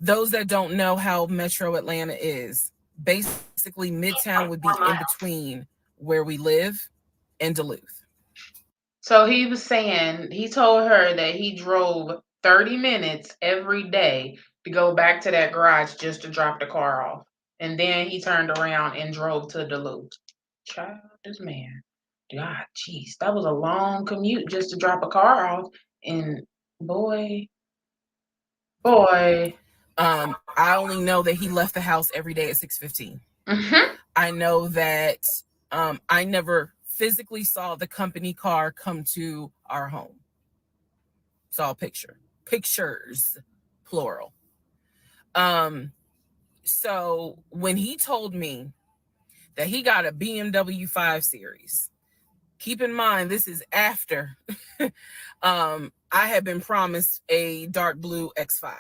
Those that don't know how Metro Atlanta is, basically Midtown would be in between where we live and Duluth. So he was saying, he told her that he drove 30 minutes every day to go back to that garage just to drop the car off. And then he turned around and drove to Duluth. Child, this man. God, jeez, that was a long commute just to drop a car off. And boy, boy. I only know that he left the house every day at 6:15. I know that I never physically saw the company car come to our home. Saw a pictures, plural. So when he told me that he got a BMW 5 Series, keep in mind this is after I had been promised a dark blue X5.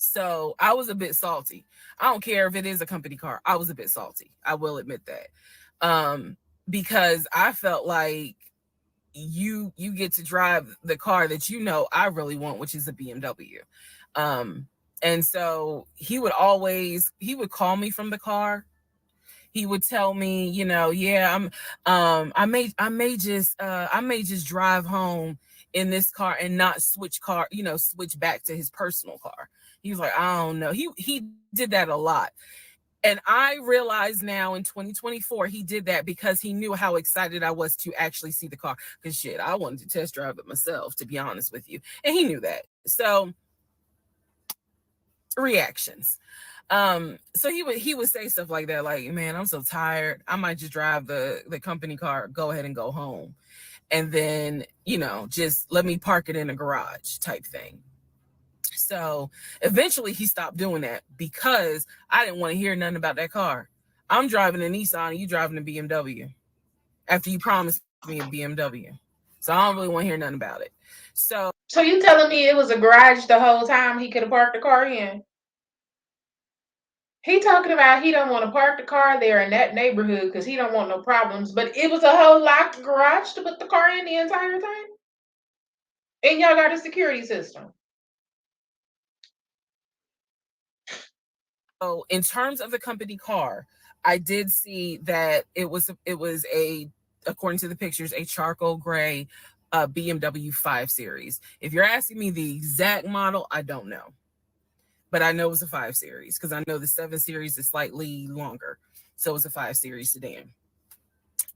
So I was a bit salty. I don't care if it is a company car. I was a bit salty. I will admit that. Because I felt like you get to drive the car that you know I really want, which is a BMW. And so he would call me from the car. He would tell me, yeah, I may just drive home in this car and not switch back to his personal car. He was like, I don't know. He did that a lot. And I realize now in 2024, he did that because he knew how excited I was to actually see the car. Because shit, I wanted to test drive it myself, to be honest with you. And he knew that. So reactions. So he would say stuff like that, like, man, I'm so tired. I might just drive the company car, go ahead and go home. And then, just let me park it in a garage type thing. So eventually he stopped doing that because I didn't want to hear nothing about that car. I'm driving a Nissan and you driving a BMW after you promised me a BMW. So I don't really want to hear nothing about it. So So you telling me it was a garage the whole time he could have parked the car in? He talking about he don't want to park the car there in that neighborhood because he don't want no problems. But it was a whole locked garage to put the car in the entire time, and y'all got a security system. So in terms of the company car, I did see that it was a, according to the pictures, a charcoal gray BMW 5 Series. If you're asking me the exact model, I don't know, but I know it was a 5 Series because I know the 7 Series is slightly longer, so it was a 5 Series sedan.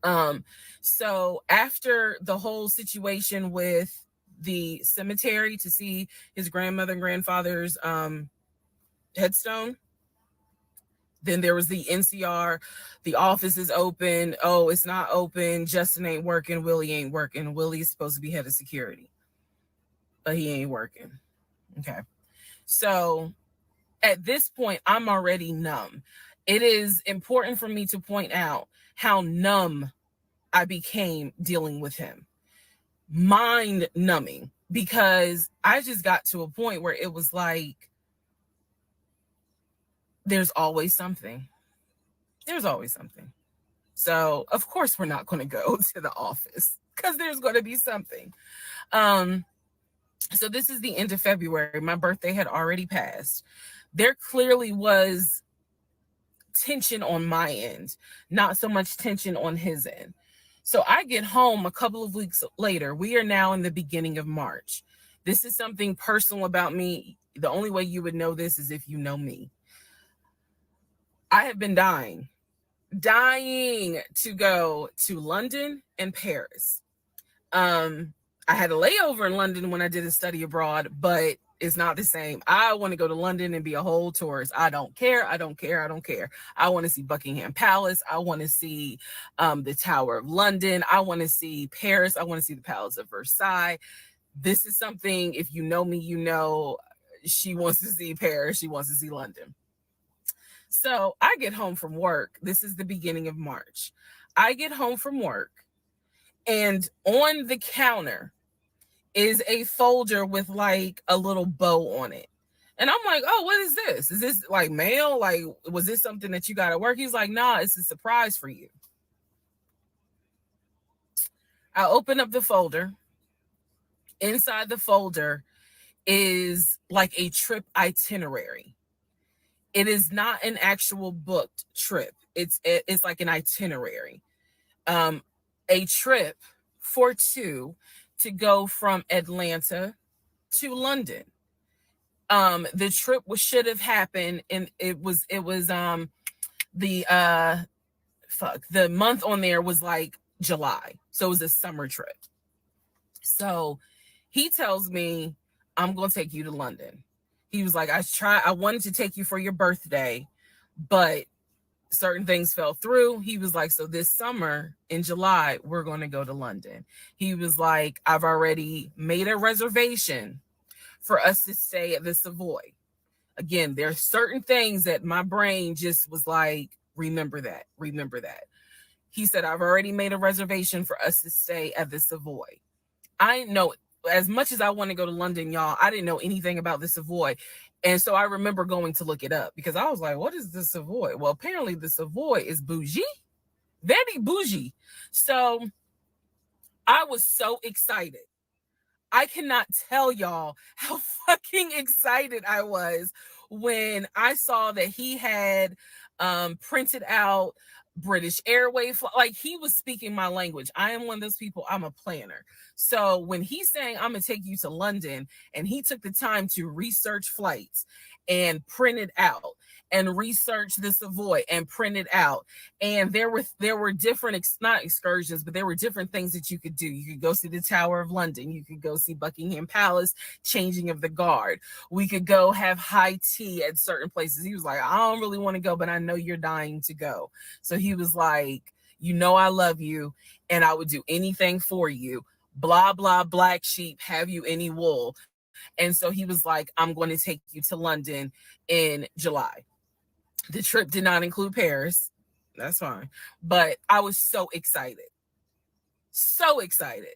Um, so after the whole situation with the cemetery to see his grandmother and grandfather's headstone, then there was the NCR. The office is open. Oh, it's not open. Justin ain't working. Willie ain't working. Willie is supposed to be head of security, but he ain't working. Okay. So at this point, I'm already numb. It is important for me to point out how numb I became dealing with him. Mind numbing, because I just got to a point where it was like, there's always something. There's always something. So of course we're not going to go to the office because there's going to be something. Um, so this is the end of February. My birthday had already passed. There clearly was tension on my end, not so much tension on his end. So I get home a couple of weeks later. We are now in the beginning of March. This is something personal about me. The only way you would know this is if you know me. I have been dying to go to London and Paris. I had a layover in London when I did a study abroad, but it's not the same. I want to go to London and be a whole tourist. I don't care. I don't care. I don't care. I want to see Buckingham Palace. I want to see the Tower of London. I want to see Paris. I want to see the Palace of Versailles. This is something, if you know me, you know she wants to see Paris. She wants to see London. So I get home from work. This is the beginning of March. I get home from work, and on the counter is a folder with like a little bow on it. And I'm like, oh, what is this? Is this like mail? Like, was this something that you got at work? He's like, nah, it's a surprise for you. I open up the folder. Inside the folder is like a trip itinerary. It is not an actual booked trip. It's like an itinerary. Um, a trip for two to go from Atlanta to London. The trip should have happened, and it was the the month on there was like July, so it was a summer trip. So he tells me, I'm gonna take you to London. He was like, I wanted to take you for your birthday, but certain things fell through. He was like, so this summer in July, we're going to go to London. He was like, I've already made a reservation for us to stay at the Savoy. Again, there are certain things that my brain just was like, remember that, remember that. He said, I've already made a reservation for us to stay at the Savoy. I didn't know, as much as I want to go to London, y'all, I didn't know anything about the Savoy. And so I remember going to look it up because I was like, what is the Savoy? Well, apparently the Savoy is bougie, very bougie. So I was so excited. I cannot tell y'all how fucking excited I was when I saw that he had printed out British Airways. Like, he was speaking my language. I am one of those people, I'm a planner. So when he's saying, I'm going to take you to London, and he took the time to research flights and print it out and research the Savoy and print it out. And there were different not excursions, but there were different things that you could do. You could go see the Tower of London. You could go see Buckingham Palace, changing of the guard. We could go have high tea at certain places. He was like, I don't really want to go, but I know you're dying to go. So he was like, you know, I love you and I would do anything for you. Blah, blah, black sheep, have you any wool? And so he was like, I'm going to take you to London in July. The trip did not include Paris. That's fine. But I was so excited. So excited.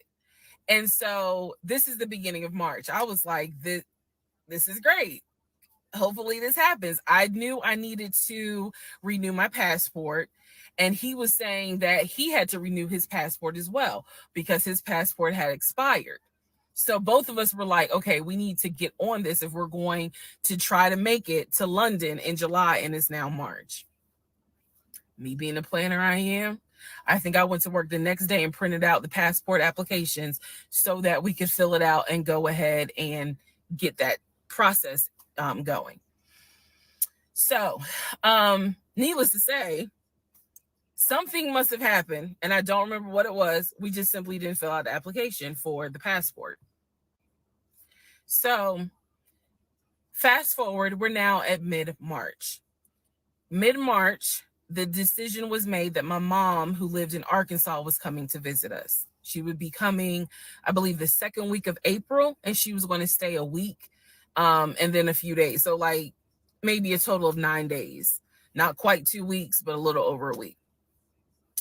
And so this is the beginning of March. I was like, this is great. Hopefully this happens. I knew I needed to renew my passport. And he was saying that he had to renew his passport as well because his passport had expired. So both of us were like, okay, we need to get on this if we're going to try to make it to London in July, and it's now March. Me being the planner I am, I think I went to work the next day and printed out the passport applications so that we could fill it out and go ahead and get that process going. So, needless to say, something must have happened, and I don't remember what it was. We just simply didn't fill out the application for the passport. So, fast forward, we're now at mid-March. Mid-March, the decision was made that my mom, who lived in Arkansas, was coming to visit us. She would be coming, I believe, the second week of April, and she was going to stay a week, and then a few days. So, like, maybe a total of 9 days. Not quite 2 weeks, but a little over a week.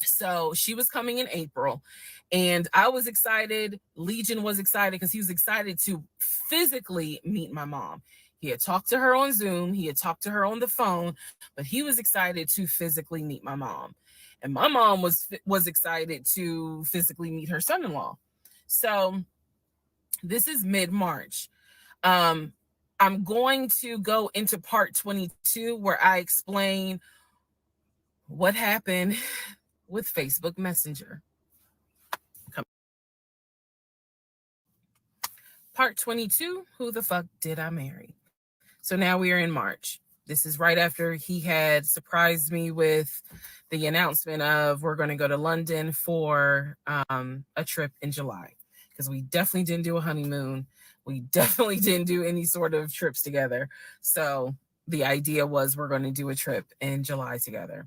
So she was coming in April, and I was excited. Legion was excited because he was excited to physically meet my mom. He had talked to her on Zoom, he had talked to her on the phone, but he was excited to physically meet my mom. And my mom was excited to physically meet her son-in-law. So this is mid-March. I'm going to go into part 22 where I explain what happened with Facebook Messenger. Part 22, who the fuck did I marry? So now we are in March. This is right after he had surprised me with the announcement of we're going to go to London for a trip in July, because we definitely didn't do a honeymoon. We definitely didn't do any sort of trips together. So the idea was we're going to do a trip in July together.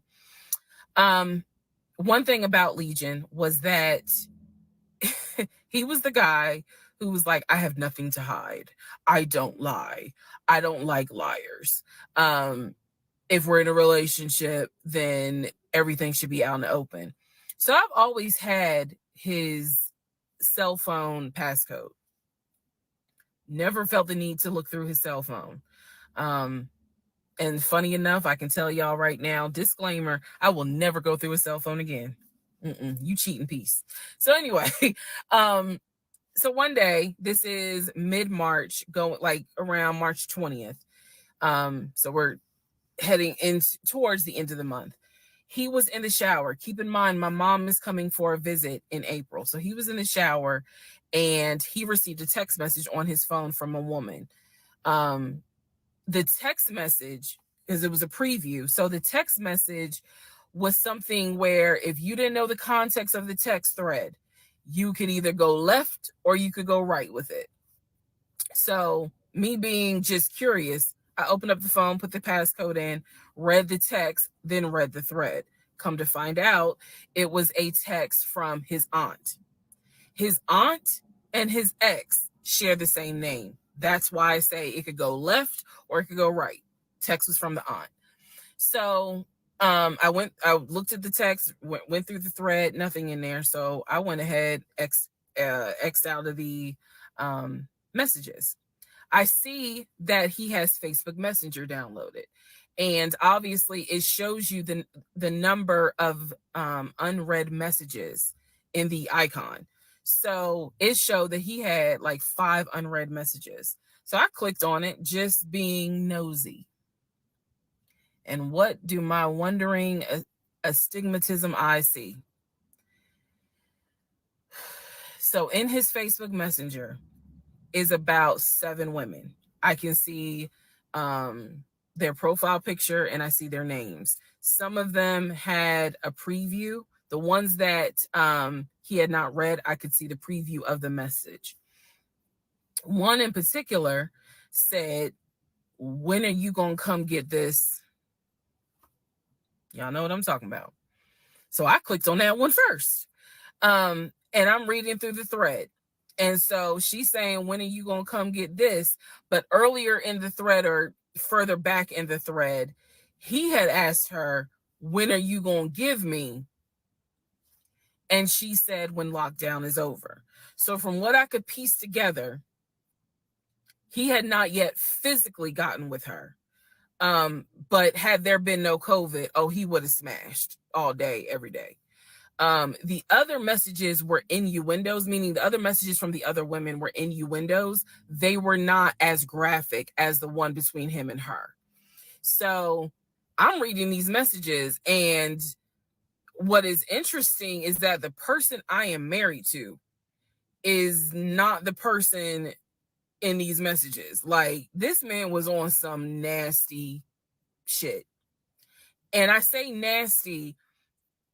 One thing about Legion was that he was the guy who was like, I have nothing to hide. I don't lie. I don't like liars. If we're in a relationship, then everything should be out in the open. So I've always had his cell phone passcode. Never felt the need to look through his cell phone. And funny enough, I can tell y'all right now, disclaimer, I will never go through a cell phone again. You cheating piece. So anyway, so one day, this is mid-March, going like around March 20th. So we're heading in towards the end of the month. He was in the shower. Keep in mind, my mom is coming for a visit in April. So he was in the shower and he received a text message on his phone from a woman. The text message, because it was a preview. So the text message was something where if you didn't know the context of the text thread, you could either go left or you could go right with it. So me being just curious, I opened up the phone, put the passcode in, read the text, then read the thread. Come to find out, it was a text from his aunt. His aunt and his ex share the same name. That's why I say it could go left or it could go right. Text was from the aunt. So I looked at the text, went through the thread, nothing in there. So I went ahead, X'd out of the messages. I see that he has Facebook Messenger downloaded. And obviously it shows you the number of unread messages in the icon. So it showed that he had like 5 unread messages. So I clicked on it, just being nosy. And what do my wondering astigmatism eyes see? So in his Facebook Messenger is about 7 women. I can see their profile picture and I see their names. Some of them had a preview. The ones that he had not read, I could see the preview of the message. One in particular said, when are you going to come get this? Y'all know what I'm talking about. So I clicked on that one first. And I'm reading through the thread. And so she's saying, when are you going to come get this? But earlier in the thread, or further back in the thread, he had asked her, when are you going to give me? And she said when lockdown is over. So from what I could piece together, he had not yet physically gotten with her. But had there been no COVID, oh, he would have smashed all day, every day. The other messages were innuendos, meaning the other messages from the other women were innuendos. They were not as graphic as the one between him and her. So I'm reading these messages, and what is interesting is that the person I am married to is not the person in these messages. Like, this man was on some nasty shit. And I say nasty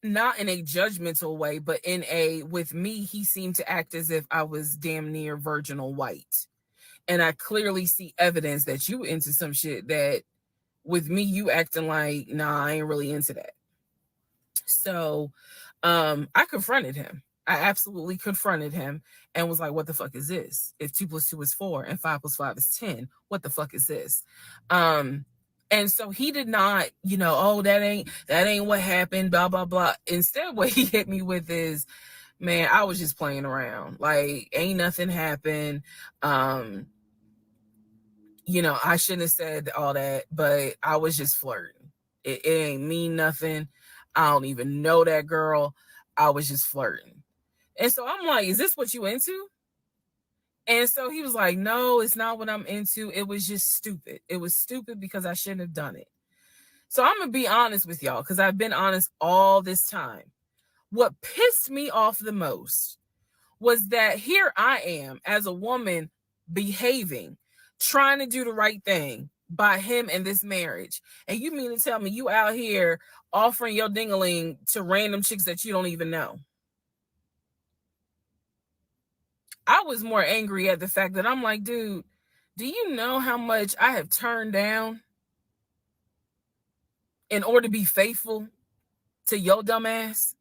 not in a judgmental way, but in a, with me, he seemed to act as if I was damn near virginal white. And I clearly see evidence that you into some shit that with me, you acting like, nah, I ain't really into that. So I confronted him. I absolutely confronted him and was like, what the fuck is this? If 2 + 2 is 4 and 5 + 5 is 10, what the fuck is this? And so he did not, oh, that ain't what happened, blah, blah, blah. Instead, what he hit me with is, man, I was just playing around. Like, ain't nothing happened. I shouldn't have said all that, but I was just flirting. It ain't mean nothing. I don't even know that girl. I was just flirting. And so I'm like, is this what you into? And so he was like, no, it's not what I'm into. It was just stupid. It was stupid because I shouldn't have done it. So I'm going to be honest with y'all, because I've been honest all this time. What pissed me off the most was that here I am as a woman behaving, trying to do the right thing by him and this marriage. And you mean to tell me you out here offering your dingaling to random chicks that you don't even know? I was more angry at the fact that I'm like, dude, do you know how much I have turned down in order to be faithful to your dumb ass?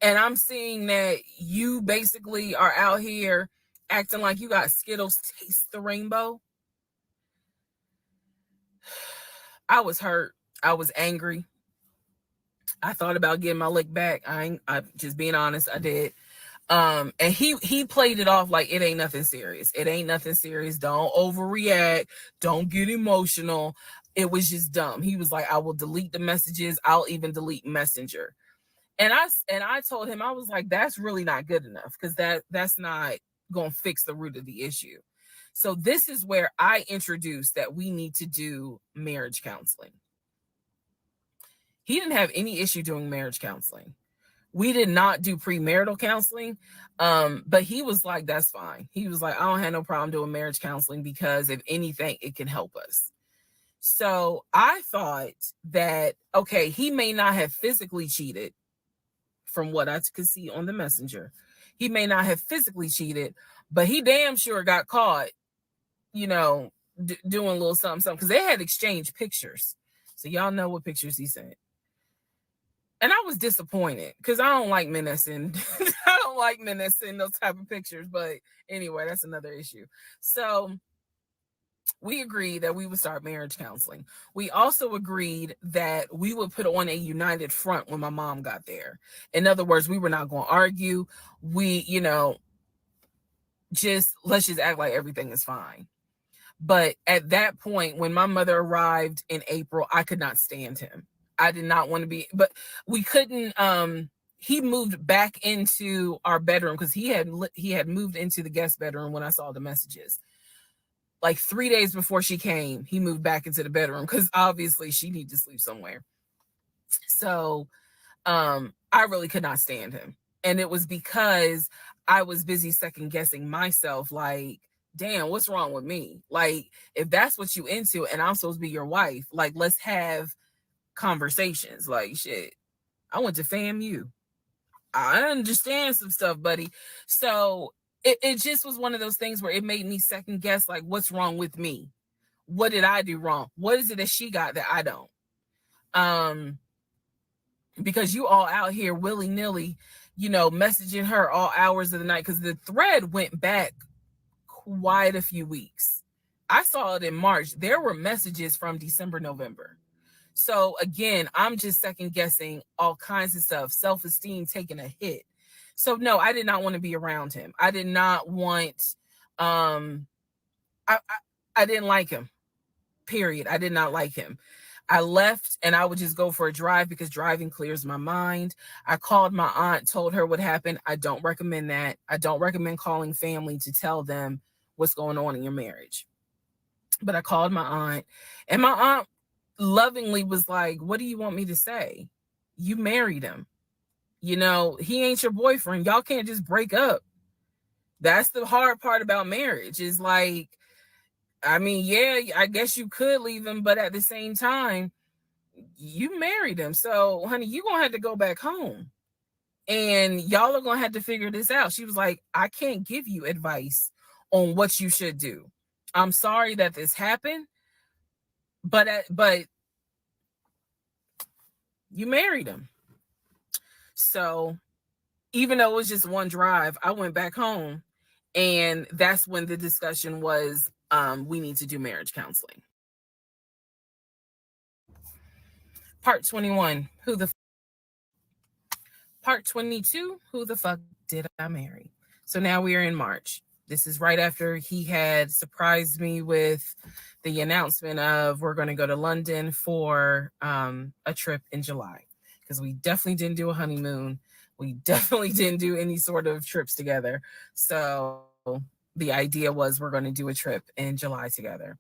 And I'm seeing that you basically are out here acting like you got Skittles taste the rainbow. I was hurt. I was angry. I thought about getting my lick back. I'm just being honest. I did. And he played it off like it ain't nothing serious. It ain't nothing serious. Don't overreact. Don't get emotional. It was just dumb. He was like, I will delete the messages. I'll even delete Messenger. And I told him, I was like, that's really not good enough, because that's not going to fix the root of the issue. So this is where I introduced that we need to do marriage counseling. He didn't have any issue doing marriage counseling. We did not do premarital counseling, but he was like, that's fine. He was like, I don't have no problem doing marriage counseling because if anything, it can help us. So I thought that, okay, he may not have physically cheated from what I could see on the messenger. He may not have physically cheated, but he damn sure got caught, doing a little something, because they had exchanged pictures. So y'all know what pictures he sent. And I was disappointed because I don't like men that send those type of pictures. But anyway, that's another issue. So we agreed that we would start marriage counseling. We also agreed that we would put on a united front when my mom got there. In other words, we were not going to argue. We, let's just act like everything is fine. But at that point, when my mother arrived in April, I could not stand him. I did not want to be, but we couldn't, he moved back into our bedroom because he had moved into the guest bedroom when I saw the messages. Like 3 days before she came, he moved back into the bedroom because obviously she needed to sleep somewhere. So I really could not stand him. And it was because I was busy second guessing myself, like, damn, what's wrong with me? Like, if that's what you into and I'm supposed to be your wife, like, let's have conversations. Like, shit, I went to FAMU. I understand some stuff, buddy. So it just was one of those things where it made me second guess, like, what's wrong with me? What did I do wrong? What is it that she got that I don't? Because you all out here willy-nilly, messaging her all hours of the night, because the thread went back quite a few weeks. I saw it in March. There were messages from December, November. So again, I'm just second guessing all kinds of stuff, self-esteem taking a hit. So no, I did not want to be around him. I did not want um I didn't like him. Period. I did not like him. I left and I would just go for a drive because driving clears my mind. I called my aunt, told her what happened. I don't recommend that. I don't recommend calling family to tell them what's going on in your marriage. But I called my aunt, and my aunt lovingly was like, "What do you want me to say? You married him. He ain't your boyfriend. Y'all can't just break up. That's the hard part about marriage is like, I mean, yeah, I guess you could leave him, but at the same time, you married him. So, honey, you're going to have to go back home and y'all are going to have to figure this out." She was like, "I can't give you advice on what you should do. I'm sorry that this happened, but you married him." So, even though it was just one drive, I went back home, and that's when the discussion was, we need to do marriage counseling. Part 21, Part 22, who the fuck did I marry? So now we are in March. This is right after he had surprised me with the announcement of we're going to go to London for a trip in July, because we definitely didn't do a honeymoon. We definitely didn't do any sort of trips together. So the idea was we're going to do a trip in July together.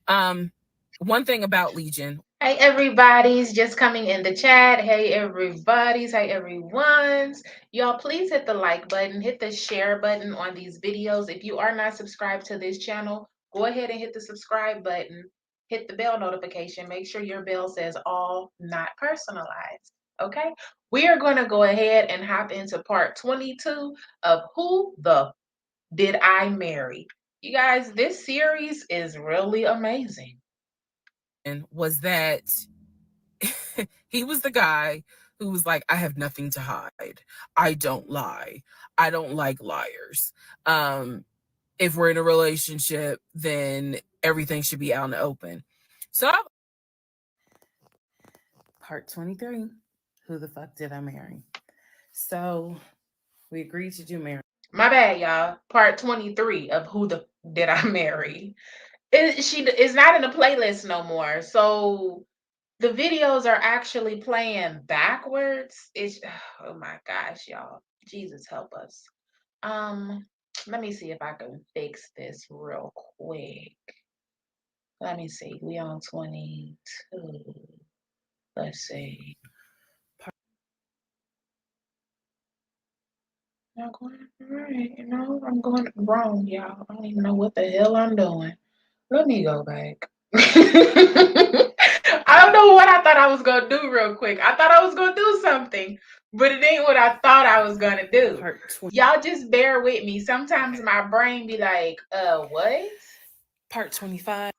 Um, One thing about Legion. Hey everybody's just coming in the chat. Hey everybody's, hey everyone's. Y'all please hit the like button, hit the share button on these videos. If you are not subscribed to this channel, go ahead and hit the subscribe button. Hit the bell notification. Make sure your bell says all not personalized. Okay? We are going to go ahead and hop into part 22 of Who the Did I Marry? You guys, this series is really amazing. Was that he was the guy who was like, "I have nothing to hide. I don't lie. I don't like liars. If we're in a relationship, then everything should be out in the open." So part 23, who the fuck did I marry? So we agreed to do marriage. My bad, y'all. Part 23 of Who the Did I Marry? She is not in the playlist no more. So the videos are actually playing backwards. It's oh my gosh, y'all. Jesus help us. Um, Let me see if I can fix this real quick. Let me see. We on 22. Let's see. Not going right. I'm going wrong, y'all. I don't even know what the hell I'm doing. Let me go back. I don't know what I thought I was gonna do real quick. I thought I was gonna do something, but it ain't what I thought I was gonna do. Part 20. Y'all just bear with me. Sometimes my brain be like, what? Part 25.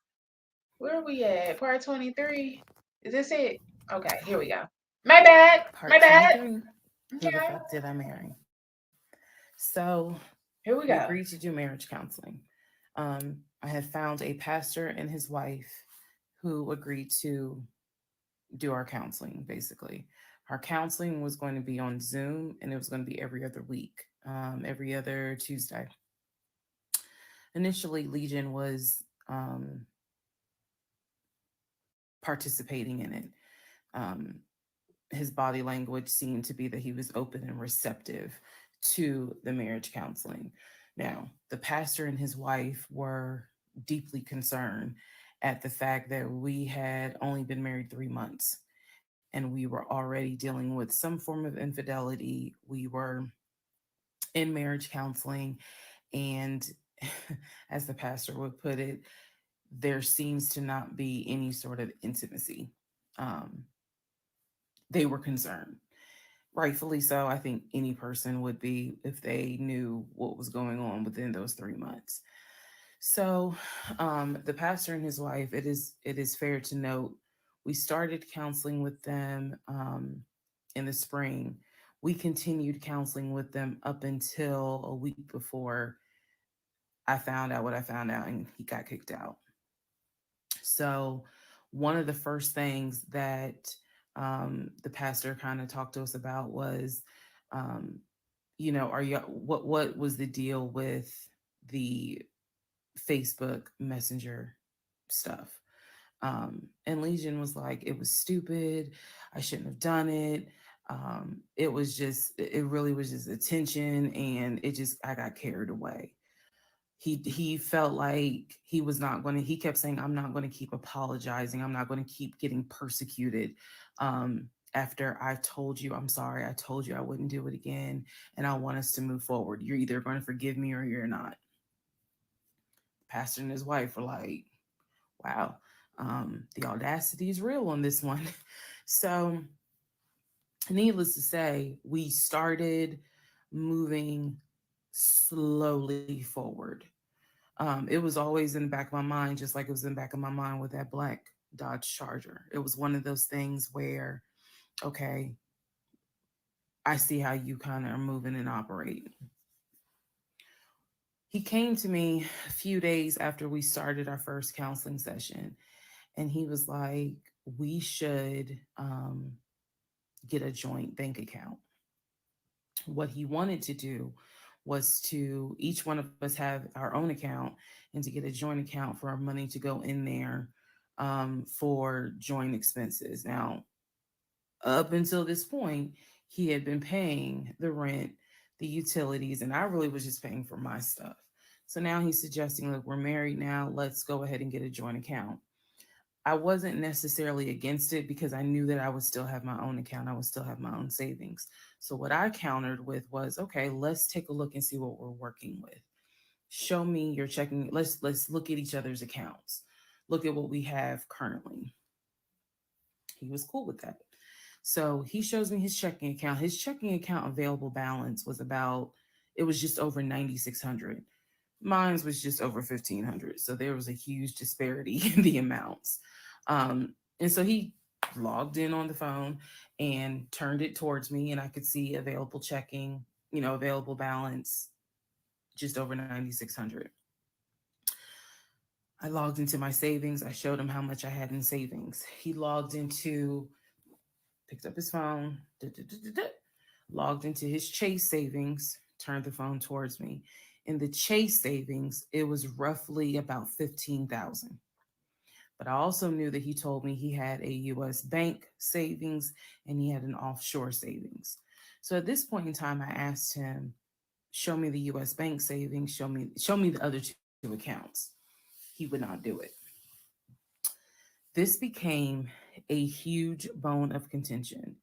Where are we at? Part 23? Is this it? Okay, here we go. My bad. My Part bad. 23. Who the Okay, fuck did I marry? So here we we go. agreed to do marriage counseling. I had found a pastor and his wife who agreed to do our counseling, basically. Our counseling was going to be on Zoom, and it was going to be every other week, every other Tuesday. Initially, Legion was participating in it. Um, his body language seemed to be that he was open and receptive to the marriage counseling. Now, the pastor and his wife were deeply concerned at the fact that we had only been married 3 months and we were already dealing with some form of infidelity. We were in marriage counseling, and as the pastor would put it, there seems to not be any sort of intimacy. Um, they were concerned, rightfully so. I think any person would be if they knew what was going on within those 3 months. So, the pastor and his wife, it is fair to note, we started counseling with them in the spring. We continued counseling with them up until a week before I found out what I found out, and he got kicked out. So one of the first things that the pastor kind of talked to us about was, um, are you what was the deal with the Facebook Messenger stuff? And Legion was like, it was stupid. I shouldn't have done it. It really was just attention, and I got carried away. He felt like he was not going to. He kept saying, "I'm not going to keep apologizing. I'm not going to keep getting persecuted." After I told you, I'm sorry. I told you I wouldn't do it again, and I want us to move forward. You're either going to forgive me or you're not. Pastor and his wife were like, wow, the audacity is real on this one. So, needless to say, we started moving slowly forward. It was always in the back of my mind, just like it was in the back of my mind with that black Dodge Charger. It was one of those things where, okay, I see how you kind of are moving and operating. He came to me a few days after we started our first counseling session, and he was like, we should get a joint bank account. What he wanted to do was to each one of us have our own account, and to get a joint account for our money to go in there for joint expenses. Now, up until this point, he had been paying the rent, the utilities, and I really was just paying for my stuff. So now he's suggesting, look, we're married now, let's go ahead and get a joint account. I wasn't necessarily against it because I knew that I would still have my own account. I would still have my own savings. So what I countered with was, okay, let's take a look and see what we're working with. Show me your checking. Let's look at each other's accounts. Look at what we have currently. He was cool with that. So he shows me his checking account. His checking account available balance was about, it was just over 9,600. Mine's was just over 1,500. So there was a huge disparity in the amounts. And so he logged in on the phone and turned it towards me, and I could see available checking, available balance just over 9,600. I logged into my savings. I showed him how much I had in savings. He logged into, picked up his phone, logged into his Chase savings, turned the phone towards me. In the Chase savings, it was roughly about 15,000. But I also knew that he told me he had a US bank savings and he had an offshore savings. So at this point in time, I asked him, show me the US bank savings, show me the other two accounts. He would not do it. This became a huge bone of contention.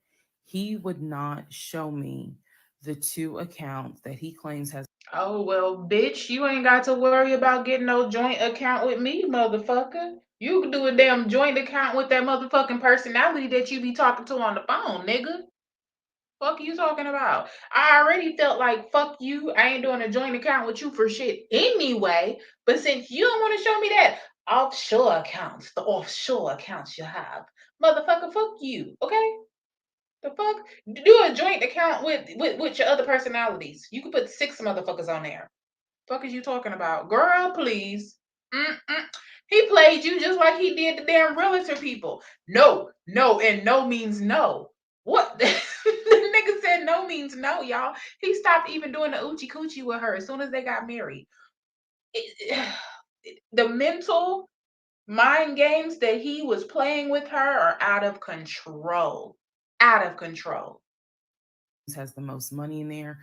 He would not show me the two accounts that he claims has. Oh, well, bitch, you ain't got to worry about getting no joint account with me, motherfucker. You can do a damn joint account with that motherfucking personality that you be talking to on the phone, nigga. Fuck you talking about? I already felt like fuck you. I ain't doing a joint account with you for shit anyway. But since you don't want to show me that offshore accounts, the offshore accounts you have, motherfucker, fuck you. Okay? The fuck? Do a joint account with your other personalities. You could put 6 motherfuckers on there. Fuck is you talking about, girl? Please. Mm-mm. He played you just like he did the damn realtor people. No, no, and no means no. What? The nigga said no means no, y'all. He stopped even doing the oochie coochie with her as soon as they got married. The mental mind games that he was playing with her are out of control. Out of control. Has the most money in there,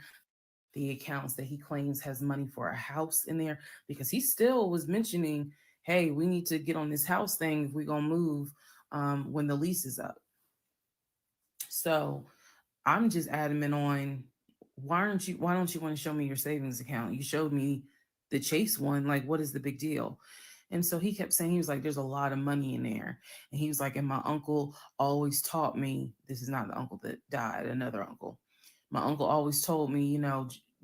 the accounts that he claims has money for a house in there, because he still was mentioning, hey, we need to get on this house thing if we're gonna move when the lease is up. So I'm just adamant on, why don't you want to show me your savings account? You showed me the Chase one, like what is the big deal? And so he kept saying, he was like, there's a lot of money in there. And he was like, and my uncle always taught me, this is not the uncle that died, another uncle. My uncle always told me,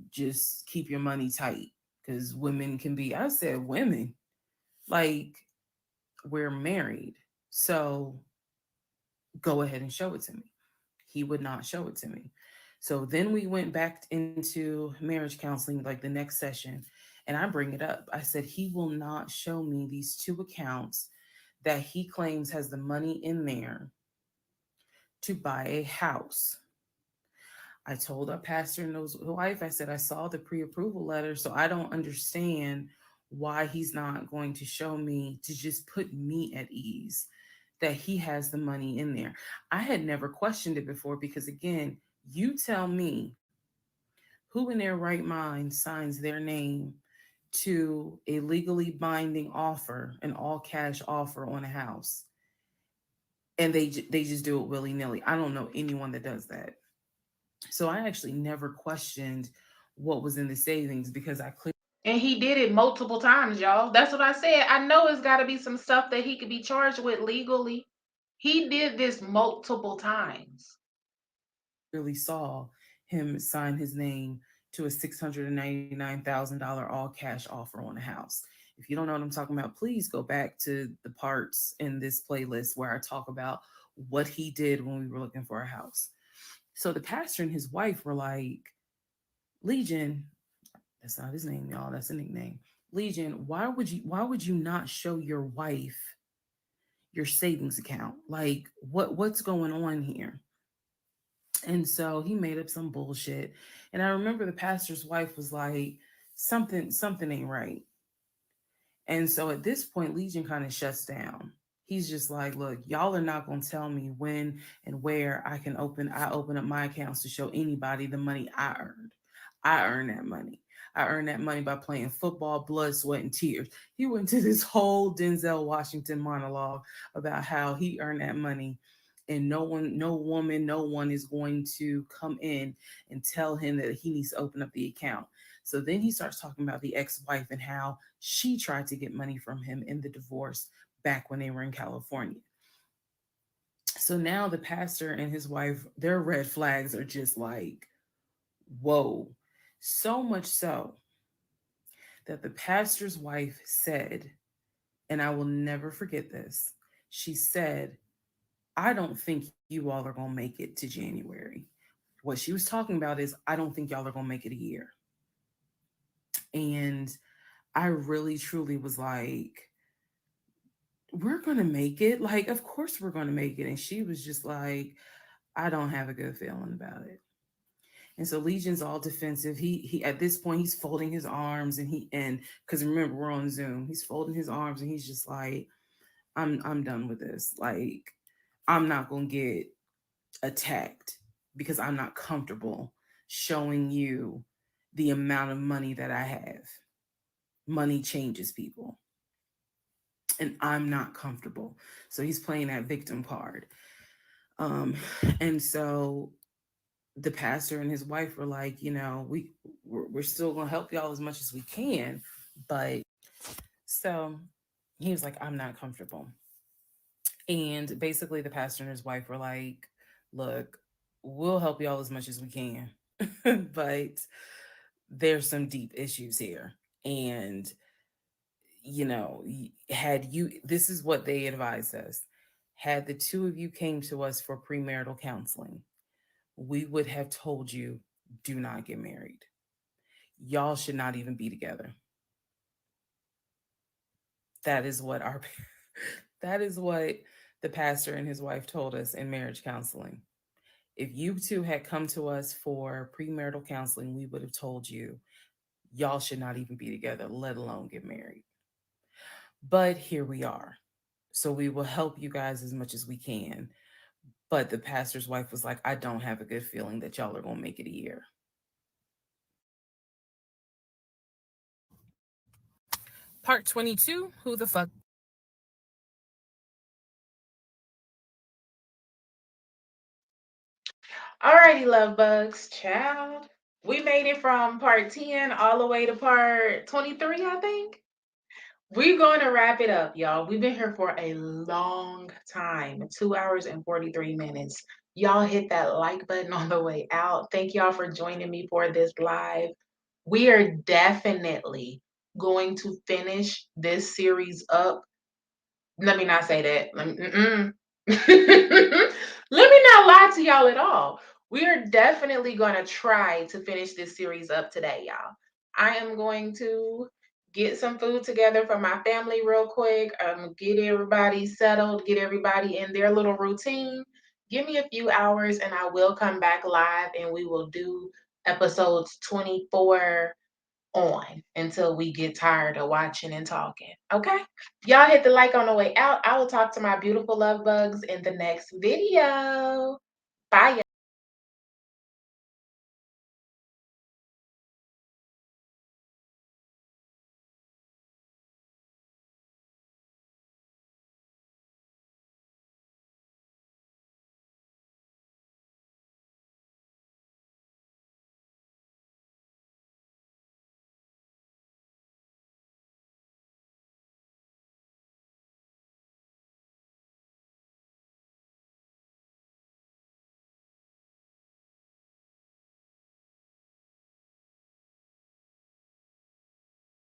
just keep your money tight because women can be, I said, women, like, we're married. So go ahead and show it to me. He would not show it to me. So then we went back into marriage counseling, like the next session, and I bring it up. I said, he will not show me these two accounts that he claims has the money in there to buy a house. I told our pastor and his wife, I said, I saw the pre approval letter, so I don't understand why he's not going to show me to just put me at ease that he has the money in there. I had never questioned it before because, again, you tell me who in their right mind signs their name to a legally binding offer, an all cash offer on a house, and they just do it willy nilly. I don't know anyone that does that. So I actually never questioned what was in the savings because I clearly And he did it multiple times, y'all. That's what I said. I know it's got to be some stuff that he could be charged with legally. He did this multiple times. saw him sign his name to a $699,000 all cash offer on a house. If you don't know what I'm talking about, please go back to the parts in this playlist where I talk about what he did when we were looking for a house. So the pastor and his wife were like, Legion, that's not his name, y'all, that's a nickname. Legion, why would you not show your wife your savings account? Like what's going on here? And so he made up some bullshit. And I remember the pastor's wife was like, something ain't right. And so at this point, Legion kind of shuts down. He's just like, look, y'all are not gonna tell me when and where I open up my accounts to show anybody the money I earned. I earned that money. I earned that money by playing football, blood, sweat, and tears. He went to this whole Denzel Washington monologue about how he earned that money, and no one, no woman, no one is going to come in and tell him that he needs to open up the account. So then he starts talking about the ex-wife and how she tried to get money from him in the divorce back when they were in California. So now the pastor and his wife, their red flags are just like, whoa. So much so that the pastor's wife said, and I will never forget this, she said, I don't think you all are going to make it to January. What she was talking about is, I don't think y'all are going to make it a year. And I really, truly was like, we're going to make it. Like, of course we're going to make it. And she was just like, I don't have a good feeling about it. And so Legion's all defensive. He at this point he's folding his arms and because remember we're on Zoom. He's folding his arms and he's just like, I'm done with this. Like, I'm not gonna get attacked because I'm not comfortable showing you the amount of money that I have. Money changes people. And I'm not comfortable. So he's playing that victim card. Um, and so the pastor and his wife were like, we're still gonna help y'all as much as we can, but so he was like, I'm not comfortable. And basically the pastor and his wife were like, look, we'll help y'all as much as we can, but there's some deep issues here. And had you, this is what they advised us, had the two of you came to us for premarital counseling, we would have told you, do not get married. Y'all should not even be together. That is what our that is what the pastor and his wife told us in marriage counseling. If you two had come to us for premarital counseling, we would have told you, y'all should not even be together, let alone get married. But here we are. So we will help you guys as much as we can. But the pastor's wife was like, I don't have a good feeling that y'all are going to make it a year. Part 22, who the fuck? Alrighty, love bugs, child. We made it from part 10 all the way to part 23, I think. We're going to wrap it up, y'all. We've been here for a long time, 2 hours and 43 minutes. Y'all hit that like button on the way out. Thank y'all for joining me for this live. We are definitely going to finish this series up. Let me not say that. Let me not lie to y'all at all. We are definitely going to try to finish this series up today, y'all. I am going to get some food together for my family real quick, get everybody settled, get everybody in their little routine. Give me a few hours and I will come back live and we will do episodes 24 on until we get tired of watching and talking. Okay? Y'all hit the like on the way out. I will talk to my beautiful love bugs in the next video. Bye, y'all.